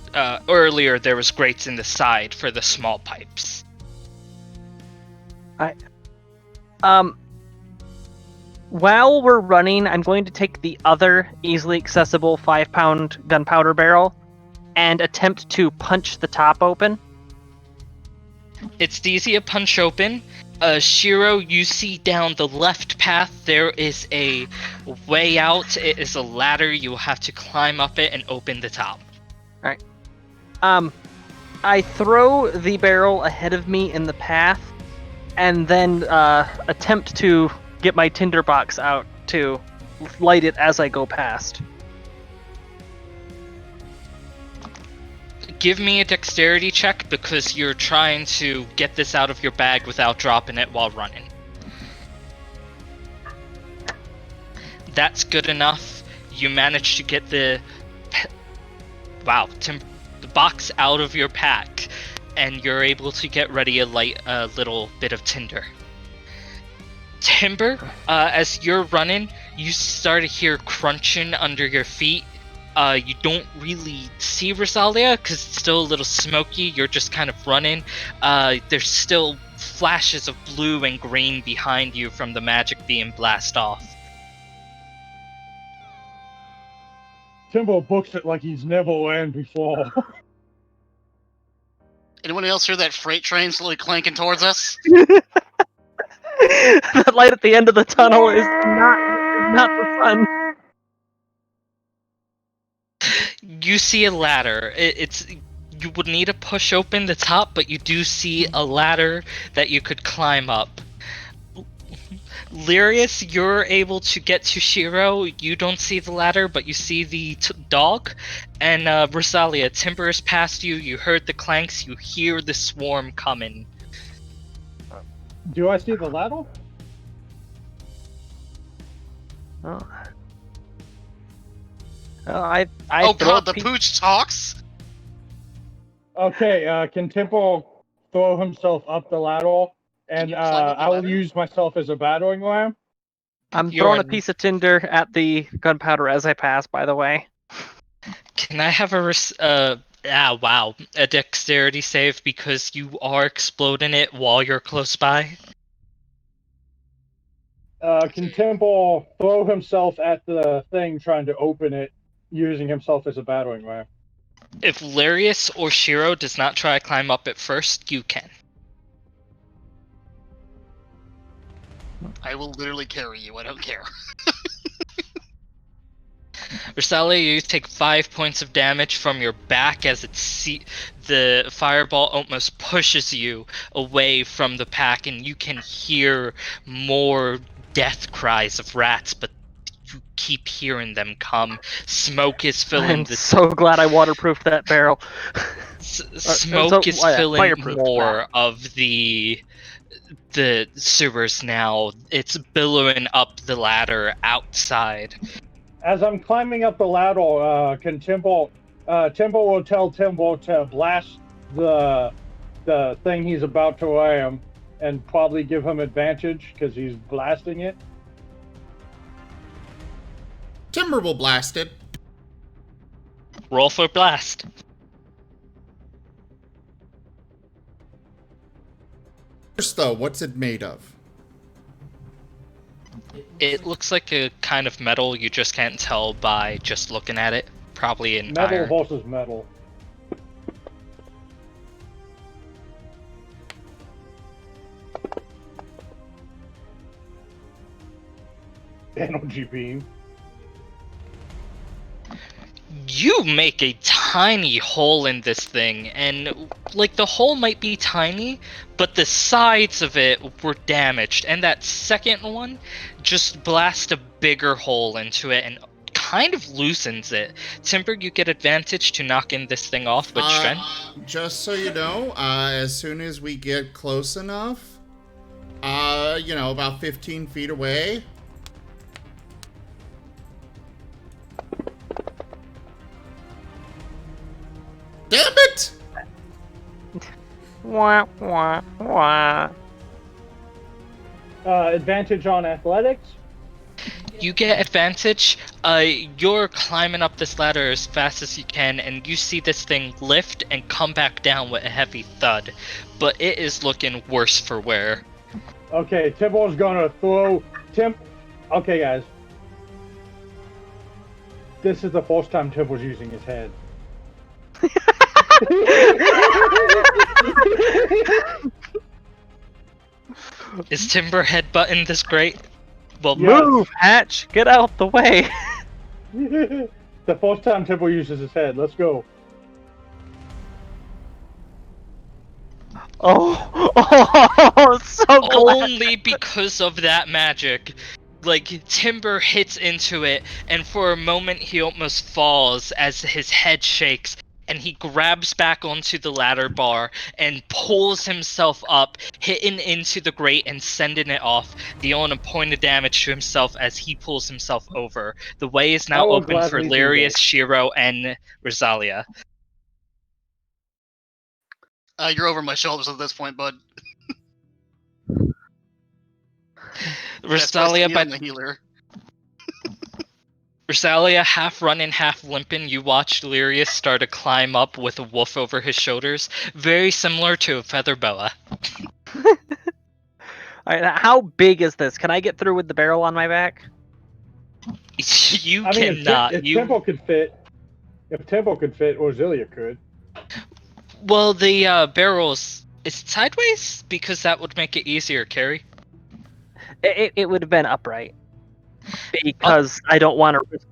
earlier. There was grates in the side for the small pipes. While we're running, I'm going to take the other easily accessible 5-pound gunpowder barrel and attempt to punch the top open. It's easy to punch open. Shiro, you see down the left path, there is a way out. It is a ladder. You will have to climb up it and open the top. Alright. I throw the barrel ahead of me in the path and then attempt to get my tinderbox out to light it as I go past. Give me a dexterity check because you're trying to get this out of your bag without dropping it while running. That's good enough. You managed to get the box out of your pack, and you're able to get ready to light a little bit of tinder. Timber, as you're running, you start to hear crunching under your feet. You don't really see Rosalia because it's still a little smoky. You're just kind of running. There's still flashes of blue and green behind you from the magic being blasted off. Timbo books it like he's never ran before. Anyone else hear that freight train slowly clanking towards us? The light at the end of the tunnel is not the sun. You see a ladder. You would need to push open the top, but you do see a ladder that you could climb up. Lyrius, you're able to get to Shiro. You don't see the ladder, but you see the dog. And Rosalia, Timber is past you. You heard the clanks. You hear the swarm coming. Do I see the ladder? Oh. I Oh god, the pooch talks? Okay, can Temple throw himself up the ladder? And I will use myself as a battering ram? I'm throwing a piece of tinder at the gunpowder as I pass, by the way. Can I have a dexterity save because you are exploding it while you're close by? Can Temple throw himself at the thing trying to open it, using himself as a battering ram? If Lyrius or Shiro does not try to climb up it first, you can. I will literally carry you, I don't care. Rosalia, you take 5 points of damage from your back as the fireball almost pushes you away from the pack, and you can hear more death cries of rats, but you keep hearing them come. Smoke is filling I'm so glad I waterproofed that barrel. Smoke is filling more of the sewers now. It's billowing up the ladder outside. As I'm climbing up the ladder, can Temple will tell Temple to blast the thing he's about to ram, and probably give him advantage because he's blasting it. Timber will blast it. Roll for blast. First, though, what's it made of? It looks like a kind of metal you just can't tell by just looking at it. Probably an Metal iron. versus metal. Energy beam. You make a tiny hole in this thing, and like the hole might be tiny, but the sides of it were damaged, and that second one just blasts a bigger hole into it and kind of loosens it. Timber, you get advantage to knock in this thing off with strength. Just so you know, as soon as we get close enough, about 15 feet away. Damn it! Wah, wah, wah. Advantage on athletics. You get advantage. You're climbing up this ladder as fast as you can, and you see this thing lift and come back down with a heavy thud. But it is looking worse for wear. Okay, Tibble's gonna throw Okay, guys. This is the first time Tibble's using his head. Is Timber headbutting this great? Well, Yes. Move, Hatch! Get out the way! The first time Tibble uses his head. Let's go. Oh, so glad. only because of that magic. Like, Timber hits into it, and for a moment he almost falls as his head shakes, and he grabs back onto the ladder bar and pulls himself up, hitting into the grate and sending it off, dealing a point of damage to himself as he pulls himself over. The way is now I will open for gladly do Lirius, that. Shiro, and Rosalia. You're over my shoulders at this point, bud. Rosalia, by the healer. Rosalia, half running, half limping, you watch Lirius start to climb up with a wolf over his shoulders, very similar to a feather boa. Alright, how big is this? Can I get through with the barrel on my back? You I mean, cannot. if Temple could fit, Orzilia could. Well, the barrels is it sideways because that would make it easier, Carrie. It would have been upright. Because I don't want to risk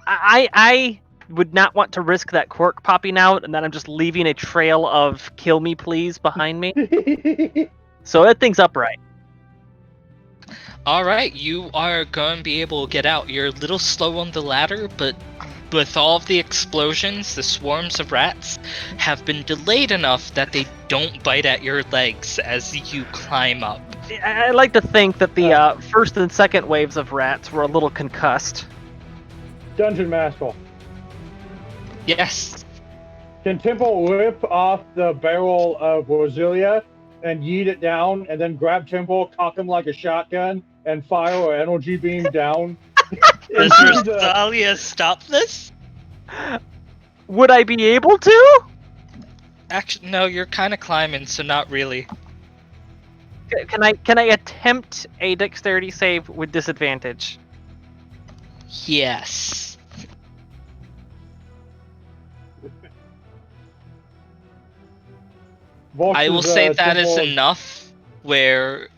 I would not want to risk that cork popping out and then I'm just leaving a trail of kill me please behind me. So that thing's upright. Alright, you are going to be able to get out. You're a little slow on the ladder, but with all of the explosions, the swarms of rats have been delayed enough that they don't bite at your legs as you climb up. I like to think that the first and second waves of rats were a little concussed. Dungeon Master. Yes. Can Temple rip off the barrel of Orzilia and yeet it down, and then grab Temple, cock him like a shotgun, and fire an energy beam down? Does Rosalia stop this? Would I be able to? Actually, no, you're kind of climbing, so not really. Can I attempt a dexterity save with disadvantage? Yes. I will say that is enough where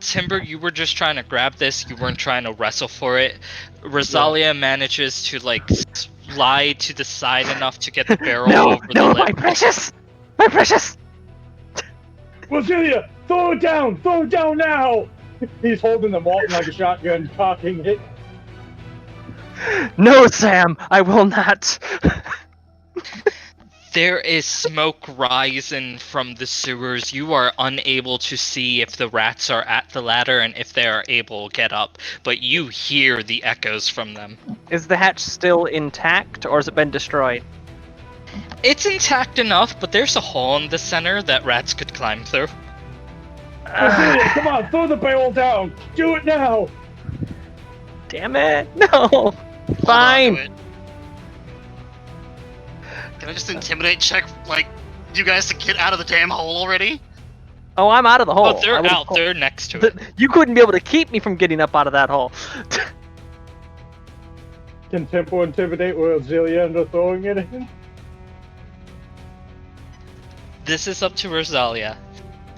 Timber, you were just trying to grab this, you weren't trying to wrestle for it. Rosalia manages to like slide to the side enough to get the barrel over the lip. My precious! My precious! Orzilia, throw it down now! He's holding the Martin like a shotgun, cocking it. No, Sam, I will not. There is smoke rising from the sewers. You are unable to see if the rats are at the ladder and if they are able to get up, but you hear the echoes from them. Is the hatch still intact, or has it been destroyed? It's intact enough, but there's a hole in the center that rats could climb through. Come on, throw the barrel down. Do it now. Damn it! No. Hold on Fine. to it. Can I just intimidate check, like, you guys to get out of the damn hole already? Oh, I'm out of the hole. Oh, they're out. They're next to it. You couldn't be able to keep me from getting up out of that hole. Can Tempo intimidate with Zelia into throwing it in? This is up to Rosalia.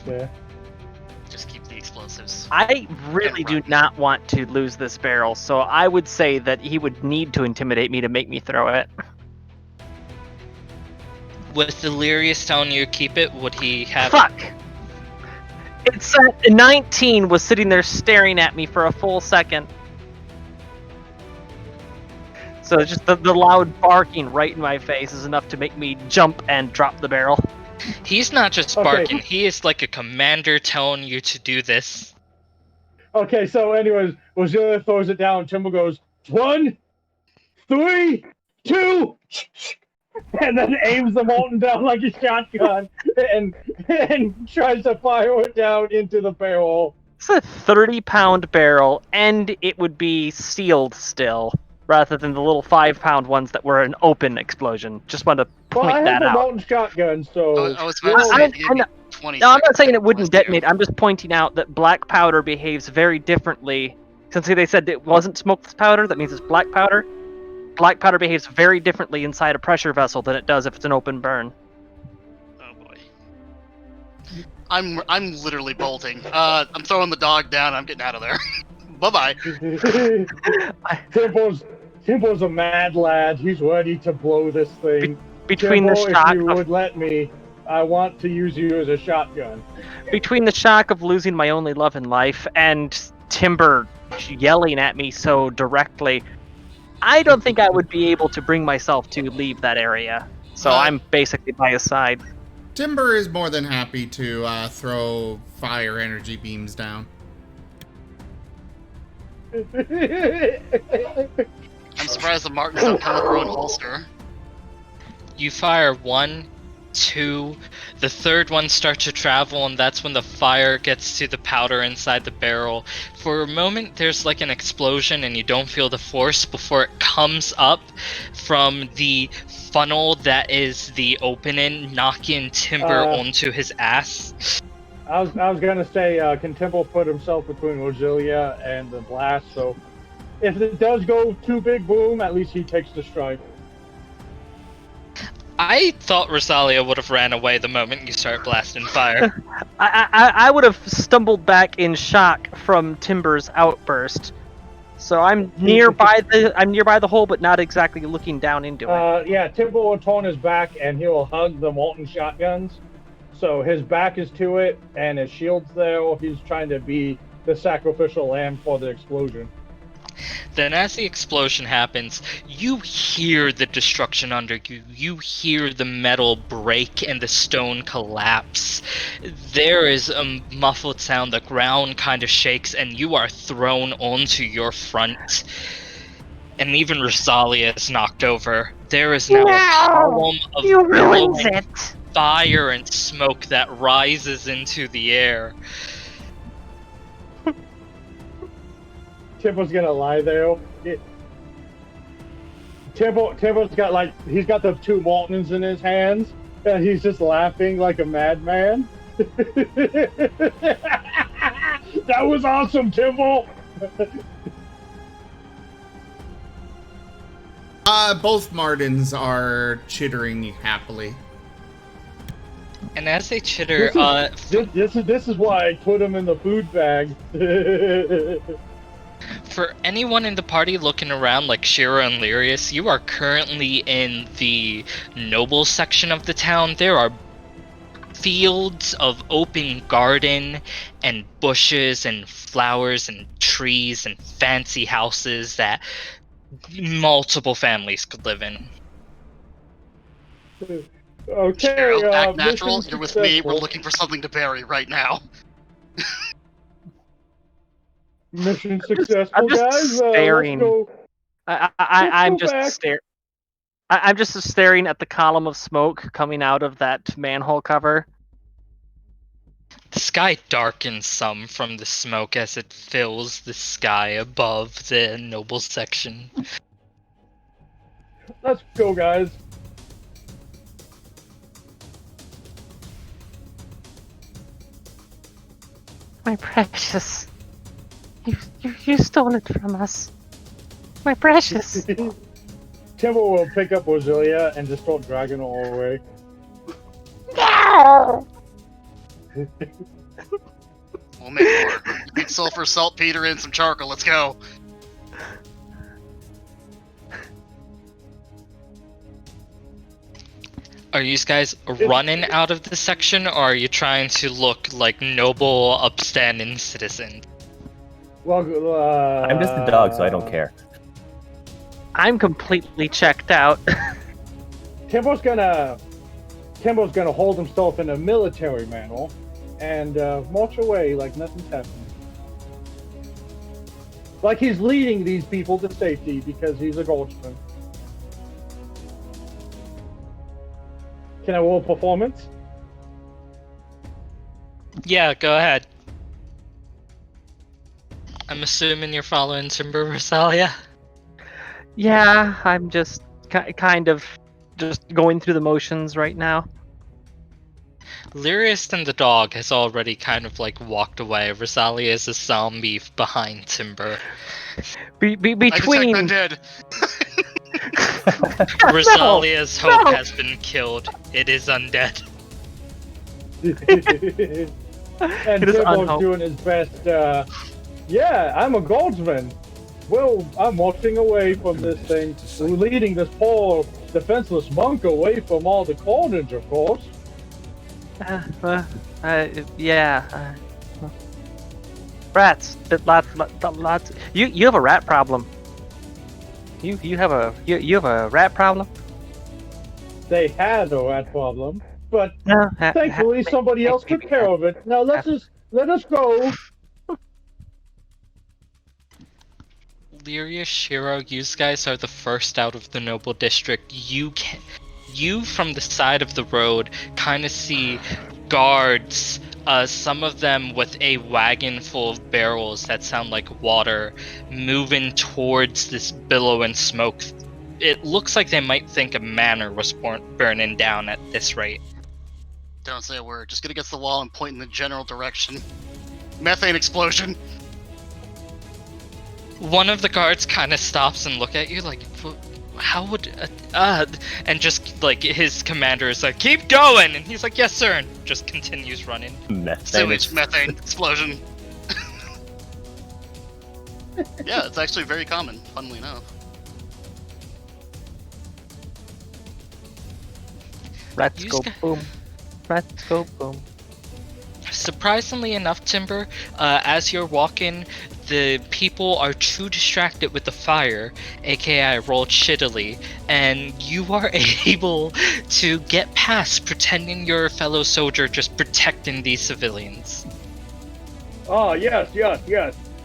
Yeah. Just keep the explosives. I really do not want to lose this barrel, so I would say that he would need to intimidate me to make me throw it. With Delirious telling you to keep it, would he have Fuck! It said 19 was sitting there staring at me for a full second. So just the loud barking right in my face is enough to make me jump and drop the barrel. He's not just barking, he is like a commander telling you to do this. Okay, so anyways, Zelia throws it down. Tempo goes 1, 3, 2, and then aims the molten down like a shotgun and tries to fire it down into the barrel. It's a 30-pound barrel, and it would be sealed still, rather than the little 5-pound ones that were an open explosion. Just want to point I that have a out. molten shotgun, so... I was about to say, you get 20 No, I'm not seconds saying to it wouldn't blast you. detonate. I'm just pointing out that black powder behaves very differently. Since they said it wasn't smoked powder, that means it's black powder. Black powder behaves very differently inside a pressure vessel than it does if it's an open burn. Oh boy. I'm literally bolting. I'm throwing the dog down. I'm getting out of there. Bye-bye. Tempo's a mad lad. He's ready to blow this thing. Between Tempo, the shock if you of, would let me, I want to use you as a shotgun. between the shock of losing my only love in life and Timber yelling at me so directly, I don't think I would be able to bring myself to leave that area. So I'm basically by his side. Timber is more than happy to throw fire energy beams down. I'm surprised the Martins don't come with their own holster. You fire 1, 2, the third one starts to travel, and that's when the fire gets to the powder inside the barrel. For a moment, there's like an explosion, and you don't feel the force before it comes up from the funnel that is the opening, knocking Timber onto his ass. I was gonna say, can Temple put himself between Rosalia and the blast, so if it does go too big boom, at least he takes the strike. I thought Rosalia would have ran away the moment you start blasting fire. I would have stumbled back in shock from Timber's outburst. So I'm nearby the hole, but not exactly looking down into it. Yeah, Temple will turn his back and he will hug the molten shotguns. So his back is to it and his shield's there, or he's trying to be the sacrificial lamb for the explosion. Then as the explosion happens, you hear the destruction under you. You hear the metal break and the stone collapse. There is a muffled sound, the ground kind of shakes, and you are thrown onto your front. And even Rosalia is knocked over. There is now a column of glowing fire and smoke that rises into the air. Tempo's gonna lie there. Tempo's got he's got the 2 Moltons in his hands, and he's just laughing like a madman. That was awesome, Tempo. Both Martins are chittering happily. And as they chitter, this is why I put him in the food bag. For anyone in the party looking around like Shira and Lyrius, you are currently in the noble section of the town. There are fields of open garden and bushes and flowers and trees and fancy houses that multiple families could live in. Okay, Cheryl, act natural. mission You're with me. We're successful. looking for something to bury right now. Mission successful, I'm just guys. staring. Let's go. I'm go just back. I'm just staring at the column of smoke coming out of that manhole cover. The sky darkens some from the smoke as it fills the sky above the noble section. Let's go, guys. My precious. You stole it from us. My precious. Timber will pick up Ozilia and just start dragging her all away. No! We'll make it work. You need sulfur, saltpeter, and some charcoal. Let's go. Are you guys running out of the section, or are you trying to look like noble, upstanding citizens? Well, I'm just a dog, so I don't care. I'm completely checked out. Timbo's gonna hold himself in a military manner and march away like nothing's happening. Like he's leading these people to safety because he's a goldsmith. Can I roll performance? Yeah, go ahead. I'm assuming you're following Timber, Rosalia? Yeah, I'm just kind of just going through the motions right now. Lyrius and the dog has already kind of like walked away. Rosalia is a zombie behind Timber. Between I detect undead. Rosalia's hope has been killed. It is undead. And It is Timbo's unhope. doing his best. Yeah, I'm a goldsman. Well, I'm walking away from this thing, leading this poor, defenseless monk away from all the carnage, of course. Yeah. Rats. Lots. You have a rat problem. You have a rat problem. They had a rat problem, but No. thankfully somebody else took care of it. Now let us go. Lyria, Shiro, you guys are the first out of the noble district. You from the side of the road kind of see guards, some of them with a wagon full of barrels that sound like water, moving towards this billowing smoke. It looks like they might think a manor was burning down at this rate. Don't say a word. Just get against the wall and point in the general direction. Methane explosion. One of the guards kind of stops and look at you like, how would, and just like his commander is like, keep going, and he's like, yes sir, and just continues running. Sewage, methane explosion. Yeah, it's actually very common, funnily enough. Rats go boom. Rats go boom. Surprisingly enough, Timber, as you're walking, the people are too distracted with the fire, aka I rolled shittily, and you are able to get past pretending you're a fellow soldier just protecting these civilians. Oh, yes.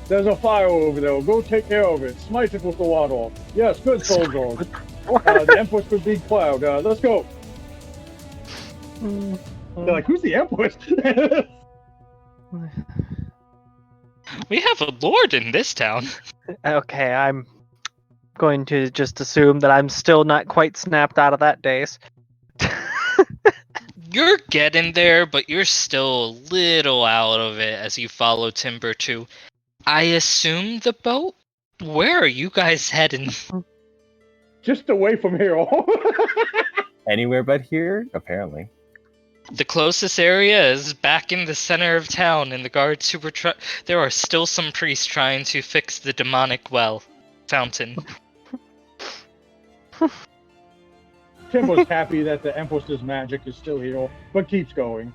There's a fire over there. Go take care of it. Smite it with the water. Yes, good soldiers. The Empress could be cloud. Let's go. They're like, who's the Empress? We have a lord in this town. Okay, I'm going to just assume that I'm still not quite snapped out of that daze. You're getting there, but you're still a little out of it as you follow Timber to, I assume, the boat? Where are you guys heading? Just away from here. Anywhere but here, apparently. The closest area is back in the center of town, and the guards who were there are still some priests trying to fix the demonic fountain. Timbo's happy that the Empress's magic is still here, but keeps going.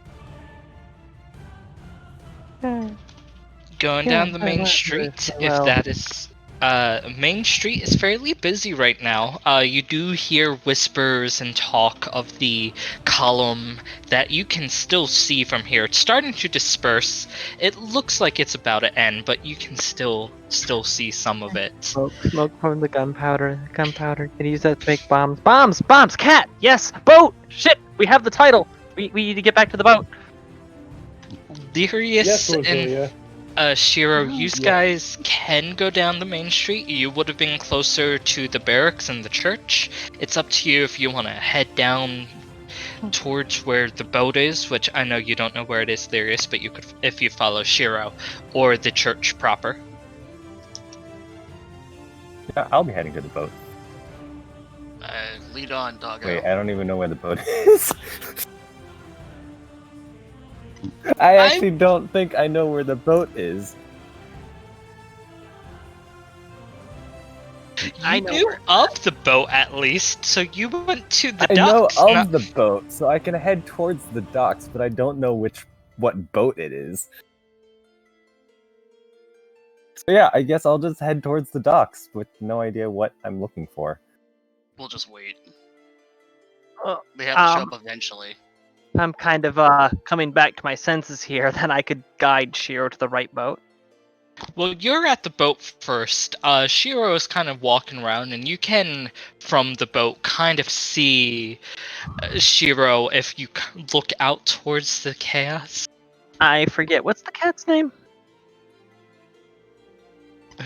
Going down the main street, if that is Main Street is fairly busy right now. You do hear whispers and talk of the column that you can still see from here. It's starting to disperse. It looks like it's about to end, but you can still see some of it. Smoke from the gunpowder. Gunpowder. Can you use that to make bombs? Bombs! Bombs! Cat! Yes! Boat! Shit! We have the title! We need to get back to the boat. Darius Yes, and Rosalia. Shiro, you Yeah. guys can go down the main street. You would have been closer to the barracks and the church. It's up to you if you want to head down towards where the boat is, which I know you don't know where it is, Darius, but you could if you follow Shiro, or the church proper. Yeah, I'll be heading to the boat. Lead on, doggo. Wait, I don't even know where the boat is. I actually don't think I know where the boat is. You knew of the boat at least, so you went to the I docks. know of not- the boat, so I can head towards the docks, but I don't know what boat it is. So yeah, I guess I'll just head towards the docks with no idea what I'm looking for. We'll just wait. Uh, They have to show up eventually. I'm kind of coming back to my senses here. Then I could guide Shiro to the right boat. Well, you're at the boat first. Shiro is kind of walking around, and you can, from the boat, kind of see Shiro if you look out towards the chaos. I forget what's the cat's name.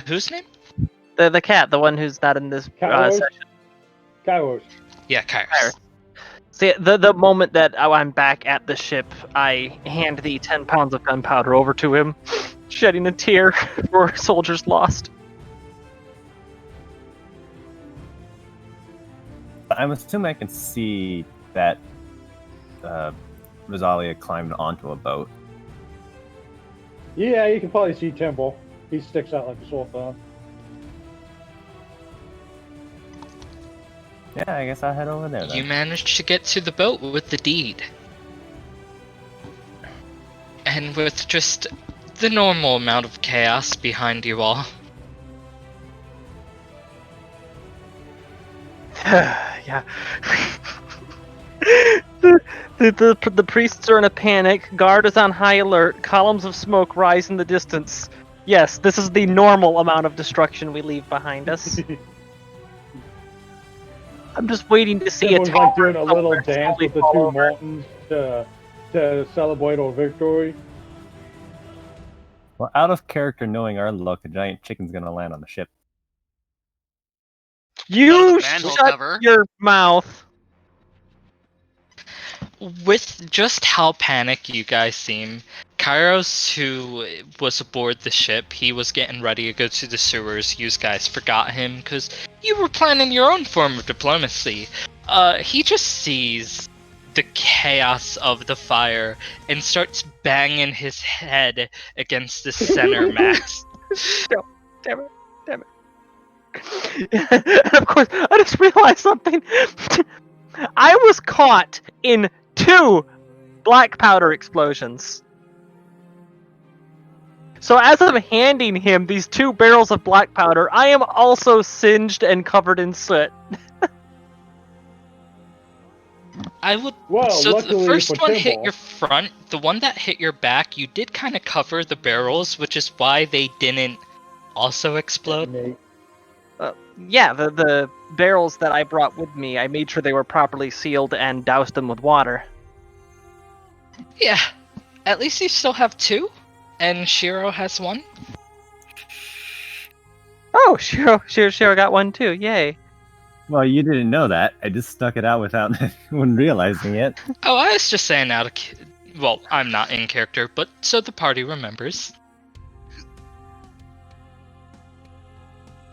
Whose name? The cat, the one who's not in this Kairos? session. Kairos. Yeah, Kairos. Kairos. See, the moment that I'm back at the ship, I hand the 10 pounds of gunpowder over to him, shedding a tear for soldiers lost. I'm assuming I can see that Rosalia climbed onto a boat. Yeah, you can probably see Timble. He sticks out like a sore thumb. Yeah, I guess I'll head over there then. You managed to get to the boat with the deed. And with just the normal amount of chaos behind you all. Yeah. The priests are in a panic. Guard is on high alert. Columns of smoke rise in the distance. Yes, this is the normal amount of destruction we leave behind us. I'm just waiting to see Everyone's a like tower doing a little somewhere dance slowly with the fall two over. mountains to celebrate our victory. Well, out of character, knowing our luck, a giant chicken's gonna land on the ship. You manhole shut cover. your mouth. With just how panicked you guys seem, Kairos, who was aboard the ship, he was getting ready to go to the sewers. You guys forgot him because you were planning your own form of diplomacy. He just sees the chaos of the fire and starts banging his head against the center mass. Damn it. And of course, I just realized something. I was caught in 2 black powder explosions. So as I'm handing him these 2 barrels of black powder, I am also singed and covered in soot. I would. Well, So the luckily first for one hit Timble- your front. The one that hit your back, you did kind of cover the barrels, which is why they didn't also explode. Nate. Yeah, the barrels that I brought with me, I made sure they were properly sealed and doused them with water. Yeah, at least you still have 2, and Shiro has 1. Oh, Shiro got one too. Yay. Well, you didn't know that. I just stuck it out without anyone realizing it. Oh, I was just saying out of. Well, I'm not in character, but so the party remembers.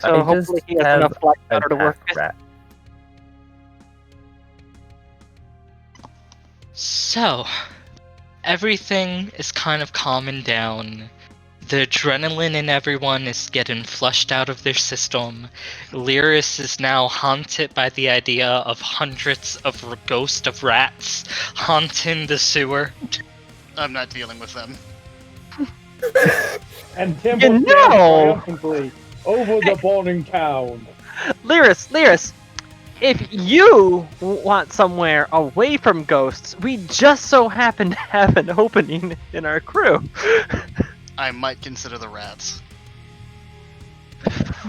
So I hopefully just he has have enough black a powder to work half with. rat. So, everything is kind of calming down. The adrenaline in everyone is getting flushed out of their system. Lyris is now haunted by the idea of hundreds of ghosts of rats haunting the sewer. I'm not dealing with them. And Timble You stands know! triumphantly over the burning town. Lyris, if you want somewhere away from ghosts, we just so happen to have an opening in our crew. I might consider the rats.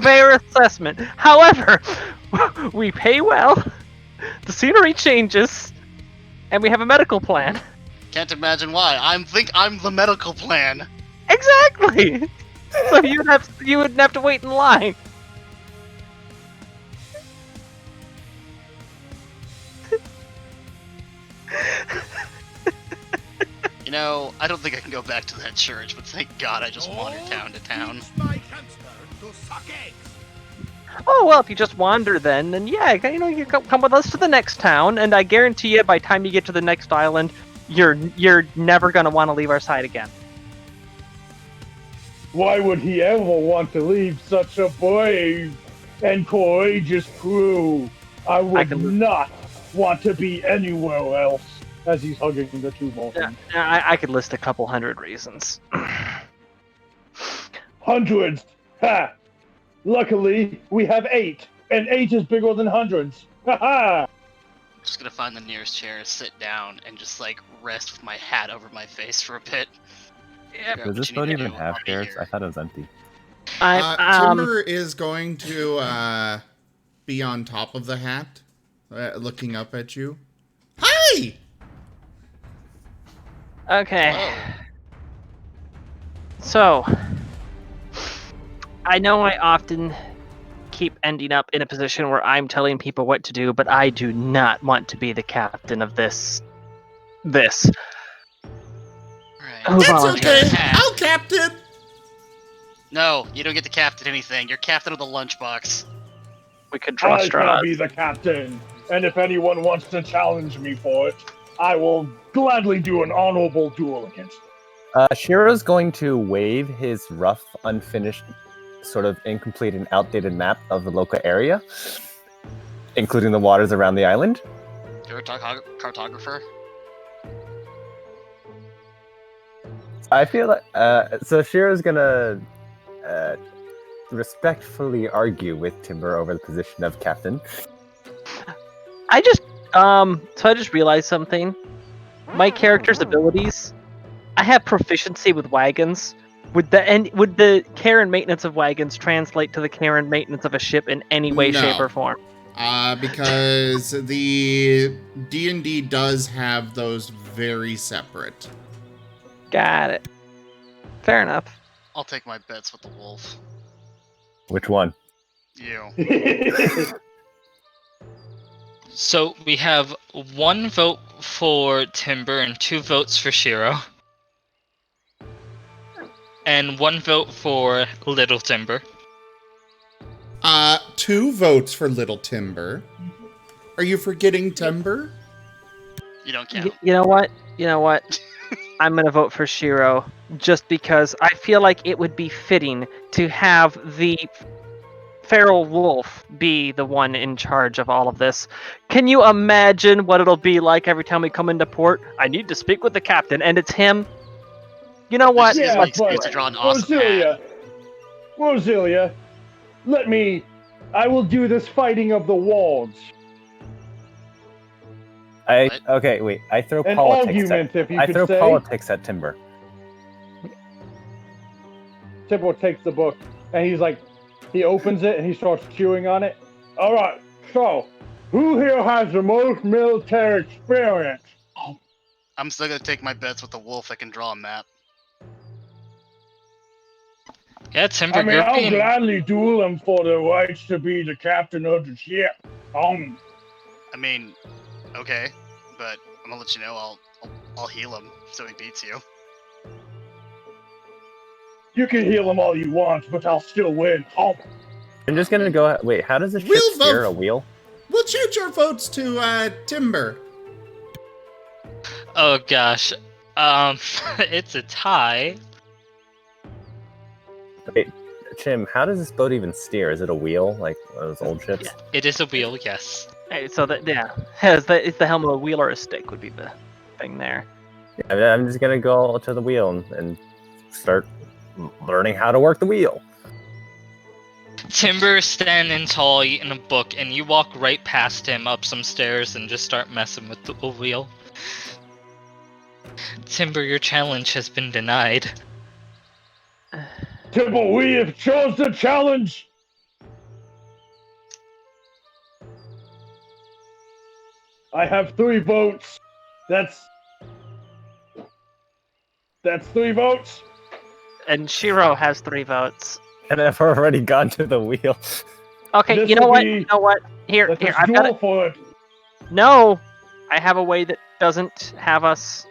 Fair assessment. However, we pay well, the scenery changes, and we have a medical plan. Can't imagine why. I'm the medical plan. Exactly. So you wouldn't have to wait in line. You know, I don't think I can go back to that church, but thank God I just wandered town to town. Oh well, if you just wander, then yeah, you come with us to the next town, and I guarantee you, by the time you get to the next island, you're never gonna want to leave our side again. Why would he ever want to leave such a brave and courageous crew? I would not want to be anywhere else. As he's hugging the two Vulcans. Yeah, I could list a couple hundred reasons. Hundreds! Ha! Luckily, we have 8, and 8 is bigger than hundreds. Ha ha! I'm just gonna find the nearest chair, sit down, and just like rest with my hat over my face for a bit. Yeah, Does this boat even have chairs? I thought it was empty. Timber is going to be on top of the hat, looking up at you. Hi! Okay. Whoa. So, I know I often keep ending up in a position where I'm telling people what to do, but I do not want to be the captain of this. Right. Who That's volunteers? okay. I'll captain. No, you don't get to captain anything. You're captain of the lunchbox. We could draw I straws. shall be the captain, and if anyone wants to challenge me for it, I will gladly do an honorable duel against them. Shiro's going to wave his rough, unfinished, sort of incomplete and outdated map of the local area, including the waters around the island. You're a cartographer? I feel like so Shiro's gonna respectfully argue with Timber over the position of captain. So I just realized something. My character's abilities, I have proficiency with wagons. Would the care and maintenance of wagons translate to the care and maintenance of a ship in any way, No. shape, or form? Because the D&D does have those very separate. Got it. Fair enough. I'll take my bets with the wolf. Which one? You. So we have 1 vote for Timber and 2 votes for Shiro. And 1 vote for Little Timber. 2 votes for Little Timber. Are you forgetting Timber? You don't count. You know what? I'm gonna vote for Shiro just because I feel like it would be fitting to have the feral wolf be the one in charge of all of this. Can you imagine what it'll be like every time we come into port? I need to speak with the captain, and it's him. You know what? Yeah, Let's but to draw an awesome hat. Roselia, I will do this fighting of the worlds. Okay, wait. I throw An politics. argument, if you I could throw say. politics at Timber. Timber takes the book, and he opens it, and he starts chewing on it. All right, so, who here has the most military experience? I'm still gonna take my bets with the wolf that can draw a map. Yeah, Timber, I mean, you're I'll being... gladly duel him for the rights to be the captain of the ship. I mean, okay, but I'm gonna let you know I'll heal him so he beats you. You can heal him all you want, but I'll still win. I'm just gonna go. Wait, how does a ship We'll steer vote. a wheel? We'll change our votes to Timber. Oh gosh. It's a tie. Wait, Chim, how does this boat even steer? Is it a wheel, like one of those old ships? Yeah, it is a wheel, yes. Hey, so that it's the helm of a wheel or a stick would be the thing there. Yeah, I'm just gonna go to the wheel and start learning how to work the wheel. Timber is standing tall eating a book, and you walk right past him up some stairs and just start messing with the wheel. Timber, your challenge has been denied. Timber, we have chose the challenge. I have 3 votes. That's 3 votes. And Shiro has 3 votes. And I've already gone to the wheel. Okay, This you know will what? be- You know what? Here, Let's I've got duel it. for it. No, I have a way that doesn't have us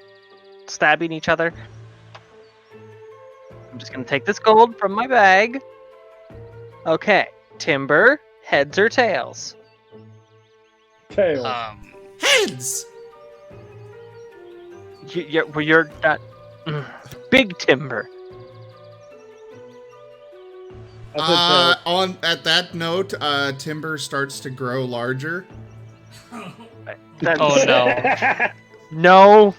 stabbing each other. I'm just gonna take this gold from my bag. Okay, Timber, heads or tails? Tails. Heads! You're not big Timber. At that note, Timber starts to grow larger. Oh no. No.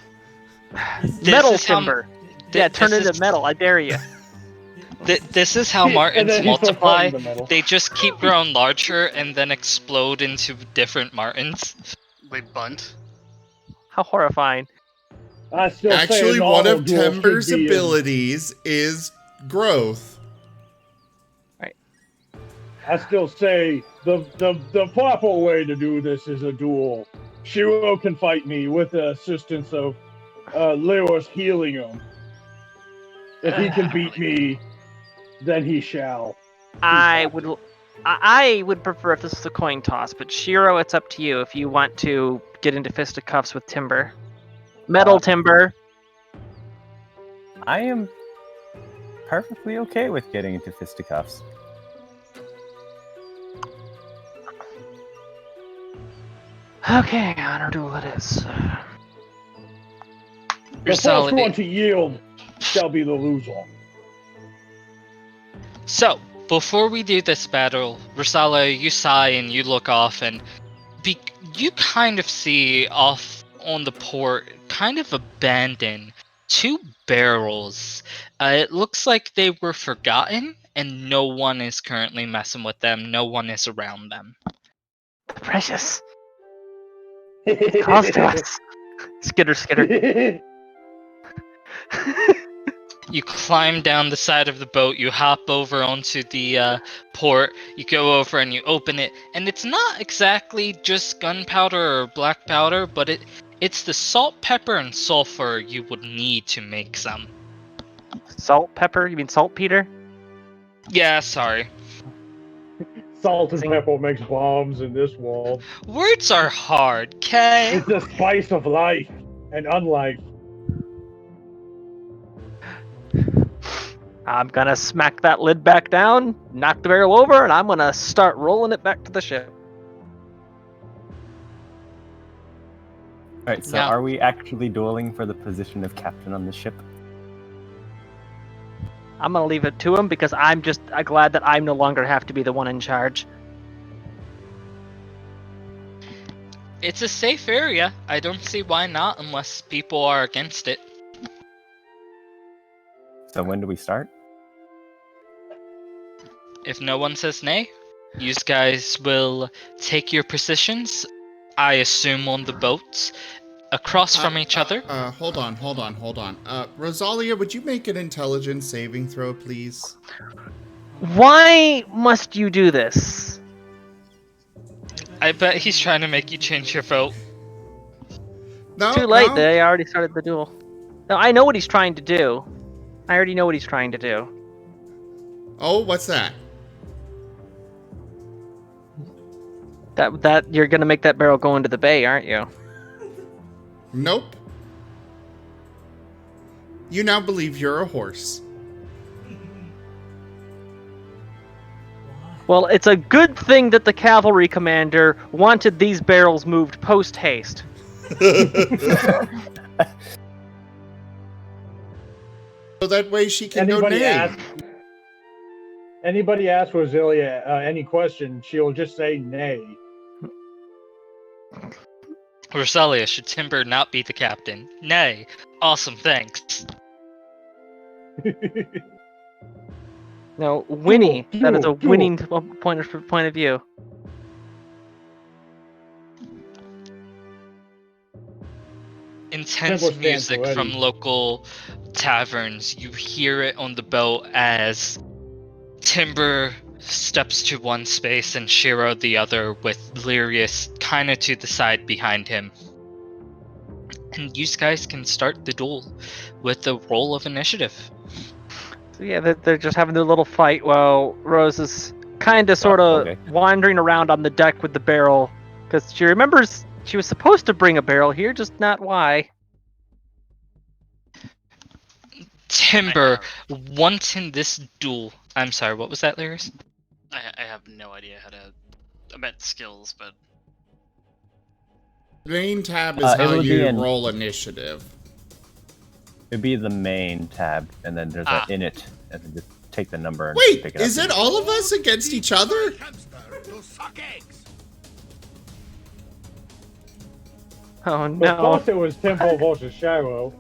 This Metal is how- Timber. Yeah, turn this into is- metal. I dare you. This is how And Martins then he starts multiply. fighting the metal. They just keep growing larger and then explode into different Martins. They bunt. How horrifying. I still say Actually, a one normal of duel Timber's should be in- abilities is growth. I still say the proper way to do this is a duel. Shiro can fight me with the assistance of Leo's healing him. If he can beat me, then he shall. I would prefer if this was a coin toss, but Shiro, it's up to you if you want to get into fisticuffs with Timber. Metal Timber. I am perfectly okay with getting into fisticuffs. Okay, honor duel it is. The first Ursality. one to yield shall be the loser. So, before we do this battle, Rosala, you sigh and you look off, and you kind of see off on the port, kind of abandoned, 2 barrels. It looks like they were forgotten, and no one is currently messing with them. No one is around them. Precious. Calls to us. Skitter, skitter. You climb down the side of the boat, you hop over onto the port, you go over and you open it, and it's not exactly just gunpowder or black powder, but it's the salt, pepper, and sulfur you would need to make some. Salt, pepper? You mean saltpeter? Yeah, sorry. Salt and pepper makes bombs in this world. Words are hard, okay? It's the spice of life and unlife. I'm gonna smack that lid back down, knock the barrel over, and I'm gonna start rolling it back to the ship. Alright, so Now- are we actually dueling for the position of captain on the ship? I'm gonna leave it to him because I'm just glad that I no longer have to be the one in charge. It's a safe area. I don't see why not unless people are against it. So when do we start? If no one says nay, you guys will take your positions, I assume on the boats, across from each other. Hold on. Rosalia, would you make an intelligence saving throw, please? Why must you do this? I bet he's trying to make you change your vote. No, Too late, no. they already started the duel. No, I know what he's trying to do. I already know what he's trying to do. Oh, what's that? That you're gonna make that barrel go into the bay, aren't you? Nope. You now believe you're a horse. Well, it's a good thing that the cavalry commander wanted these barrels moved post-haste. So that way she can go nay. Anybody ask Rosalia any question, she'll just say nay. Rosalia, should Timber not be the captain? Nay. Awesome, thanks. No, Winnie. That is a winning point of view. Intense Temple stands music for from Eddie. local taverns. You hear it on the boat as Timber steps to one space and Shiro the other, with Lyrius kind of to the side behind him. And you guys can start the duel with a roll of initiative. So yeah, they're just having their little fight while Rose is kind of sort of wandering around on the deck with the barrel, because she remembers she was supposed to bring a barrel here, just not why. Timber, once in this duel... I'm sorry, what was that, Lyrius? I have no idea how to... I meant skills, but... Main tab is how you roll initiative. It'd be the main tab, and then there's an init, and then just take the number and Wait, pick it up. is it all of us against each other? Oh Of no. course it was Temple versus Shiro.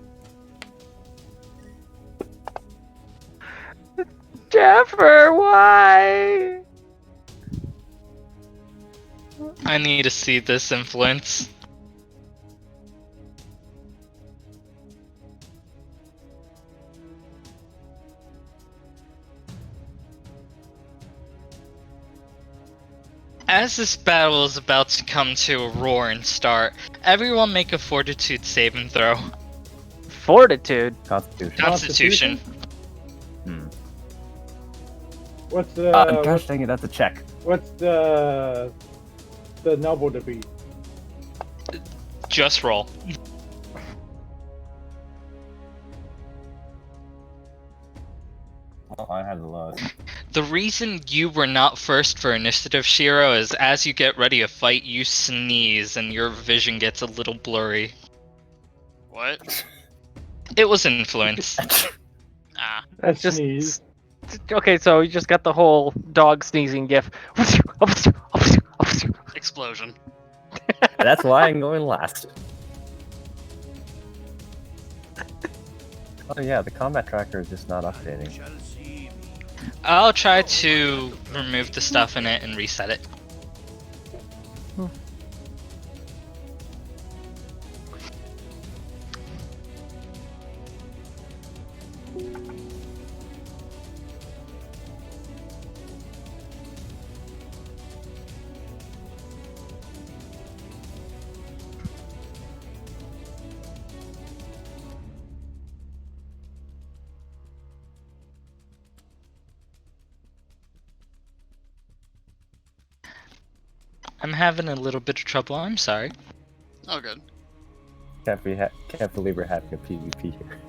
Jeffer, why? I need to see this influence. As this battle is about to come to a roar and start, everyone make a fortitude saving throw. Fortitude? Constitution. What's the... gosh dang it, that's a check. What's the noble to beat? Just roll. Oh, I have the lowest. The reason you were not first for initiative, Shiro, is as you get ready to fight, you sneeze and your vision gets a little blurry. What? It was influence. That's just sneeze. Okay, so you just got the whole dog sneezing gif. Explosion. That's why I'm going last. Oh yeah, the combat tracker is just not updating. I'll try to remove the stuff in it and reset it. I'm having a little bit of trouble, I'm sorry. Oh, good. Can't believe we're having a PvP here.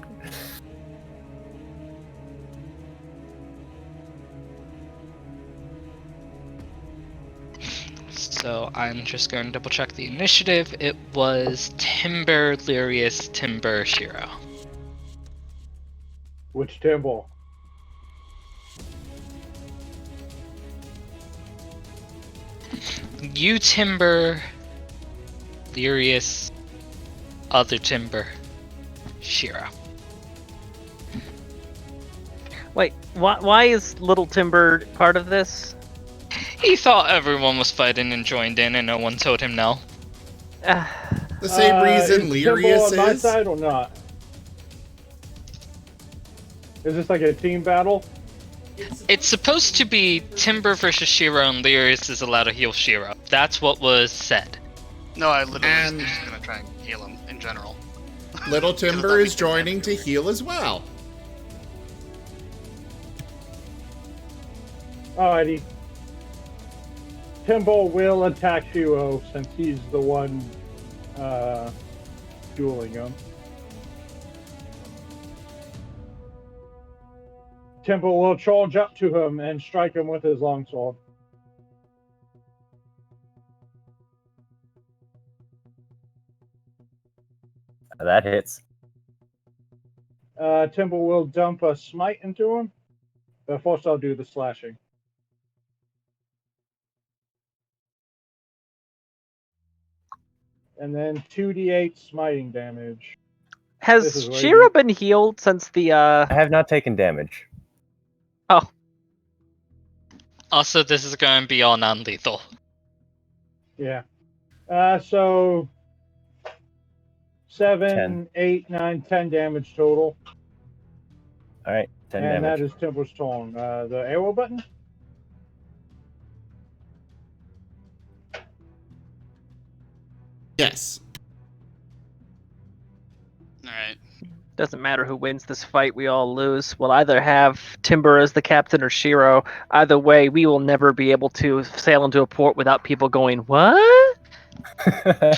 So I'm just going to double check the initiative. It was Timber, Lyrius, Timber, Shiro. Which temple? You Timber, Lyrius, other Timber, Shiro. Wait, why is Little Timber part of this? He thought everyone was fighting and joined in, and no one told him no. The same reason is Lyrius Temple on my is? side or not? Is this like a team battle? It's supposed to be Timber versus Shiro, and Lyrius is allowed to heal Shiro. That's what was said. No, I literally was just gonna try and heal him in general. Little Timber is joining to heal as well. Alrighty. Timbo will attack Shiro since he's the one dueling him. Timbo will charge up to him and strike him with his longsword. That hits. Timbo will dump a smite into him, but first I'll do the slashing. And then 2d8 smiting damage. Has Shiro been healed since the I have not taken damage. Oh. Also, this is going to be all non-lethal. Yeah. So 7, 10. 8, 9, 10 damage total. All right, 10 And damage. that is Timber's tone. The arrow button? Yes. Alright. Doesn't matter who wins this fight, we all lose. We'll either have Timber as the captain or Shiro. Either way, we will never be able to sail into a port without people going, what?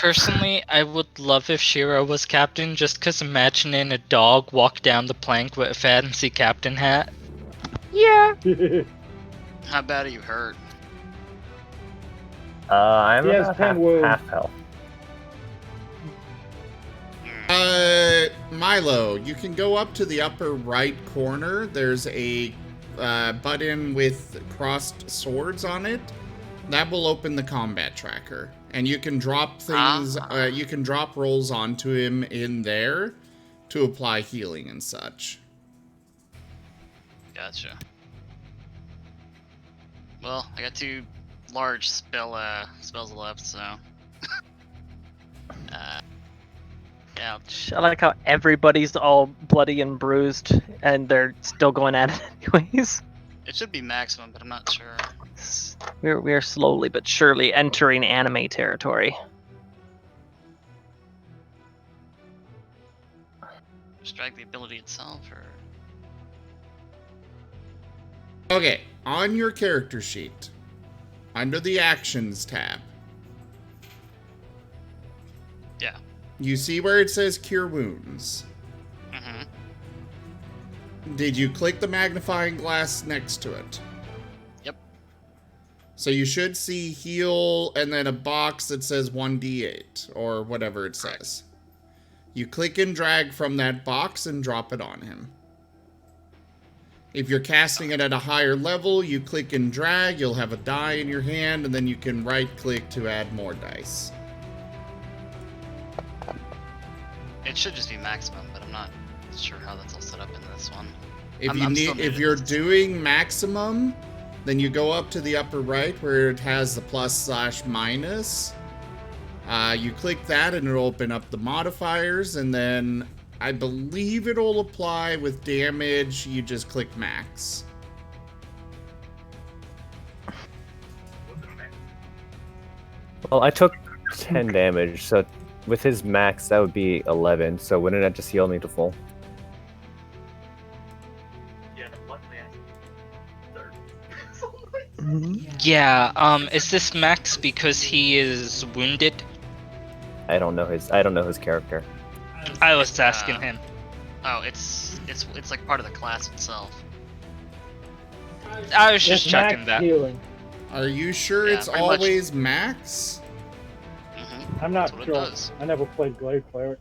Personally, I would love if Shiro was captain, just because imagining a dog walk down the plank with a fancy captain hat. Yeah. How bad are you hurt? I'm He has about 10 wounds. half health. Milo, you can go up to the upper right corner. There's a button with crossed swords on it. That will open the combat tracker. And you can drop things, you can drop rolls onto him in there to apply healing and such. Gotcha. Well, I got 2 large spells left, so... ouch. I like how everybody's all bloody and bruised, and they're still going at it anyways. It should be maximum, but I'm not sure. We're slowly but surely entering anime territory. Strike the ability itself, or... Okay, on your character sheet, under the Actions tab, Yeah. you see where it says Cure Wounds. Mm-hmm. Did you click the magnifying glass next to it? Yep. So you should see heal and then a box that says 1d8 or whatever it says. You click and drag from that box and drop it on him. If you're casting it at a higher level, you click and drag, you'll have a die in your hand, and then you can right click to add more dice. It should just be maximum, but I'm not sure how that's all set up in this one. If you're doing maximum, then you go up to the upper right where it has the plus/minus. You click that and it'll open up the modifiers, and then I believe it'll apply with damage. You just click max. Well, I took 10 damage, so with his max, that would be 11. So wouldn't that just heal me to full? Yeah, is this max because he is wounded? I don't know his character. I was asking him. Oh, it's like part of the class itself. I was just It's checking max that. healing. Are you sure Yeah, it's pretty much. always max? Mm-hmm. I'm not That's what it sure. does. I never played Glade Cleric.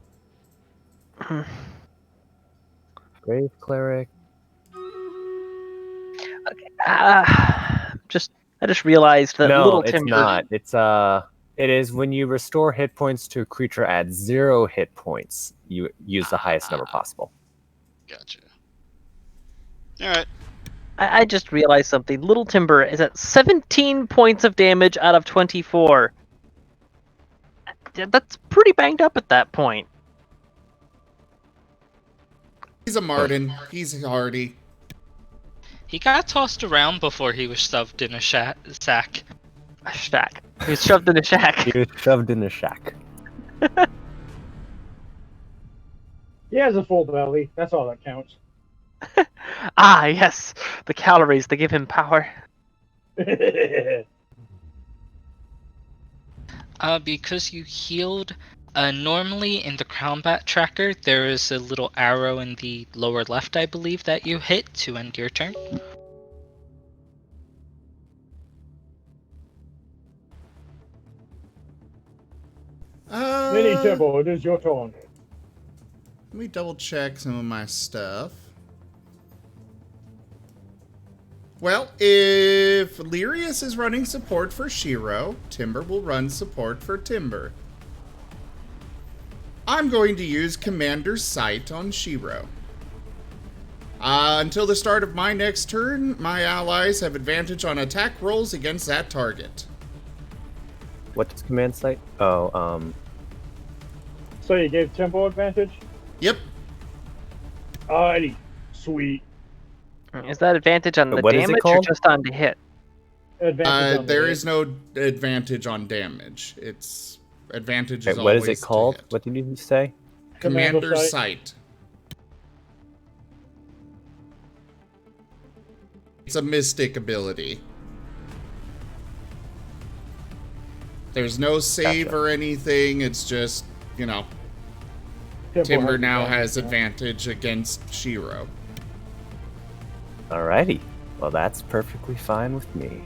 Grave Cleric. I just realized that No, Little it's Timber. not. It is when you restore hit points to a creature at 0 hit points, you use the highest number possible. Gotcha. Alright. I just realized something. Little Timber is at 17 points of damage out of 24. That's pretty banged up at that point. He's a Martin. He's hardy. He got tossed around before he was shoved in a sack. A shack. He was shoved in a shack. He was shoved in a shack. He has a full belly. That's all that counts. Ah, yes. The calories, they give him power. Because you healed, normally in the combat tracker, there is a little arrow in the lower left, I believe, that you hit to end your turn. Mini Timbo, it is your turn. Let me double check some of my stuff. Well, if Lyrius is running support for Shiro, Timber will run support for Timber. I'm going to use Commander's Sight on Shiro. Until the start of my next turn, my allies have advantage on attack rolls against that target. What's command site? Oh, So you gave tempo advantage? Yep. Alrighty. Sweet. Is that advantage on the What is it damage or called? just on the hit? Advantage on the There hit. is no advantage on damage. It's advantage wait, is what always is it to called? hit. What did you say? Commander Sight. Sight. It's a mystic ability. There's no save Gotcha. or anything. It's just, you know, Tempo Timber has now advantage, has yeah. advantage against Shiro. Alrighty. Well, that's perfectly fine with me.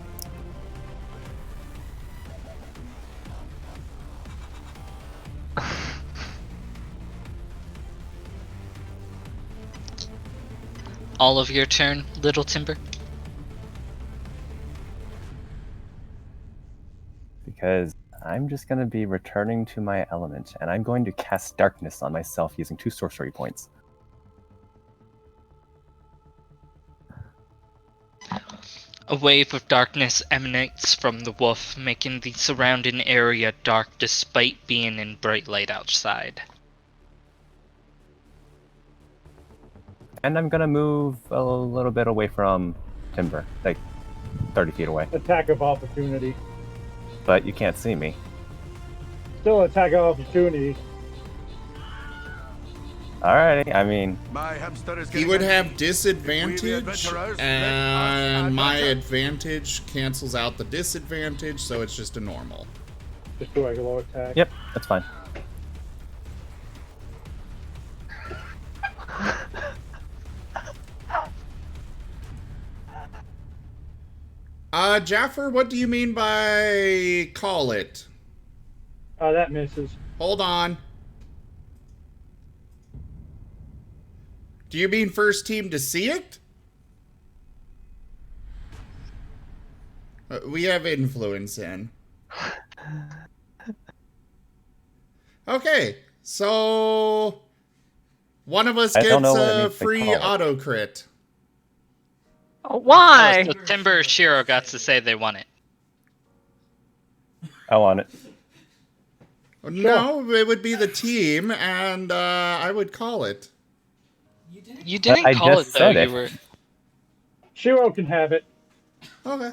All of your turn, Little Timber. Because I'm just going to be returning to my element, and I'm going to cast darkness on myself using 2 sorcery points. A wave of darkness emanates from the wolf, making the surrounding area dark despite being in bright light outside. And I'm going to move a little bit away from Timber, like 30 feet away. Attack of opportunity. But you can't see me. Still attack of opportunity. Alrighty, I mean, My hamster is He getting would hungry. have If we the disadvantage, adventurers, let and us my adventure. advantage cancels out the disadvantage, so it's just a normal. Just a regular attack. yep, that's fine. Jaffer, what do you mean by call it? That misses. Hold on. Do you mean first team to see it? We have influence in. Okay, so one of us I don't gets know what it a means to free call it. auto crit. Oh, why? Oh, so Timber or Shiro got to say they want it. I want it. No, it would be the team, and I would call it. You didn't I call just it though. said it. You were. Shiro can have it. Okay.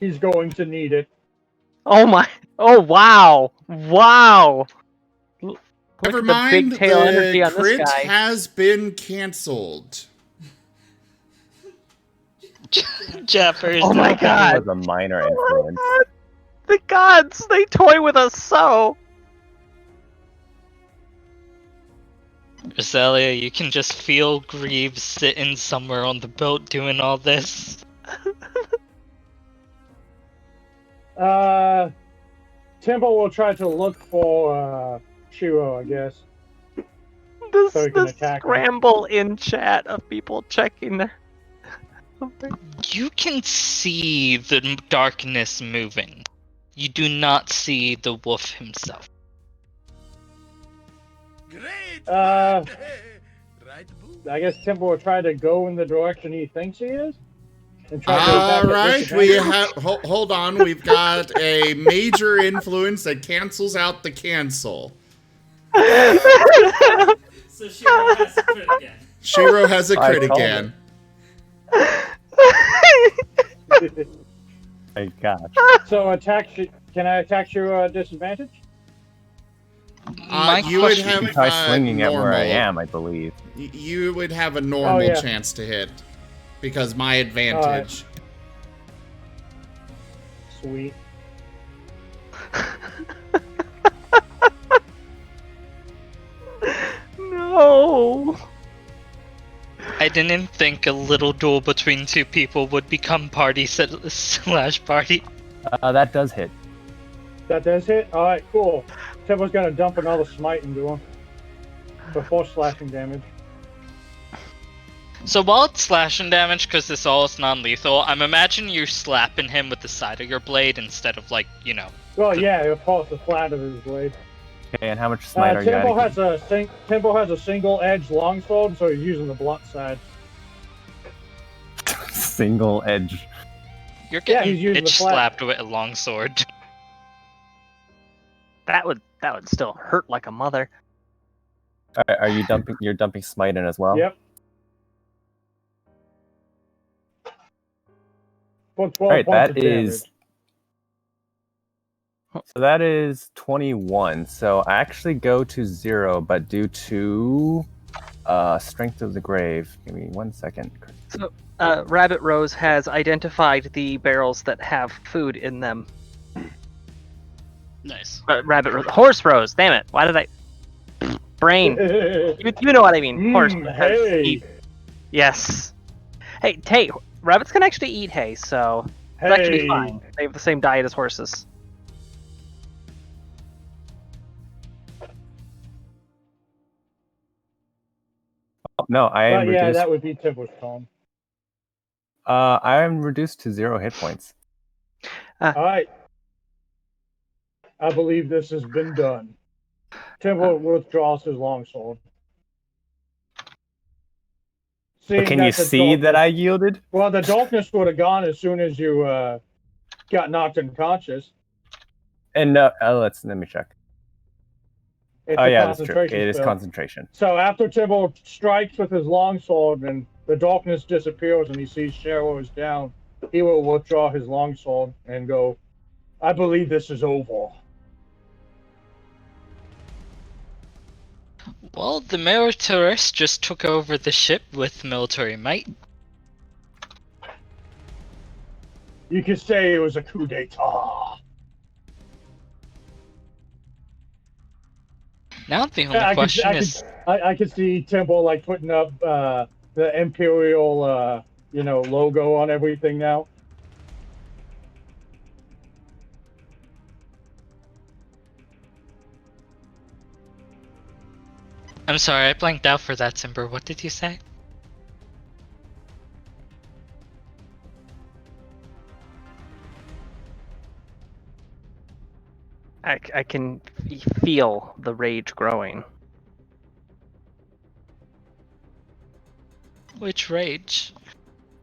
He's going to need it. Oh my! Oh wow! Wow! Look Never at mind, the big tail the energy on crit this guy. has been cancelled. Jaffers. Oh my It god! was a minor influence. The gods, they toy with us so. Rosalia, you can just feel Greaves sitting somewhere on the boat doing all this. Tempo will try to look for Shiro, I guess. This So he can this attack him. scramble in chat of people checking their. You can see the darkness moving. You do not see the wolf himself. Great. Uh, Right, boo? I guess Tempo will try to go in the direction he thinks he is. And try to All attack at right, we disadvantage. have. Hold on, we've got a major influence that cancels out the cancel. So Shiro has to crit again. Shiro has a I crit called again. My gosh. So can I attack Shiro at disadvantage? My You would question- You have can try swinging at where I normal. am, I believe. You would have a normal yeah. chance to hit because my advantage. Sweet. No. I didn't think a little duel between two people would become party slash party. That does hit. That does hit? Alright, cool. Tempo's gonna dump another smite into him. For 4 slashing damage. So while it's slashing damage, because this all is non-lethal, I'm imagining you slapping him with the side of your blade instead of like, you know. Well, yeah, it falls the flat of his blade. Okay, and how much smite are you Tempo adding? has a single edged longsword, so he's using the blunt side. single edge. You're Yeah, getting he's using the bitch flat. slapped with a longsword. That would still hurt like a mother. Are you dumping? You're dumping smite in as well. Yep. For 12 All right, points of that is. damage. So that is 21. So I actually go to 0, but due to Strength of the Grave. Give me 1 second. So, Rabbit Rose has identified the barrels that have food in them. Nice. Horse Rose. Damn it! Why did I? Brain. You know what I mean. Horse. has Hay. eat- Yes. Hey, rabbits can actually eat hay, so it's actually Hey. fine. They have the same diet as horses. No, I am But yeah, reduced. that would be Timber's calm. I am reduced to 0 hit points. All right. I believe this has been done. Timber withdraws his longsword. But can you see that I yielded? Well, the darkness would have gone as soon as you got knocked unconscious. And let me check. It's Oh a yeah, that's true. concentration It is spell. concentration. So after Timber strikes with his longsword and the darkness disappears and he sees Cheryl is down, he will withdraw his longsword and go, I believe this is over. Well, the militarists just took over the ship with military might. You could say it was a coup d'etat. Now the only question is... I could see Temple like putting up the Imperial logo on everything now. I'm sorry, I blanked out for that, Timber. What did you say? I can feel the rage growing. Which rage?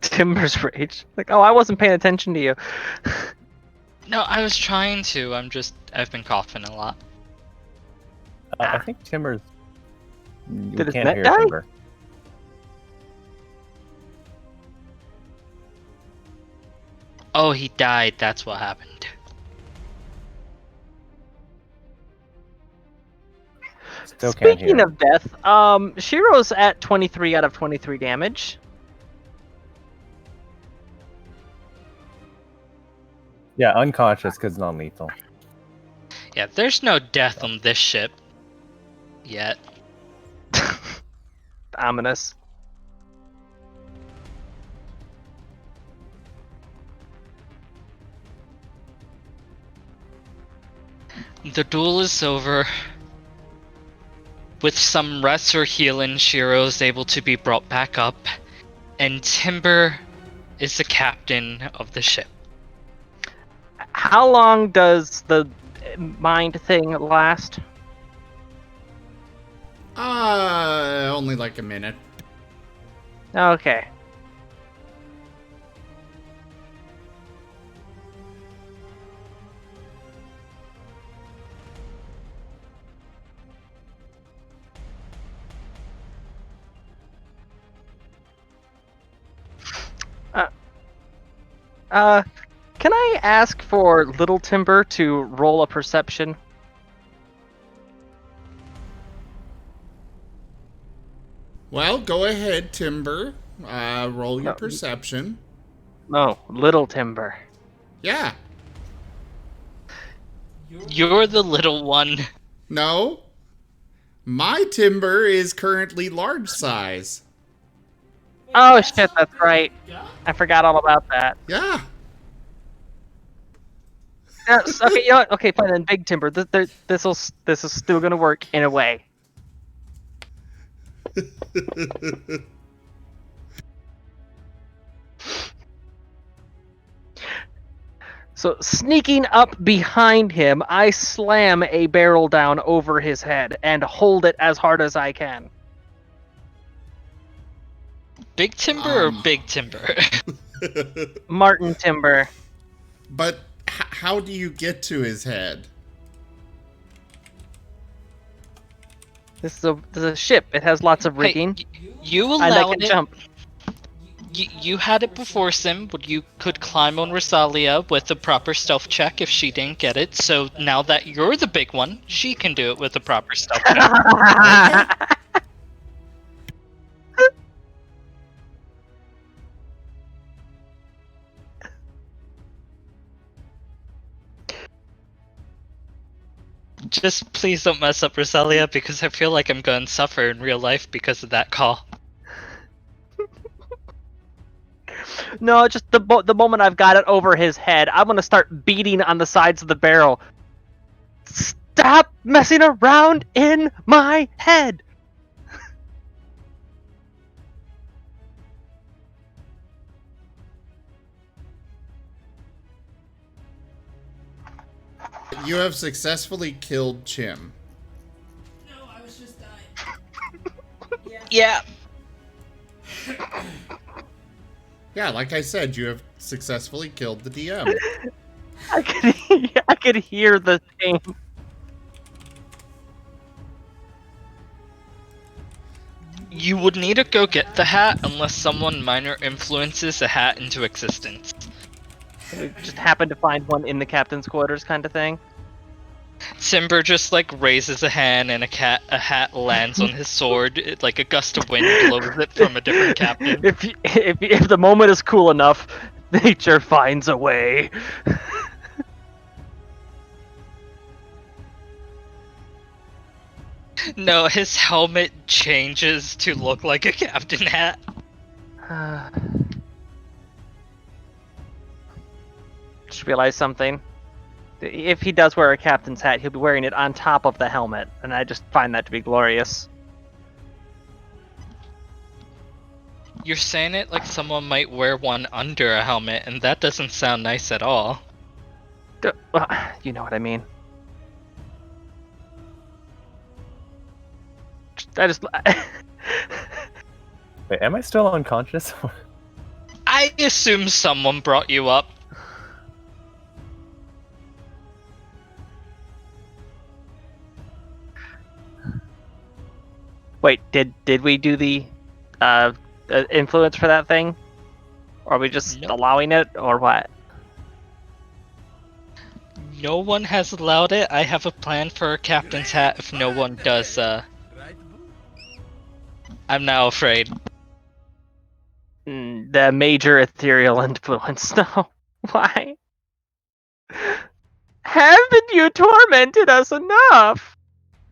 Timber's rage. Like, oh, I wasn't paying attention to you. No, I was trying to. I've been coughing a lot. I think Timber's. You Did his can't net hear die? Timber. Oh, he died. That's what happened. Still can't hear. Speaking of death, Shiro's at 23 out of 23 damage. Yeah, unconscious because non-lethal. Yeah, there's no death on this ship. Yet. Ominous. The duel is over. With some rest or healing, Shiro is able to be brought back up, and Timber is the captain of the ship. How long does the mind thing last? Only like a minute. Okay. Can I ask for Little Timber to roll a perception? Well, go ahead, Timber. Roll your perception. No, Little Timber. Yeah. You're the little one. No. My Timber is currently large size. Oh shit, that's right. I forgot all about that. Yeah. Yes, okay, you know what? Okay, fine then. Big Timber. This is still gonna work in a way. So sneaking up behind him, I slam a barrel down over his head and hold it as hard as I can. Big Timber or Big Timber? Martin Timber. But how do you get to his head? This is a ship. It has lots of rigging. Hey, you and I allowed can it. jump. You had it before, Sim. You could climb on Rosalia with a proper stealth check if she didn't get it. So now that you're the big one, she can do it with a proper stealth check. Just please don't mess up Rosalia, because I feel like I'm going to suffer in real life because of that call. No, just the moment I've got it over his head, I'm gonna start beating on the sides of the barrel. Stop messing around in my head! You have successfully killed Chim. No, I was just dying. Yeah. Yeah, like I said, you have successfully killed the DM. I could hear the pain. You would need to go get the hat unless someone minor influences the hat into existence. We just happened to find one in the captain's quarters, kind of thing. Timber just like raises a hand and a hat lands on his sword. Like a gust of wind blows it from a different captain. If the moment is cool enough, nature finds a way. No, his helmet changes to look like a captain hat. Just realized something. If he does wear a captain's hat, he'll be wearing it on top of the helmet, and I just find that to be glorious. You're saying it like someone might wear one under a helmet, and that doesn't sound nice at all. You know what I mean. I just... Wait, am I still unconscious? I assume someone brought you up. Wait, did we do the influence for that thing? Or are we just Nope. allowing it, or what? No one has allowed it. I have a plan for a captain's hat if no one does, I'm now afraid. The major ethereal influence, no. Why? Haven't you tormented us enough?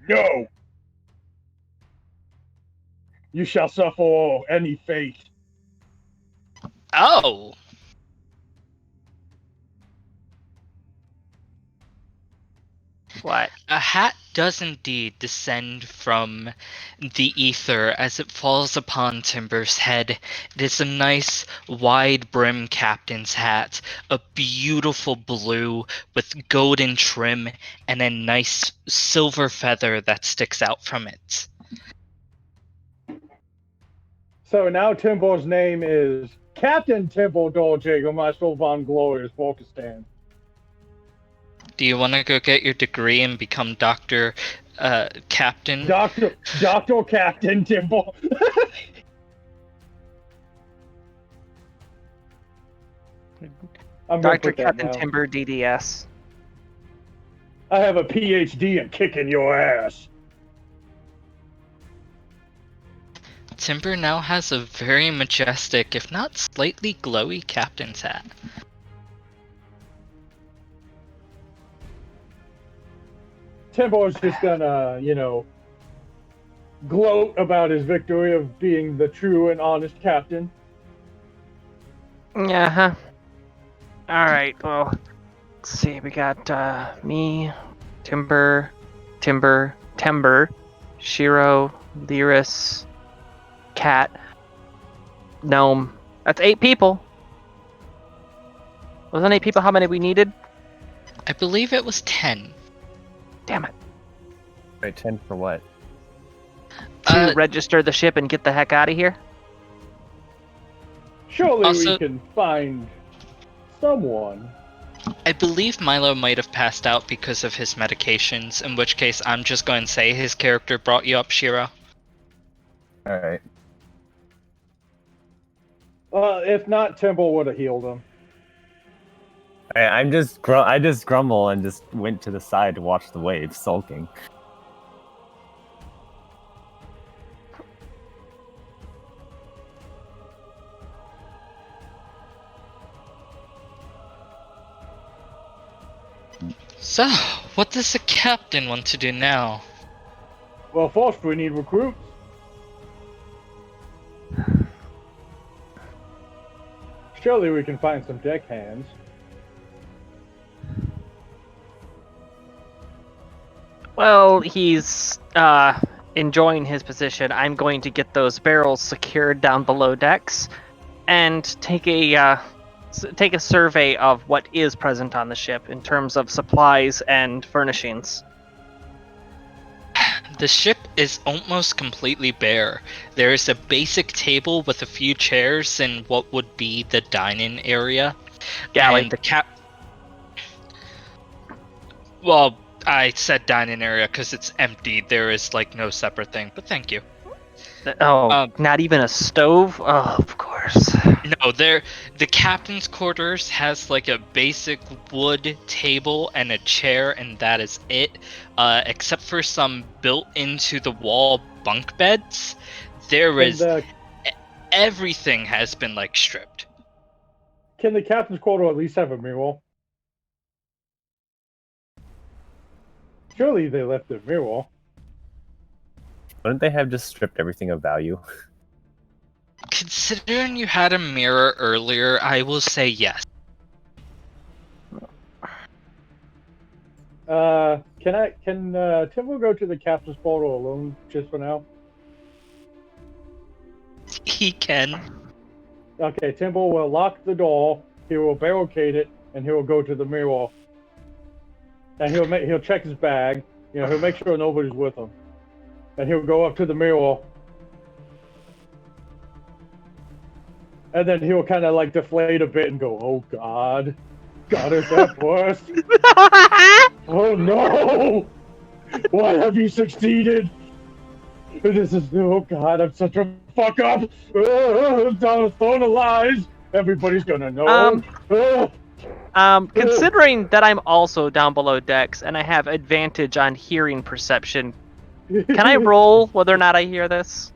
No! You shall suffer any fate. Oh! What? A hat does indeed descend from the ether as it falls upon Timber's head. It is a nice, wide brim captain's hat, a beautiful blue with golden trim, and a nice silver feather that sticks out from it. So now Timbo's name is Captain Timbo Dolce Gomasto von Glorious Volkistan. Do you want to go get your degree and become Dr. Captain? Doctor Captain Timbo. I'm gonna Dr. put that Captain down. Timber DDS. I have a PhD in kicking your ass. Timber now has a very majestic, if not slightly glowy, captain's hat. Timbo's just gonna, gloat about his victory of being the true and honest captain. Uh-huh. Alright, well, let's see, we got me, Timber, Shiro, Lyris, Cat, Gnome. That's 8 people. Wasn't 8 people how many we needed? I believe it was 10. Damn it. Wait, 10 for what? To register the ship and get the heck out of here? Surely Also- we can find someone. I believe Milo might have passed out because of his medications, in which case I'm just going to say his character brought you up, Shiro. Alright. If not, Temple would have healed him. I just grumble and just went to the side to watch the waves, sulking. So, what does the captain want to do now? Well, first we need recruits. Surely we can find some deckhands. Well, he's enjoying his position. I'm going to get those barrels secured down below decks, and take a survey of what is present on the ship in terms of supplies and furnishings. The ship is almost completely bare. There is a basic table with a few chairs in what would be the dining area. Galley. And the Well, I said dining area because it's empty. There is like no separate thing, but thank you. Not even a stove? Oh, of course. No, the captain's quarters has like a basic wood table and a chair, and that is it. Except for some built into the wall bunk beds, everything has been like stripped. Can the captain's quarter at least have a mirror? Surely they left a mirror. Wouldn't they have just stripped everything of value? Considering you had a mirror earlier, I will say yes. Can Timbo go to the captain's quarter alone just for now? He can. Okay, Timbo will lock the door, he will barricade it, and he will go to the mirror. And he'll check his bag, he'll make sure nobody's with him. And he'll go up to the mirror. And then he'll kind of like deflate a bit and go, "Oh God. God, is that worse? Oh no! Why have you succeeded? This is, oh God, I'm such a fuck up! I'm down a phone of lies! Everybody's gonna know!" Considering that I'm also down below decks and I have advantage on hearing perception, can I roll whether or not I hear this?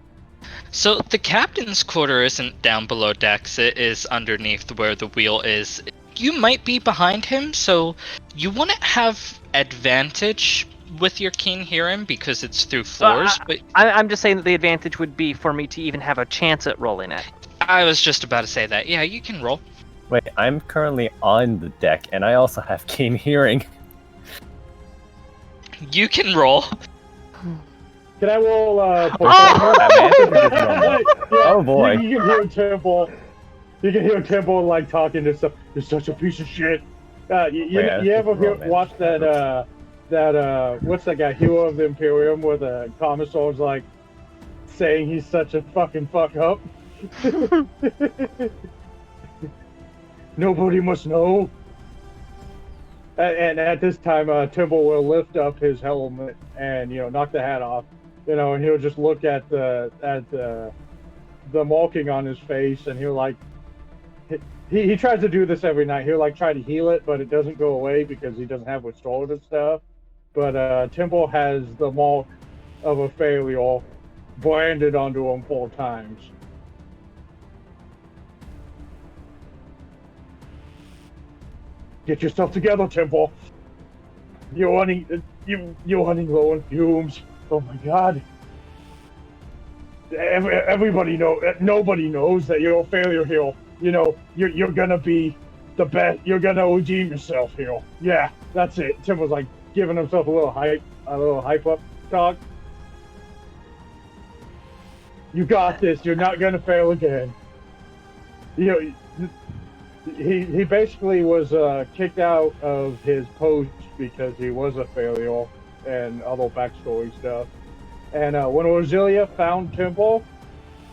So the captain's quarter isn't down below decks, it is underneath where the wheel is. You might be behind him, so you wouldn't have advantage with your keen hearing because it's through floors. But I'm just saying that the advantage would be for me to even have a chance at rolling it. I was just about to say that. Yeah, you can roll. Wait, I'm currently on the deck, and I also have keen hearing. You can roll. Can I roll? Oh boy! You can hear Temple. You can hear Temple like talking to stuff. You're such a piece of shit. You ever watch that? What's that guy? Hero of the Imperium, where the commissar's like saying he's such a fucking fuck up. Nobody must know. And at this time, Temple will lift up his helmet and knock the hat off. And he'll just look at the marking on his face, and he'll like he tries to do this every night. He'll like try to heal it, but it doesn't go away because he doesn't have restorative stuff. But Temple has the mark of a failure branded onto him 4 times. Get yourself together, Temple. You're running low on fumes. Oh my God. Everybody knows. Nobody knows that you're a failure here. You're gonna be the best. You're gonna redeem yourself here. Yeah, that's it. Tim was like giving himself a little hype up talk. You got this. You're not gonna fail again. He basically was kicked out of his post because he was a failure and other backstory stuff. And when Roselia found Temple,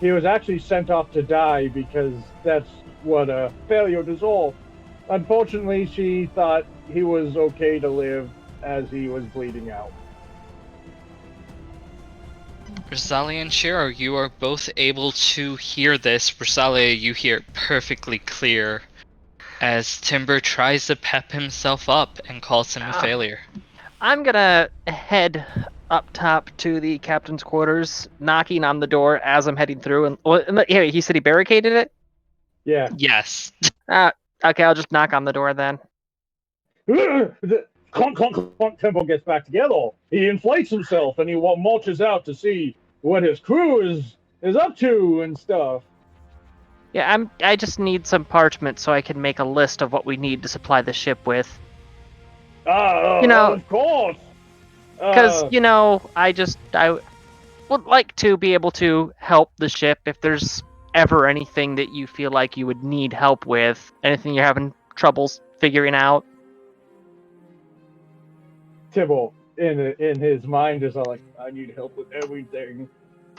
he was actually sent off to die because That's what a failure does all. Unfortunately, she thought he was okay to live as he was bleeding out. Rosalia and Shiro, you are both able to hear this. Rosalia, you hear it perfectly clear as Timber tries to pep himself up and calls him a failure. I'm gonna head up top to the captain's quarters, knocking on the door as I'm heading through. And here, he said he barricaded it? Yeah. Yes. Okay, I'll just knock on the door then. Clunk, clunk, clunk. Temple gets back together. He inflates himself and he marches out to see what his crew is up to and stuff. Yeah, I just need some parchment so I can make a list of what we need to supply the ship with. Of course. Because I would like to be able to help the ship if there's ever anything that you feel like you would need help with, anything you're having troubles figuring out. Tibble in his mind is like, I need help with everything.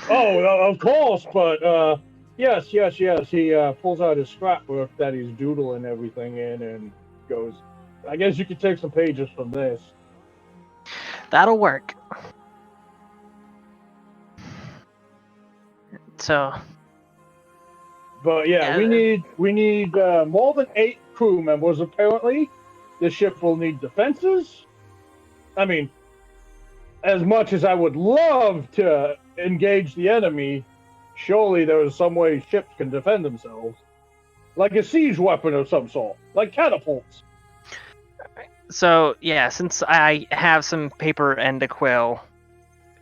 Oh, of course, but yes. He pulls out his scrapbook that he's doodling everything in and goes, I guess you could take some pages from this. That'll work. So. But yeah, we need more than 8 crew members apparently. The ship will need defenses. I mean, as much as I would love to engage the enemy, surely there is some way ships can defend themselves. Like a siege weapon of some sort, like catapults. So, yeah, since I have some paper and a quill,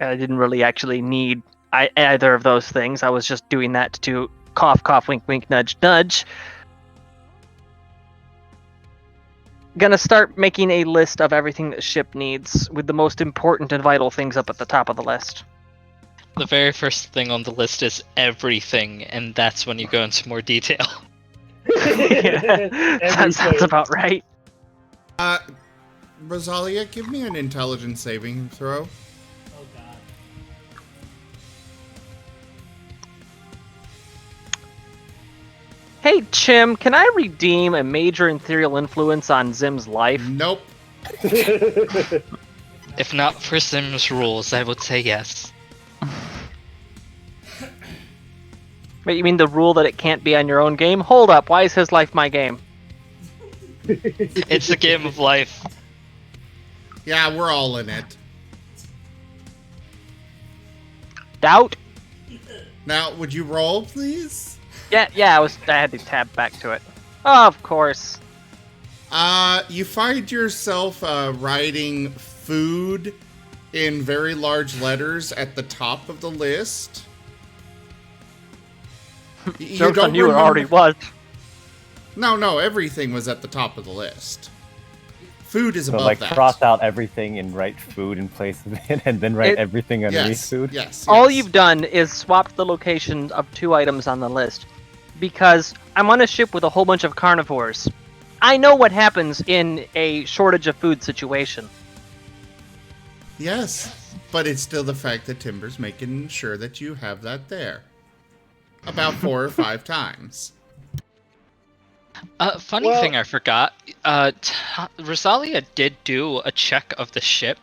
I didn't really actually need either of those things. I was just doing that to cough, cough, wink, wink, nudge, nudge. Gonna start making a list of everything that ship needs, with the most important and vital things up at the top of the list. The very first thing on the list is everything, and that's when you go into more detail. That sounds about right. Rosalia, give me an intelligence saving throw. Oh god. Hey, Chim, can I redeem a major ethereal influence on Zim's life? Nope. If not for Zim's rules, I would say yes. Wait, you mean the rule that it can't be on your own game? Hold up, why is his life my game? It's a game of life. Yeah, we're all in it. Doubt? Now, would you roll, please? Yeah, I had to tab back to it. Oh, of course. You find yourself writing food in very large letters at the top of the list. Jokes on you, it already was. No, everything was at the top of the list. Food is So, above like, that. cross out everything and write food in place of it, and then write everything underneath food? Yes. All you've done is swapped the locations of 2 items on the list. Because I'm on a ship with a whole bunch of carnivores. I know what happens in a shortage of food situation. Yes, but it's still the fact that Timber's making sure that you have that there. About 4 or 5 times. Funny thing I forgot, Rosalia did do a check of the ship.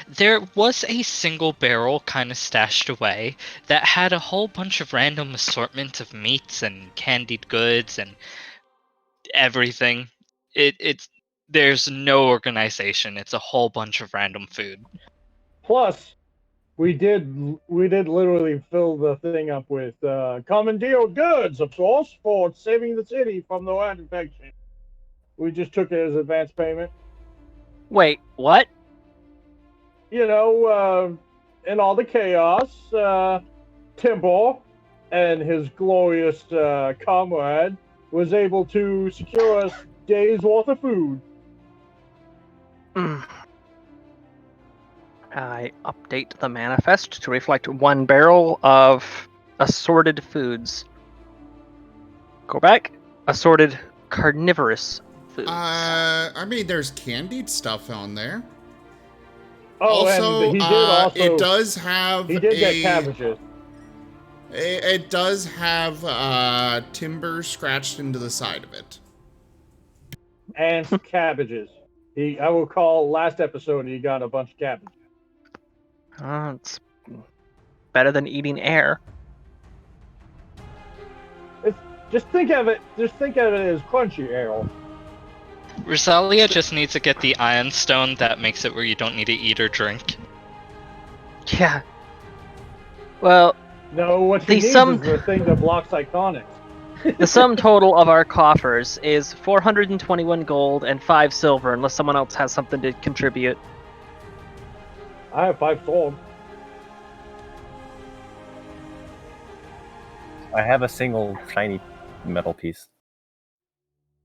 There was a single barrel kind of stashed away that had a whole bunch of random assortment of meats and candied goods and everything. There's no organization. It's a whole bunch of random food. Plus, we did literally fill the thing up with commandeered goods, of course, for saving the city from the rat infection. We just took it as advance payment. Wait, what? You know, in all the chaos, Timber and his glorious comrade was able to secure us days worth of food. I update the manifest to reflect 1 barrel of assorted foods. Go back. Assorted carnivorous foods. I mean, there's candied stuff on there. Oh, Also, and he did it does have he did get cabbages. It does have timber scratched into the side of it. And some cabbages. I will call last episode he got a bunch of cabbages. It's better than eating air. Just think of it as crunchy ale. Rosalia just needs to get the iron stone that makes it where you don't need to eat or drink. Yeah. Well, No, what he The needs sum- is the thing that blocks iconics. the sum total of our coffers is 421 gold and 5 silver, unless someone else has something to contribute. I have 5 gold. I have a single shiny metal piece.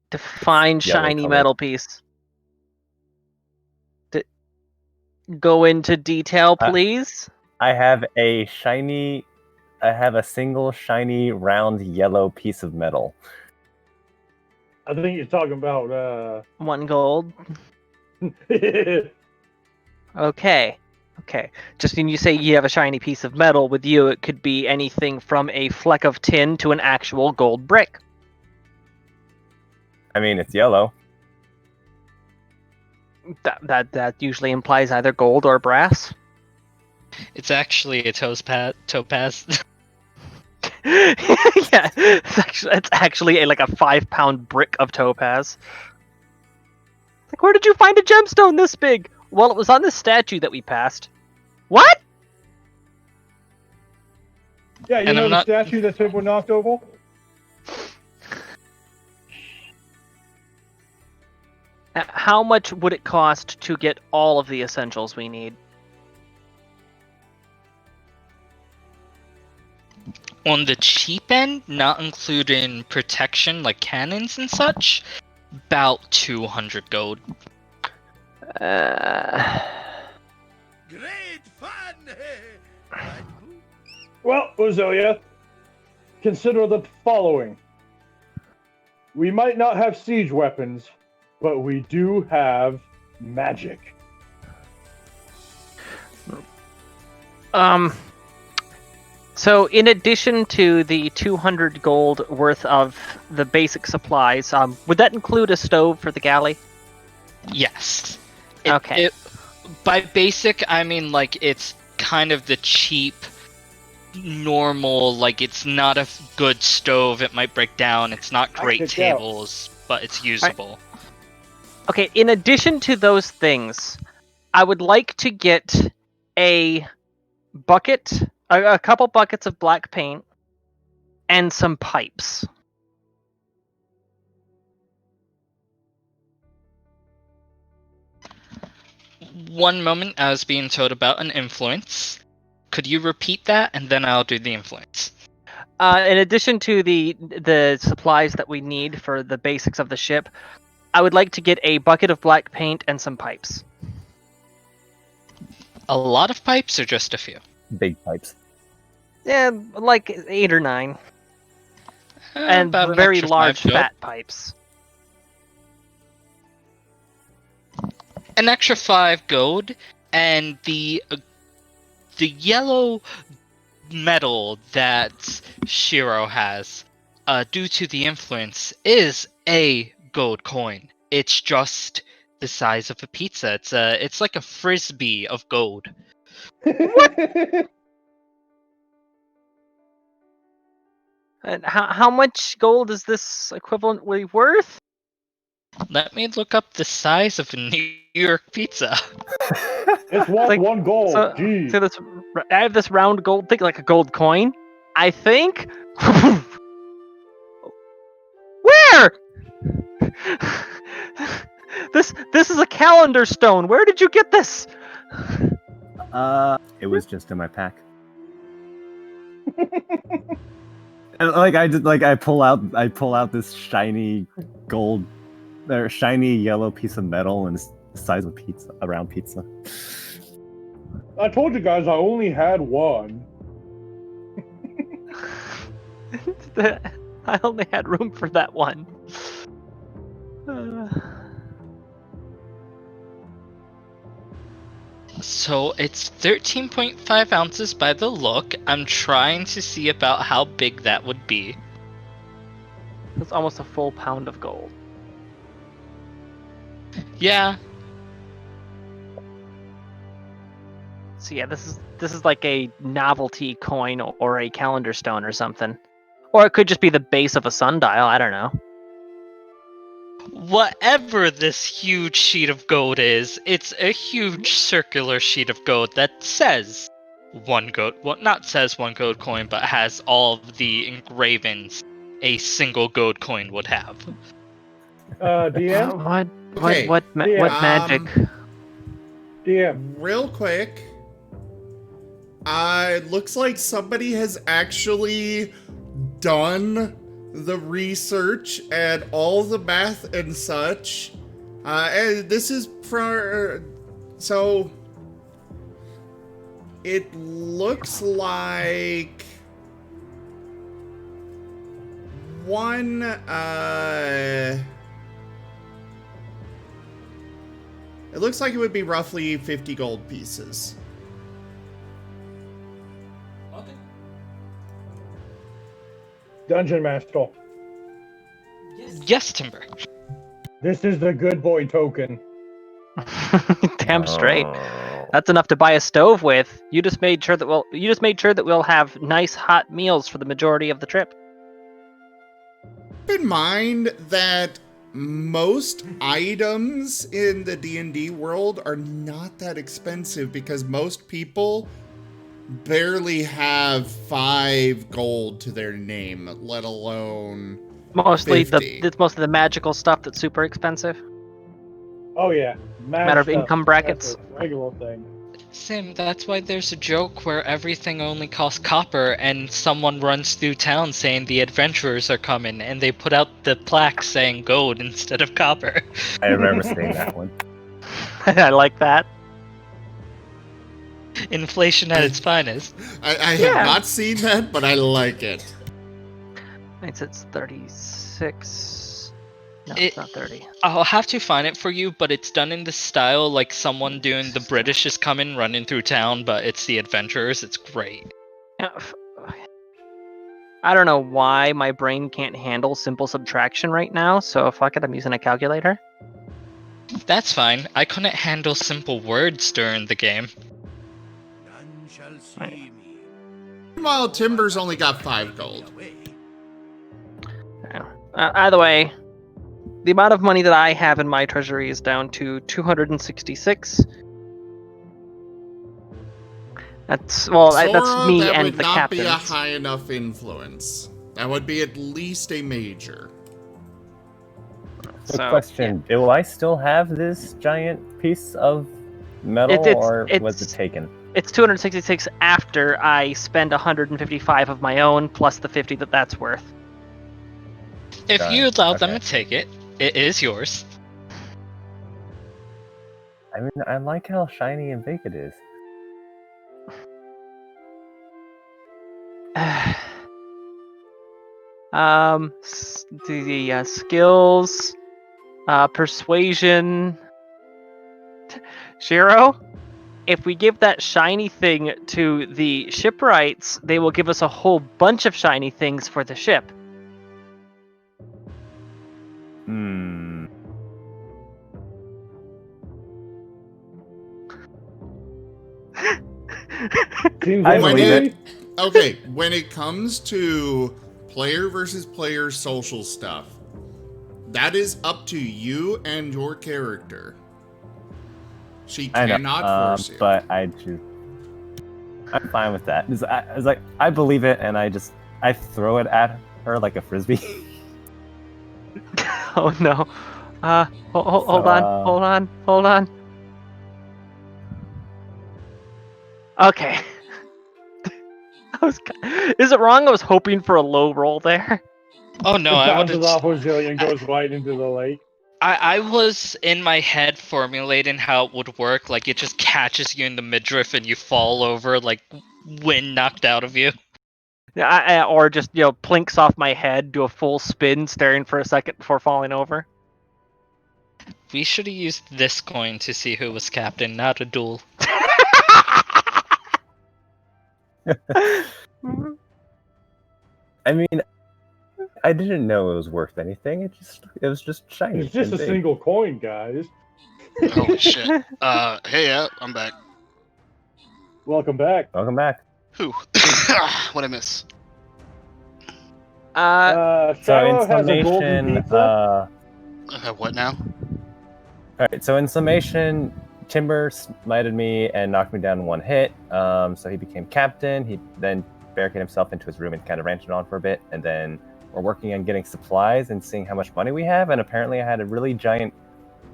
Define Yellow shiny color. metal piece. Go into detail, please. I have a single shiny round yellow piece of metal. I think you're talking about 1 gold. Okay. Just when you say you have a shiny piece of metal, with you it could be anything from a fleck of tin to an actual gold brick. I mean, it's yellow. That usually implies either gold or brass. It's actually a topaz. Yeah, it's actually like a 5-pound brick of topaz. Like, where did you find a gemstone this big? Well, it was on this statue that we passed. What? Yeah, you And know I'm the not- statue that people knocked over? How much would it cost to get all of the essentials we need? On the cheap end, not including protection like cannons and such, about 200 gold. Great fun! Well, Ozolia, consider the following. We might not have siege weapons, but we do have magic. So in addition to the 200 gold worth of the basic supplies, would that include a stove for the galley? Yes. Okay. By basic, I mean like it's kind of the cheap, normal, like it's not a good stove, it might break down, it's not great kicked out. tables, but it's usable. Okay, in addition to those things, I would like to get a bucket, a couple buckets of black paint, and some pipes. One moment, I was being told about an influence. Could you repeat that, and then I'll do the influence? In addition to the supplies that we need for the basics of the ship, I would like to get a bucket of black paint and some pipes. A lot of pipes, or just a few? Big pipes. Yeah, like 8 or 9. And About an very extra large 5 gold. fat pipes. An extra 5 gold, and the yellow metal that Shiro has, due to the influence, is a gold coin. It's just the size of a pizza. It's like a frisbee of gold. And how much gold is this equivalently worth? Let me look up the size of a New York pizza. It's worth Like, 1 gold. So, Jeez. so this, I have this round gold thing, like a gold coin. I think. Where? This is a calendar stone. Where did you get this? It was just in my pack. And I pull out this shiny gold or shiny yellow piece of metal, and it's the size of a round pizza. I told you guys I only had 1. I only had room for that one. So it's 13.5 ounces by the look. I'm trying to see about how big that would be. That's almost a full pound of gold. Yeah. So yeah, this is like a novelty coin or a calendar stone or something. Or it could just be the base of a sundial, I don't know. Whatever this huge sheet of gold is, it's a huge circular sheet of gold that says one gold, well, not says one gold coin, but has all of the engravings a single gold coin would have. DM? Okay, What magic? DM. Real quick. It looks like somebody has actually done the research and all the math and such. And this is for... So... It looks like... One, It looks like it would be roughly 50 gold pieces. Okay. Dungeon Master. Yes, Timber. This is the good boy token. Damn straight. That's enough to buy a stove with. You just made sure that we'll have nice hot meals for the majority of the trip. Keep in mind that most items in the D&D world are not that expensive because most people barely have 5 gold to their name, let alone Mostly 50. it's mostly the magical stuff that's super expensive. Oh yeah. Matter of income brackets. That's a regular thing. Sim, that's why there's a joke where everything only costs copper and someone runs through town saying the adventurers are coming and they put out the plaque saying gold instead of copper. I remember seeing that one. I like that. Inflation at its finest. I have not seen that, but I like it. It's 36. No, it's not 30. I'll have to find it for you, but it's done in the style like someone doing the British is coming running through town, but it's the adventurers. It's great. I don't know why my brain can't handle simple subtraction right now, so fuck it, I'm using a calculator. That's fine. I couldn't handle simple words during the game. None shall see me. Meanwhile, Timber's only got 5 gold. Either way, the amount of money that I have in my treasury is down to 266. That's Sora, that's me that and would the not captains. be a high enough influence. That would be at least a major. So, question: do I still have this giant piece of metal, or was it taken? It's 266 after I spend 155 of my own plus the 50 that's worth. If you allow them to take it, it is yours. I mean, I like how shiny and big it is. The skills, persuasion. Shiro, if we give that shiny thing to the shipwrights, they will give us a whole bunch of shiny things for the ship. I believe it. Okay, when it comes to player versus player social stuff, that is up to you and your character. She cannot force you. But I'm fine with that. I was like, I believe it, and I throw it at her like a frisbee. Oh no! Hold on. Okay. Is it wrong? I was hoping for a low roll there. Oh no, it I would bounces off a zillion, goes right into the lake. I was in my head formulating how it would work, like it just catches you in the midriff and you fall over, like wind knocked out of you. Yeah, or just plinks off my head, do a full spin, staring for a second before falling over. We should have used this coin to see who was captain, not a duel. I mean, I didn't know it was worth anything. It was just shiny. It's just and a big. single coin, guys. Holy shit. Hey, I'm back. Welcome back. Welcome back. Whew. What'd I miss? So Shiloh in has a golden summation, pizza. What now? All right. So in summation, Timber smited me and knocked me down in one hit. So he became captain. He then barricaded himself into his room and kind of ranted on for a bit. And then we're working on getting supplies and seeing how much money we have. And apparently, I had a really giant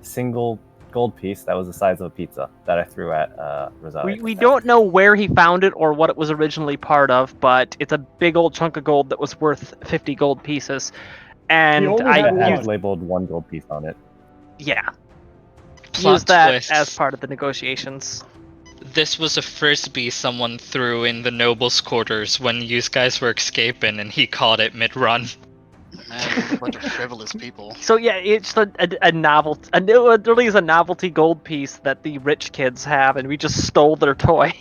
single gold piece that was the size of a pizza that I threw at Rosali. We don't know where he found it or what it was originally part of, but it's a big old chunk of gold that was worth 50 gold pieces. And only I had It had used, labeled one gold piece on it. yeah, Plot used that twist. as part of the negotiations. This was a frisbee someone threw in the nobles' quarters when you guys were escaping, and he caught it mid-run. Man, what a bunch of frivolous people. So yeah, it's a novelty. It really is a novelty gold piece that the rich kids have, and we just stole their toy.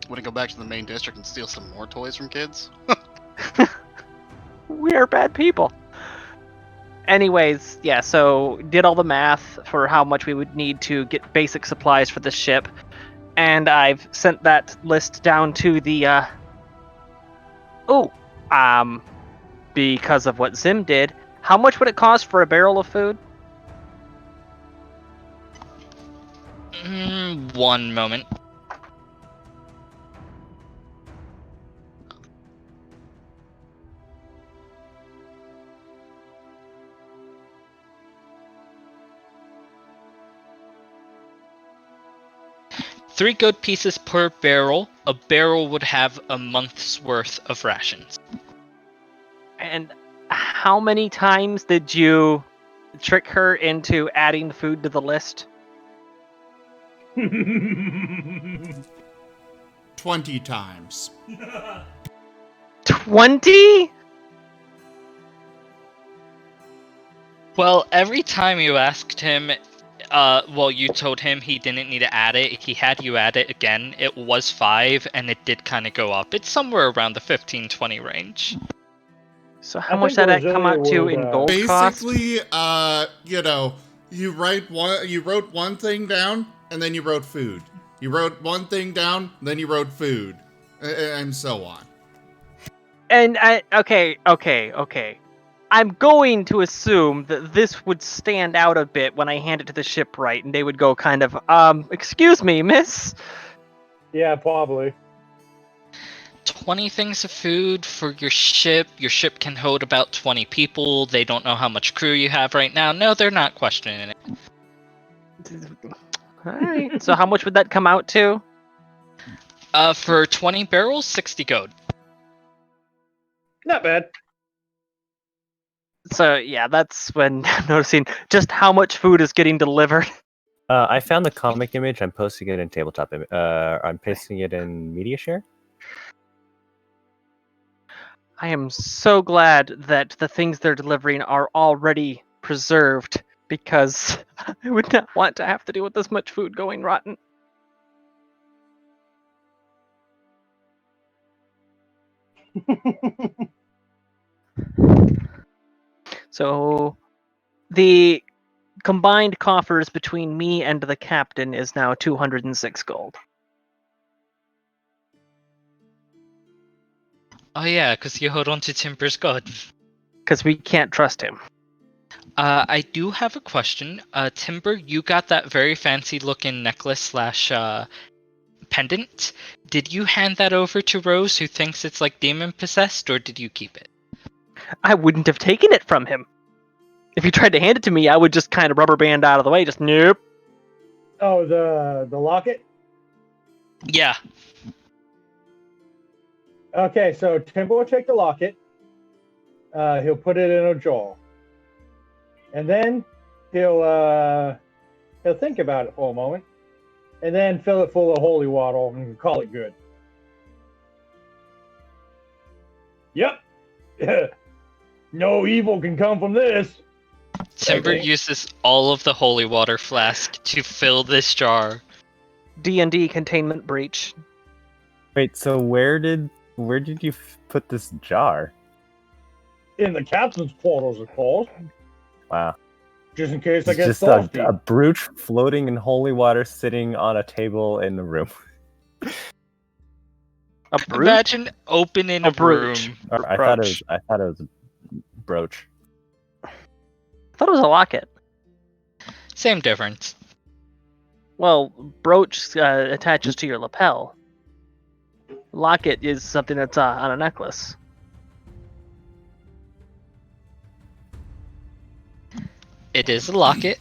Want to go back to the main district and steal some more toys from kids? We are bad people. Anyways, yeah, so did all the math for how much we would need to get basic supplies for the ship, and I've sent that list down to the because of what Zim did. How much would it cost for a barrel of food? 1 moment. Three gold pieces per barrel. A barrel would have a month's worth of rations. And how many times did you trick her into adding food to the list? 20 times. 20? Well, every time you asked him, you told him he didn't need to add it, he had you add it again. It was 5, and it did kind of go up. It's somewhere around the 15-20 range. So how much did that come out to in gold cost? Basically, you wrote one thing down, and then you wrote food. You wrote one thing down, then you wrote food, and so on. And okay. I'm going to assume that this would stand out a bit when I hand it to the shipwright, and they would go kind of, excuse me, miss? Yeah, probably. 20 things of food for your ship. Your ship can hold about 20 people. They don't know how much crew you have right now. No, they're not questioning it. Alright, so how much would that come out to? For 20 barrels, 60 gold. Not bad. So yeah, that's when I'm noticing just how much food is getting delivered. I found the comic image. I'm posting it in tabletop. I'm pasting it in media share. I am so glad that the things they're delivering are already preserved, because I would not want to have to deal with this much food going rotten. So the combined coffers between me and the captain is now 206 gold. Oh yeah, because you hold on to Timber's god. Because we can't trust him. I do have a question. Timber, you got that very fancy looking necklace / pendant. Did you hand that over to Rose, who thinks it's like demon possessed, or did you keep it? I wouldn't have taken it from him. If he tried to hand it to me, I would just kind of rubber band out of the way, just nope. Oh, the locket? Yeah. Okay, so Timber will take the locket. He'll put it in a jar. And then he'll think about it for a moment. And then fill it full of holy water and call it good. Yep. No evil can come from this. Timber uses all of the holy water flask to fill this jar. D&D containment breach. Wait, so where did you put this jar? In the captain's quarters, of course. Wow. Just in case I It's get just thirsty. a brooch floating in holy water sitting on a table in the room. A brooch? Imagine opening a brooch. room. Or I thought it was a brooch. I thought it was a locket. Same difference. Well, brooch attaches to your lapel. Locket is something that's on a necklace. It is a locket.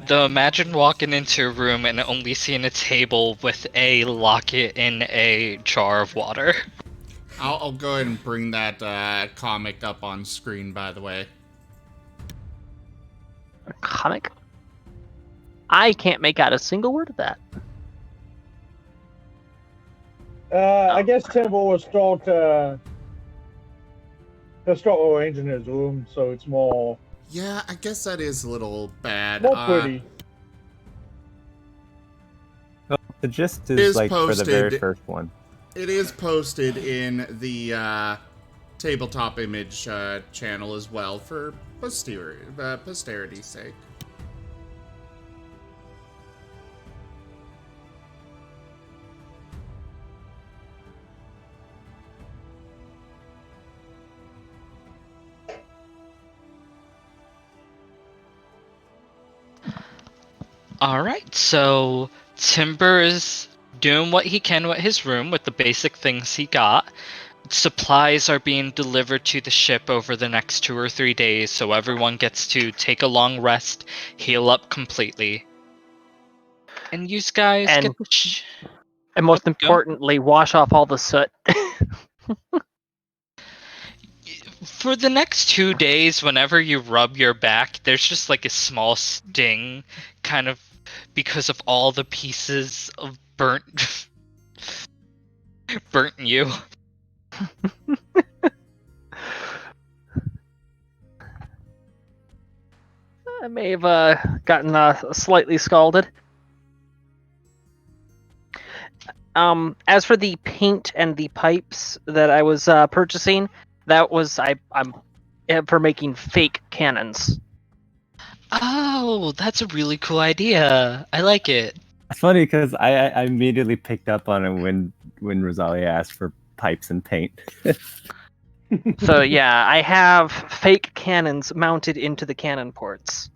Though imagine walking into a room and only seeing a table with a locket in a jar of water. I'll go ahead and bring that comic up on screen, by the way. A comic? I can't make out a single word of that. I guess Timber will start arranging his room so it's more... Yeah, I guess that is a little bad. More pretty. Well, the gist is like for the very first one. It is posted in the tabletop image channel as well for posterity's sake. Alright, so Timber is doing what he can with his room with the basic things he got. Supplies are being delivered to the ship over the next 2 or 3 days, so everyone gets to take a long rest, heal up completely. And you guys get the and most importantly, wash off all the soot. For the next 2 days, whenever you rub your back, there's just like a small sting, kind of because of all the pieces of burnt you. I may have gotten slightly scalded. As for the paint and the pipes that I was purchasing, that was I'm for making fake cannons. Oh, that's a really cool idea. I like it. It's funny because I immediately picked up on it when Rosalia asked for pipes and paint. So yeah, I have fake cannons mounted into the cannon ports.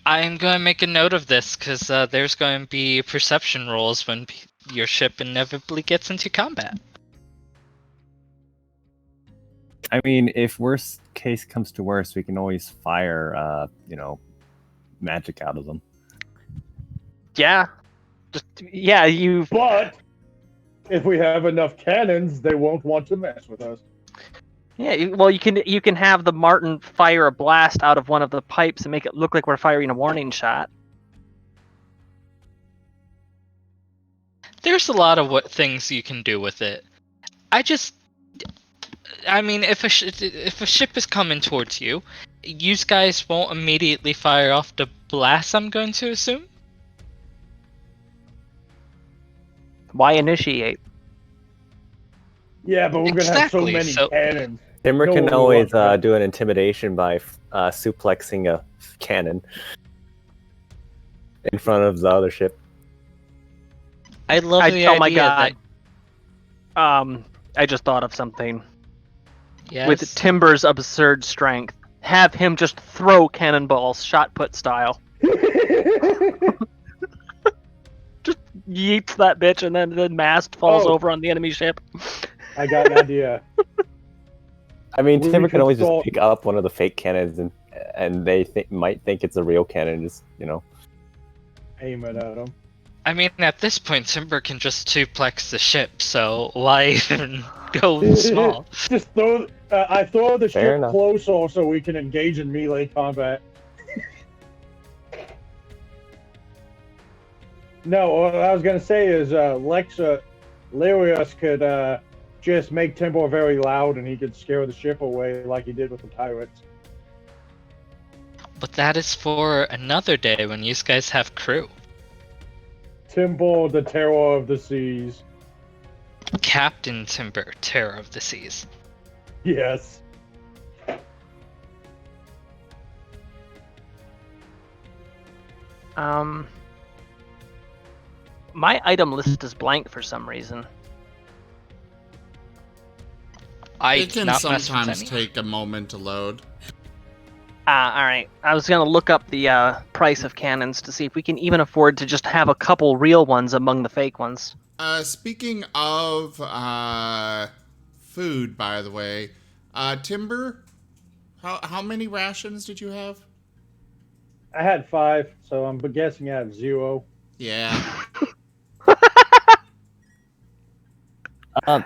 I'm going to make a note of this because there's going to be perception rolls when your ship inevitably gets into combat. I mean, if worst case comes to worst, we can always fire, magic out of them. Yeah. But if we have enough cannons, they won't want to mess with us. Yeah, well, you can have the Martin fire a blast out of one of the pipes and make it look like we're firing a warning shot. There's a lot of things you can do with it. I mean, if a ship is coming towards you, you guys won't immediately fire off the blast, I'm going to assume? Why initiate? Yeah, but we're going to have so many cannons. Timber can always do an intimidation by suplexing a cannon in front of the other ship. I love the idea. Oh my god. I just thought of something. Yes? With Timber's absurd strength, have him just throw cannonballs, shot put style. Just yeets that bitch, and then the mast falls over on the enemy ship. I got an idea. I mean, Timber can always just pick up one of the fake cannons, and they might think it's a real cannon. Just aim it at them. I mean, at this point, Timber can just suplex the ship, so why even go small? Just throw. I throw the ship closer so we can engage in melee combat. No, what I was gonna say is Larius could just make Timber very loud, and he could scare the ship away like he did with the pirates. But that is for another day when you guys have crew. Timber, the Terror of the Seas. Captain Timber, Terror of the Seas. Yes. My item list is blank for some reason. It can sometimes take a moment to load. Alright. I was gonna look up the price of cannons to see if we can even afford to just have a couple real ones among the fake ones. Speaking of food, by the way, Timber, how many rations did you have? I had 5, so I'm guessing I have 0. Yeah.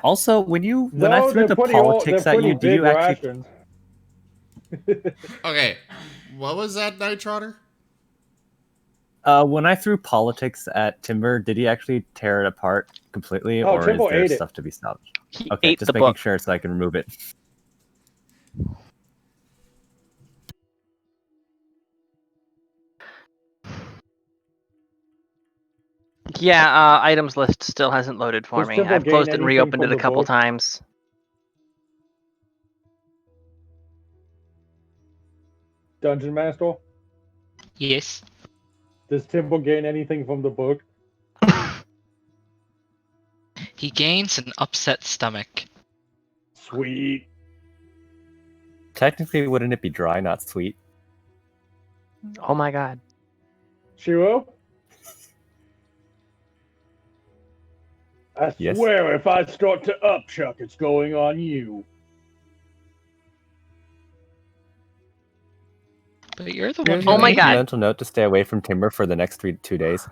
Also, when I threw the politics at you, do you actually? Rations. Okay, what was that, Night Trotter? When I threw politics at Timber, did he actually tear it apart completely, or Timber is there ate stuff to be salvaged? He Okay, ate just the making book. sure so I can remove it. Yeah, items list still hasn't loaded for Does me. Timber I've gain closed it and anything reopened from it a the couple book? times. Dungeon Master? Yes. Does Timber gain anything from the book? He gains an upset stomach. Sweet. Technically, wouldn't it be dry, not sweet? Oh my god. Shiro? I Yes. swear if I start to upchuck, it's going on you. But you're the one Here's who Oh my ate God. it. mental note to stay away from Timber for the next 2 days.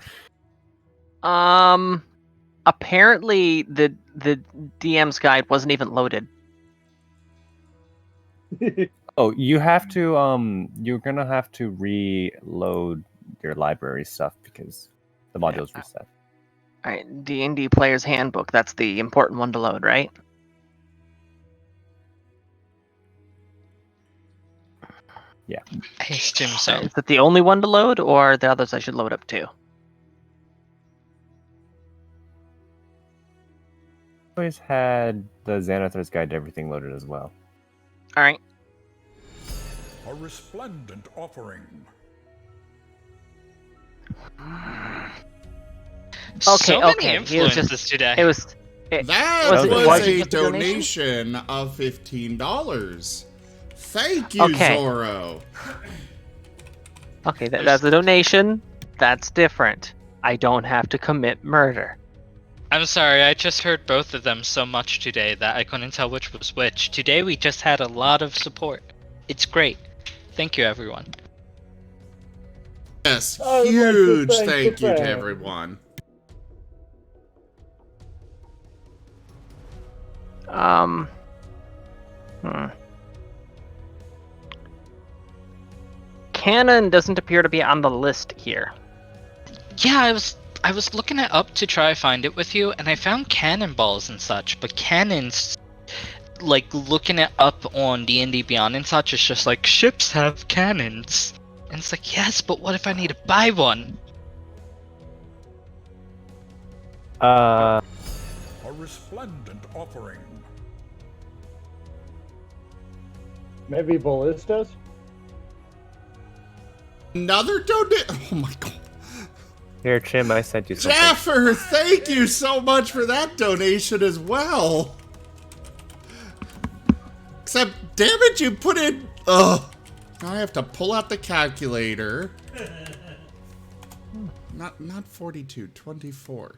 Apparently the DM's guide wasn't even loaded. Oh, you have to you're gonna have to reload your library stuff because the module's reset. All right, D&D Player's Handbook. That's the important one to load, right? Yeah. I assume so. Is it the only one to load, or are the others I should load up too? Always had the Xanathar's Guide to Everything loaded as well. All right. A resplendent offering. So many okay. influences today. It was. That was was it a just a donation of $15. Thank you, Okay. Zorro. Okay, that's a donation. That's different. I don't have to commit murder. I'm sorry, I just heard both of them so much today that I couldn't tell which was which. Today we just had a lot of support. It's great. Thank you, everyone. Yes, I would like to huge thank thank the you to fans. everyone. Canon doesn't appear to be on the list here. Yeah, I was looking it up to try to find it with you, and I found cannonballs and such, but cannons, like looking it up on D&D Beyond and such, is just like ships have cannons, and it's like yes, but what if I need to buy one? A resplendent offering. Maybe ballistas? Another donation. Oh my god. Here, Chim, I sent you something. Jaffer, thank you so much for that donation as well. Except, damn it, you put in. Ugh. Now I have to pull out the calculator. Not 42, 24.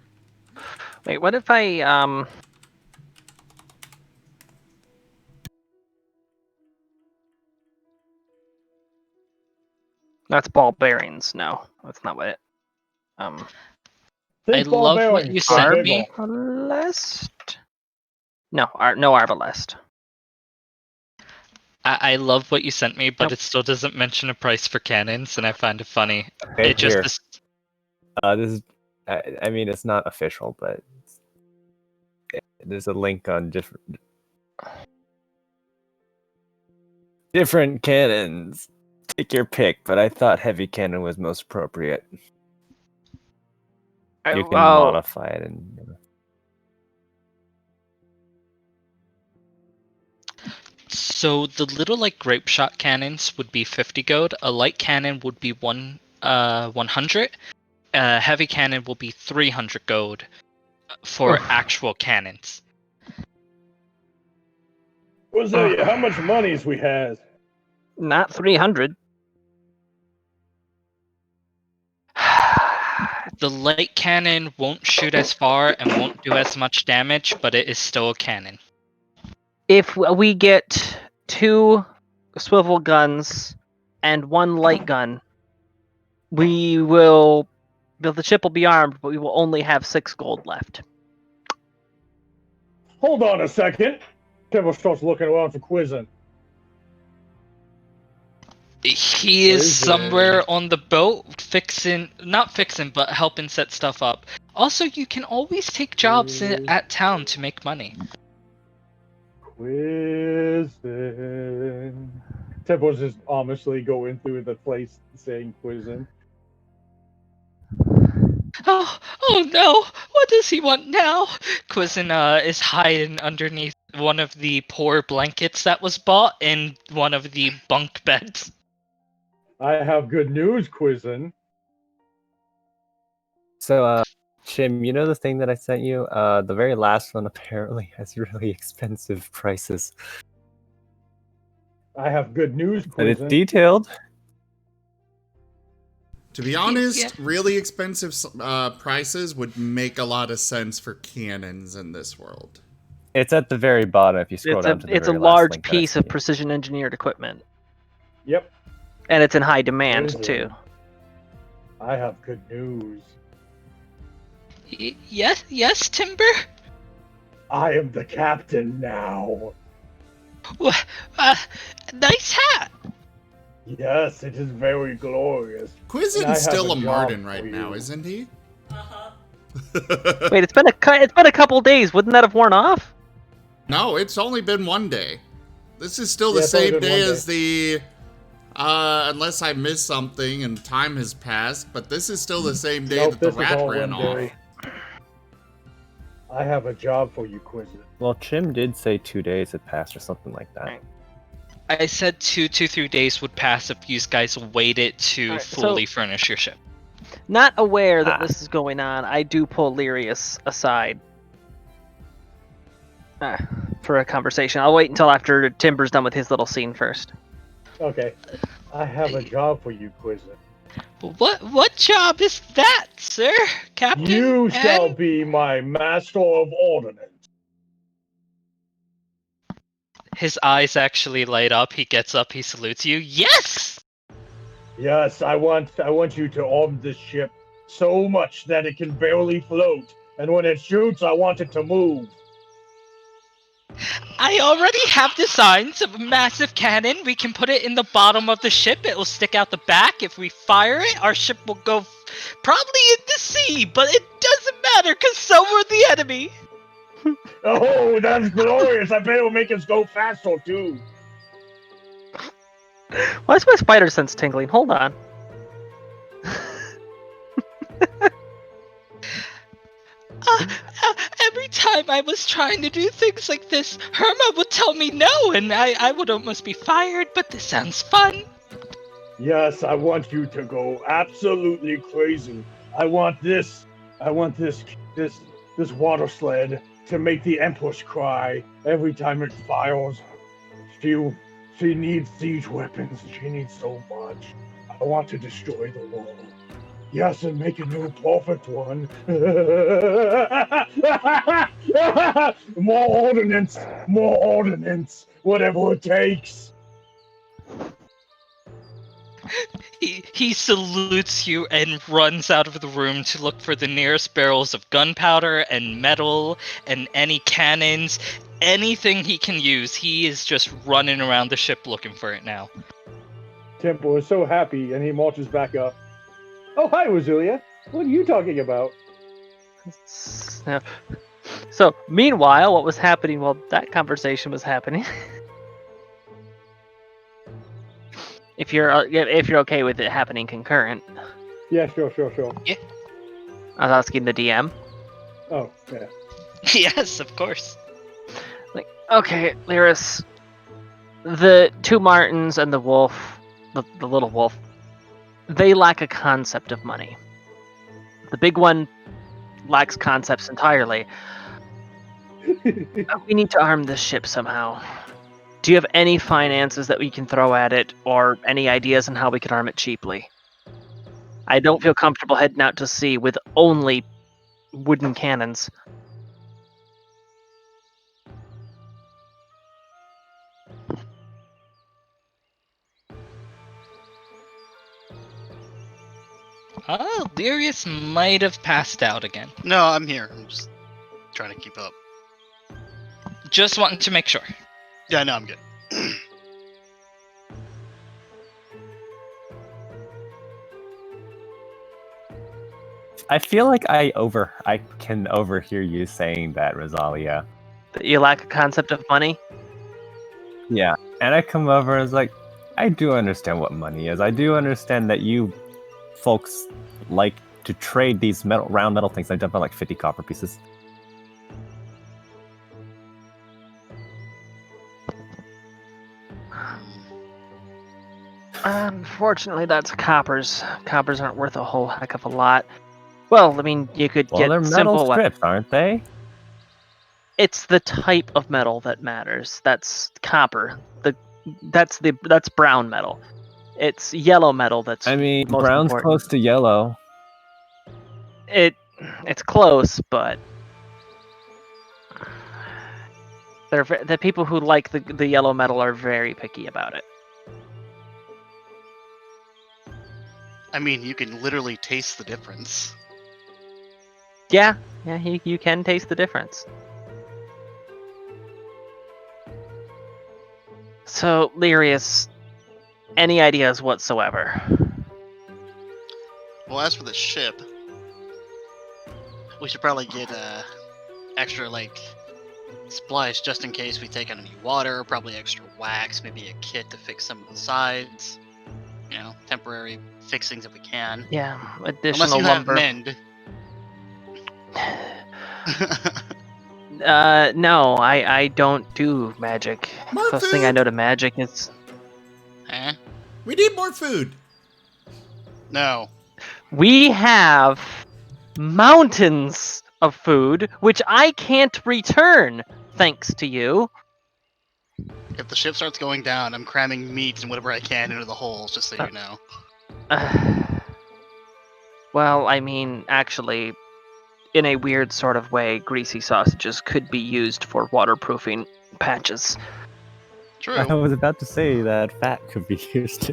Wait, what if I That's ball bearings. No, that's not what it. I love what you sent me. Arbalest? No, no Arbalest. I love what you sent me, but Nope. it still doesn't mention a price for cannons, and I find it funny. Okay, It just here. is- This is, I mean, it's not official, but there's a link on different cannons. Take your pick, but I thought heavy cannon was most appropriate. You can modify it and. So the little like grape shot cannons would be 50 gold. A light cannon would be 100. A heavy cannon will be 300 gold for actual cannons. What's that? How much monies we has? Not 300. The light cannon won't shoot as far and won't do as much damage, but it is still a cannon. If we get 2 swivel guns and 1 light gun, we will. The ship will be armed, but we will only have 6 gold left. Hold on a second. Timber starts looking around for quizzing. He is somewhere on the boat not fixing, but helping set stuff up. Also, you can always take jobs at town to make money. Quizzing. Tempo's just ominously going through the place saying quizzing. Oh no! What does he want now? Quizzin is hiding underneath one of the poor blankets that was bought in one of the bunk beds. I have good news, Quizzin. So, Chim, you know the thing that I sent you? The very last one apparently has really expensive prices. I have good news, Quizzin. And it's detailed. To be honest, really expensive prices would make a lot of sense for cannons in this world. It's at the very bottom if you scroll down to the It's a very last large link piece of precision engineered equipment. Yep. And it's in high demand, too. I have good news. Yes, Timber? I am the captain now. Nice hat! Yes, it is very glorious. Quizin's still a Martin right now, isn't he? Wait, it's been a couple days. Wouldn't that have worn off? No, it's only been 1 day. This is still the same day as the... unless I missed something and time has passed, but this is still the same day that the rat ran off. I have a job for you, Quizin. Well, Chim did say 2 days had passed or something like that. I said 2 to 3 days would pass if you guys waited to fully furnish your ship. Not aware that this is going on, I do pull Lyrius aside for a conversation. I'll wait until after Timber's done with his little scene first. Okay. I have a job for you, Quizin. What job is that, sir? Captain? You shall be my master of ordnance. His eyes actually light up. He gets up. He salutes you. Yes! Yes, I want you to arm this ship so much that it can barely float. And when it shoots, I want it to move. I already have designs of a massive cannon. We can put it in the bottom of the ship. It will stick out the back. If we fire it, our ship will go probably in the sea. But it doesn't matter because so will the enemy. Oh, that's glorious. I bet it'll make us go faster, too. Why is my spider sense tingling? Hold on. Every time I was trying to do things like this, Herma would tell me no, and I would almost be fired, but this sounds fun. Yes, I want you to go absolutely crazy. I want this water sled to make the Empress cry every time it fires. She needs siege weapons. She needs so much. I want to destroy the world. Yes, and make a new perfect one. More ordnance, whatever it takes. He salutes you and runs out of the room to look for the nearest barrels of gunpowder and metal and any cannons, anything he can use. He is just running around the ship looking for it now. Temple is so happy, and he marches back up. Oh, hi, Wazilia. What are you talking about? So, meanwhile, what was happening while that conversation was happening? If you're okay with it happening concurrent. Yeah, sure. Yeah. I was asking the DM. Oh, yeah. Yes, of course. Like, okay, Lyris, the two Martins and the wolf, the little wolf, they lack a concept of money. The big one lacks concepts entirely. We need to arm this ship somehow. Do you have any finances that we can throw at it, or any ideas on how we can arm it cheaply? I don't feel comfortable heading out to sea with only wooden cannons. Oh, Darius might have passed out again. No, I'm here. I'm just trying to keep up. Just wanting to make sure. Yeah, no, I'm good. I feel like I can overhear you saying that, Rosalia. That you lack a concept of money? Yeah, and I come over and it's like, I do understand what money is. I do understand that you folks like to trade these round metal things. I dump on like 50 copper pieces. Unfortunately, that's coppers. Coppers aren't worth a whole heck of a lot. Well, I mean, you could Well, get they're metal simple strips, aren't they? It's the type of metal that matters. That's copper. That's brown metal. It's yellow metal that's I mean, most brown's important. close to yellow. It's close, but the people who like the yellow metal are very picky about it. I mean, you can literally taste the difference. Yeah, you can taste the difference. So, Lyrius, any ideas whatsoever? Well, as for the ship, we should probably get extra supplies just in case we take on any water. Probably extra wax, maybe a kit to fix some of the sides. You know, temporary fixings if we can. Yeah, Unless additional you lumber. have mend. No, I don't do magic. More Closest thing I food! know to magic is Eh? We need more food. No. we have mountains of food, which I can't return, thanks to you. If the ship starts going down, I'm cramming meat and whatever I can into the holes, just so you know. Well, I mean, actually, in a weird sort of way, greasy sausages could be used for waterproofing patches. True. I was about to say that fat could be used.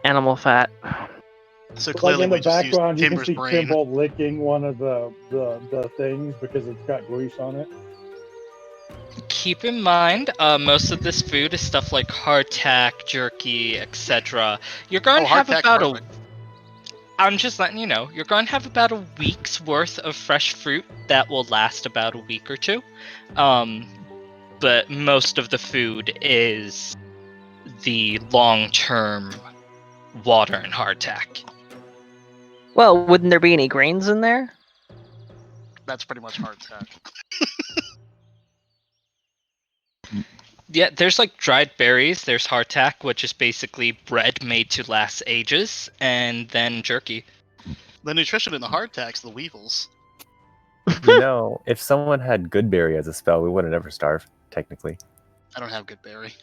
Animal fat. So Like clearly in the we just used background, you can Timber's see brain. Kimball licking one of the things because it's got grease on it. Keep in mind, most of this food is stuff like hardtack, jerky, etc. You're going to have hardtack's about perfect. I'm just letting you know, you're going to have about a week's worth of fresh fruit that will last about a week or two. But most of the food is the long-term water and hardtack. Well, wouldn't there be any grains in there? That's pretty much hardtack. Yeah, there's like dried berries, there's hardtack, which is basically bread made to last ages, and then jerky. The nutrition in the hardtack's the weevils. You know, if someone had good berry as a spell, we wouldn't ever starve, technically. I don't have good berry.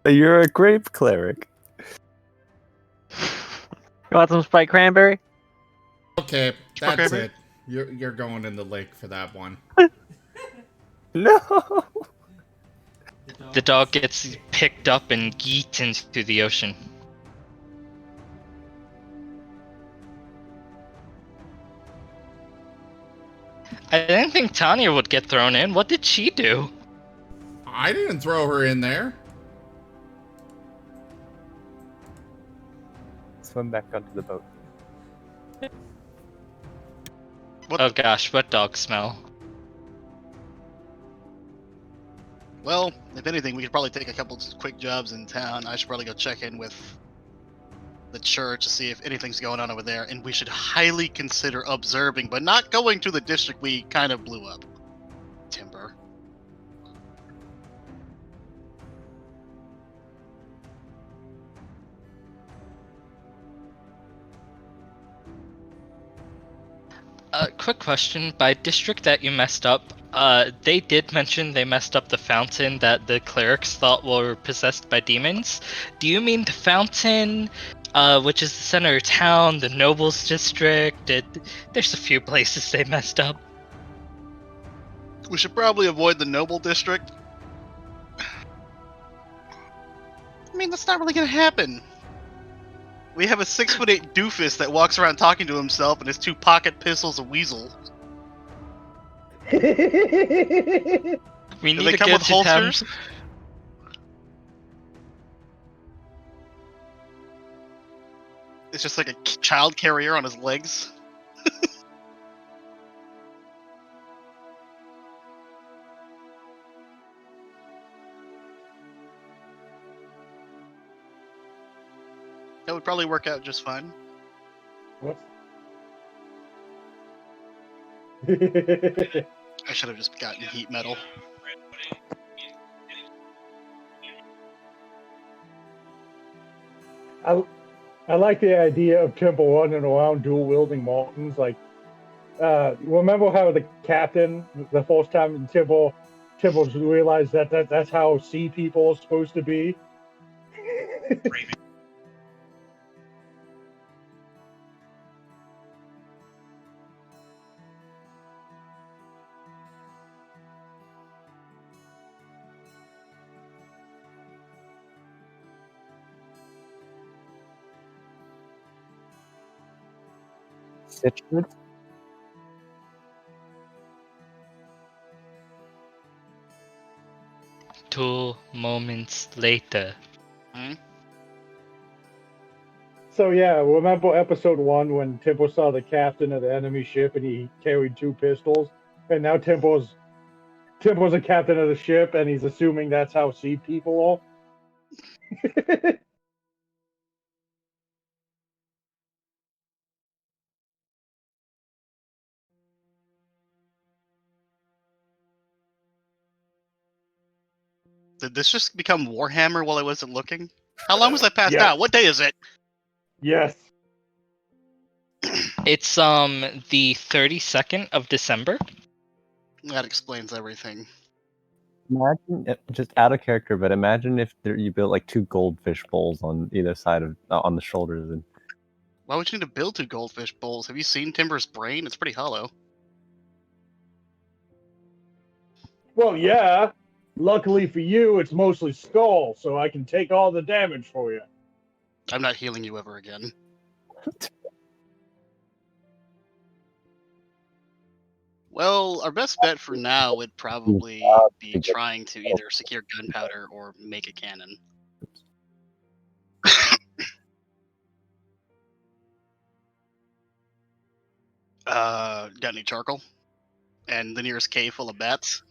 You're a grape cleric. You want some spiked cranberry? Okay, that's Okay. it. You're going in the lake for that one. No! The dog gets picked up and yeeted into the ocean. I didn't think Tanya would get thrown in. What did she do? I didn't throw her in there. Swim back onto the boat. Oh gosh, what dog smell? Well, if anything, we could probably take a couple quick jobs in town. I should probably go check in with the church to see if anything's going on over there, and we should highly consider observing, but not going to the district we kind of blew up. Timber. Quick question. By district that you messed up, they did mention they messed up the fountain that the clerics thought were possessed by demons. Do you mean the fountain, which is the center of town, the nobles district? There's a few places they messed up. We should probably avoid the noble district. I mean, that's not really gonna happen. We have a 6'8" doofus that walks around talking to himself and his 2 pocket pistols a weasel. We Do need they to come get with to town. holsters? It's just like a child carrier on his legs. That would probably work out just fine. What? I should have just gotten heat metal. I like the idea of Temple running around dual-wielding Martins. Like, remember how the captain, the first time in Temple realized that's how sea people are supposed to be? Citrus? 2 moments later. So yeah, remember episode 1 when Temple saw the captain of the enemy ship and he carried 2 pistols? And now Temple's a captain of the ship and he's assuming that's how sea people are? Did this just become Warhammer while I wasn't looking? How long was I passed Yes. out? What day is it? Yes. It's the 32nd of December. That explains everything. Imagine, just out of character, but imagine if you built like 2 goldfish bowls on either side of on the shoulders. And Why would you need to build 2 goldfish bowls? Have you seen Timber's brain? It's pretty hollow. Well, yeah. Luckily for you, it's mostly skull, so I can take all the damage for you. I'm not healing you ever again. Well, our best bet for now would probably be trying to either secure gunpowder or make a cannon. Got any charcoal? And the nearest cave full of bats?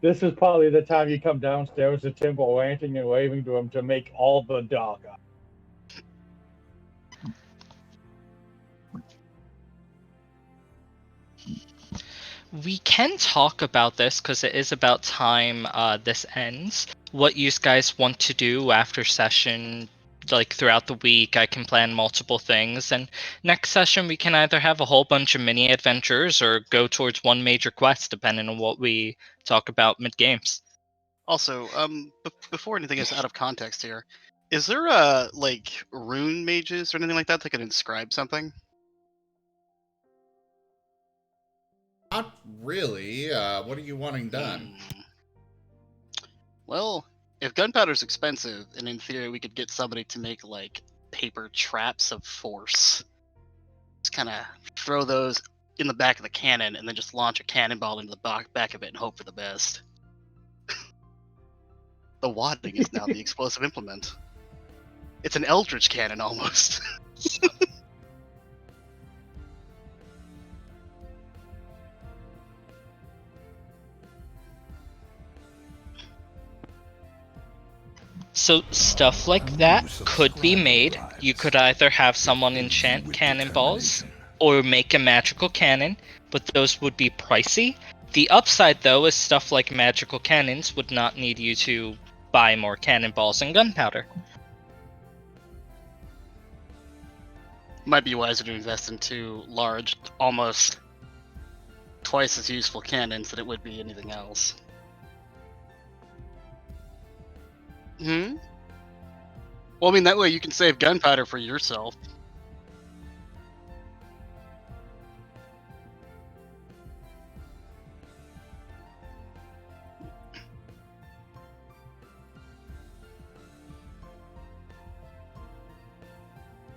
This is probably the time you come downstairs to Temple ranting and waving to him to make all the darker. We can talk about this because it is about time this ends. What you guys want to do after session, like throughout the week, I can plan multiple things. And next session, we can either have a whole bunch of mini adventures or go towards one major quest, depending on what we talk about mid games. Also, before anything is out of context here, is there like rune mages or anything like that that can inscribe something? Not really. What are you wanting done? Well, if gunpowder's expensive, and in theory we could get somebody to make like paper traps of force, just kind of throw those in the back of the cannon and then just launch a cannonball into the back of it and hope for the best. The wadding is now the explosive implement. It's an eldritch cannon almost. So stuff like that could be made. You could either have someone enchant cannonballs or make a magical cannon, but those would be pricey. The upside, though, is stuff like magical cannons would not need you to buy more cannonballs and gunpowder. Might be wiser to invest in 2 large, almost twice as useful cannons than it would be anything else. Well, I mean, that way you can save gunpowder for yourself.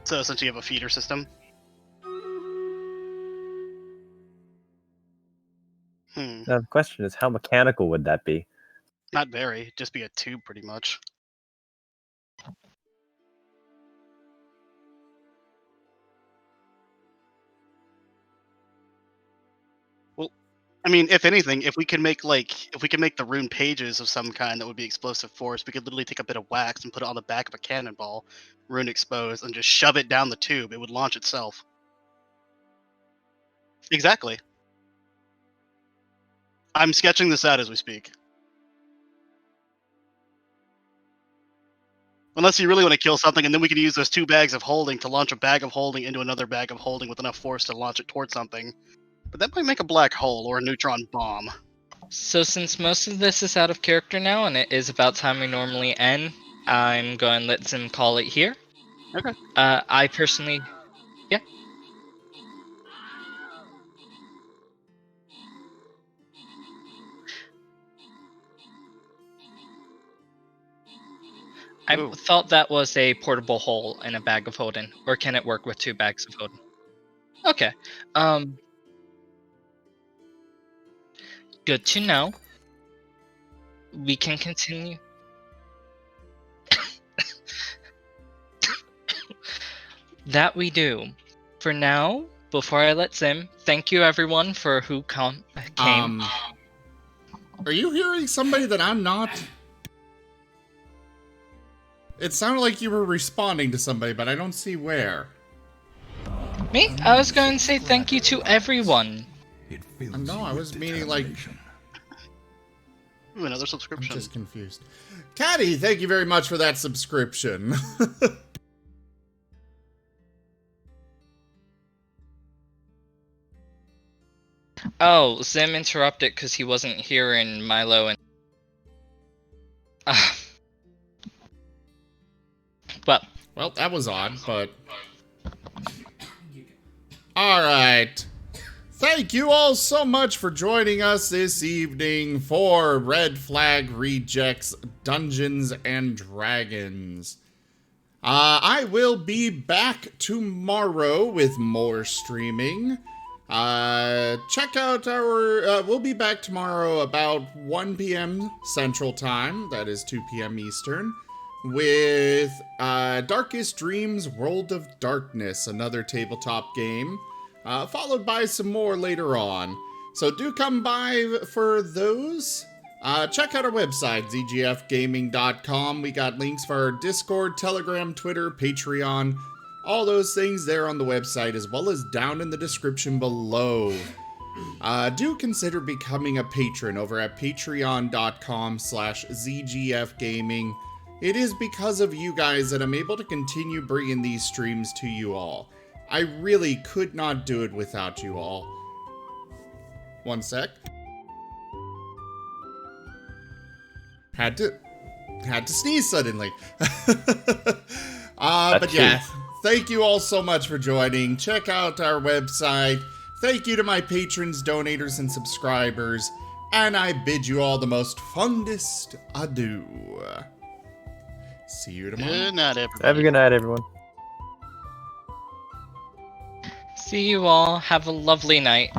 So essentially you have a feeder system. Now the question is, how mechanical would that be? Not very, just be a tube pretty much. Well, I mean, if anything, if we can make the rune pages of some kind that would be explosive force, we could literally take a bit of wax and put it on the back of a cannonball, rune exposed, and just shove it down the tube. It would launch itself. Exactly. I'm sketching this out as we speak. Unless you really want to kill something, and then we can use those 2 bags of holding to launch a bag of holding into another bag of holding with enough force to launch it towards something. But that might make a black hole or a neutron bomb. So since most of this is out of character now, and it is about time we normally end, I'm going to let Zim call it here. Okay. I personally... Yeah. I thought that was a portable hole in a bag of holding, or can it work with 2 bags of holding? Okay. Good to know. We can continue. That we do. For now, before I let Zim, thank you everyone for who came. Are you hearing somebody that I'm not? It sounded like you were responding to somebody, but I don't see where. Me? I was going to say thank you to everyone. No, I was meaning like... Ooh, another subscription. I'm just confused. Caddy, thank you very much for that subscription. Oh, Zim interrupted because he wasn't hearing Milo and... Well, that was odd, but... Alright. Thank you all so much for joining us this evening for Red Flag Rejects Dungeons and Dragons. I will be back tomorrow with more streaming. Check out our... we'll be back tomorrow about 1 p.m. Central Time. That is 2 p.m. Eastern. With Darkest Dreams World of Darkness, another tabletop game. Followed by some more later on. So do come by for those. Check out our website, zgfgaming.com. We got links for our Discord, Telegram, Twitter, Patreon, all those things there on the website, as well as down in the description below. Do consider becoming a patron over at patreon.com/zgfgaming. It is because of you guys that I'm able to continue bringing these streams to you all. I really could not do it without you all. One sec. Had to sneeze suddenly. But yeah, thank you all so much for joining. Check out our website. Thank you to my patrons, donators, and subscribers. And I bid you all the most fondest adieu. See you tomorrow. Good night, everybody. Have a good night, everyone. See you all. Have a lovely night.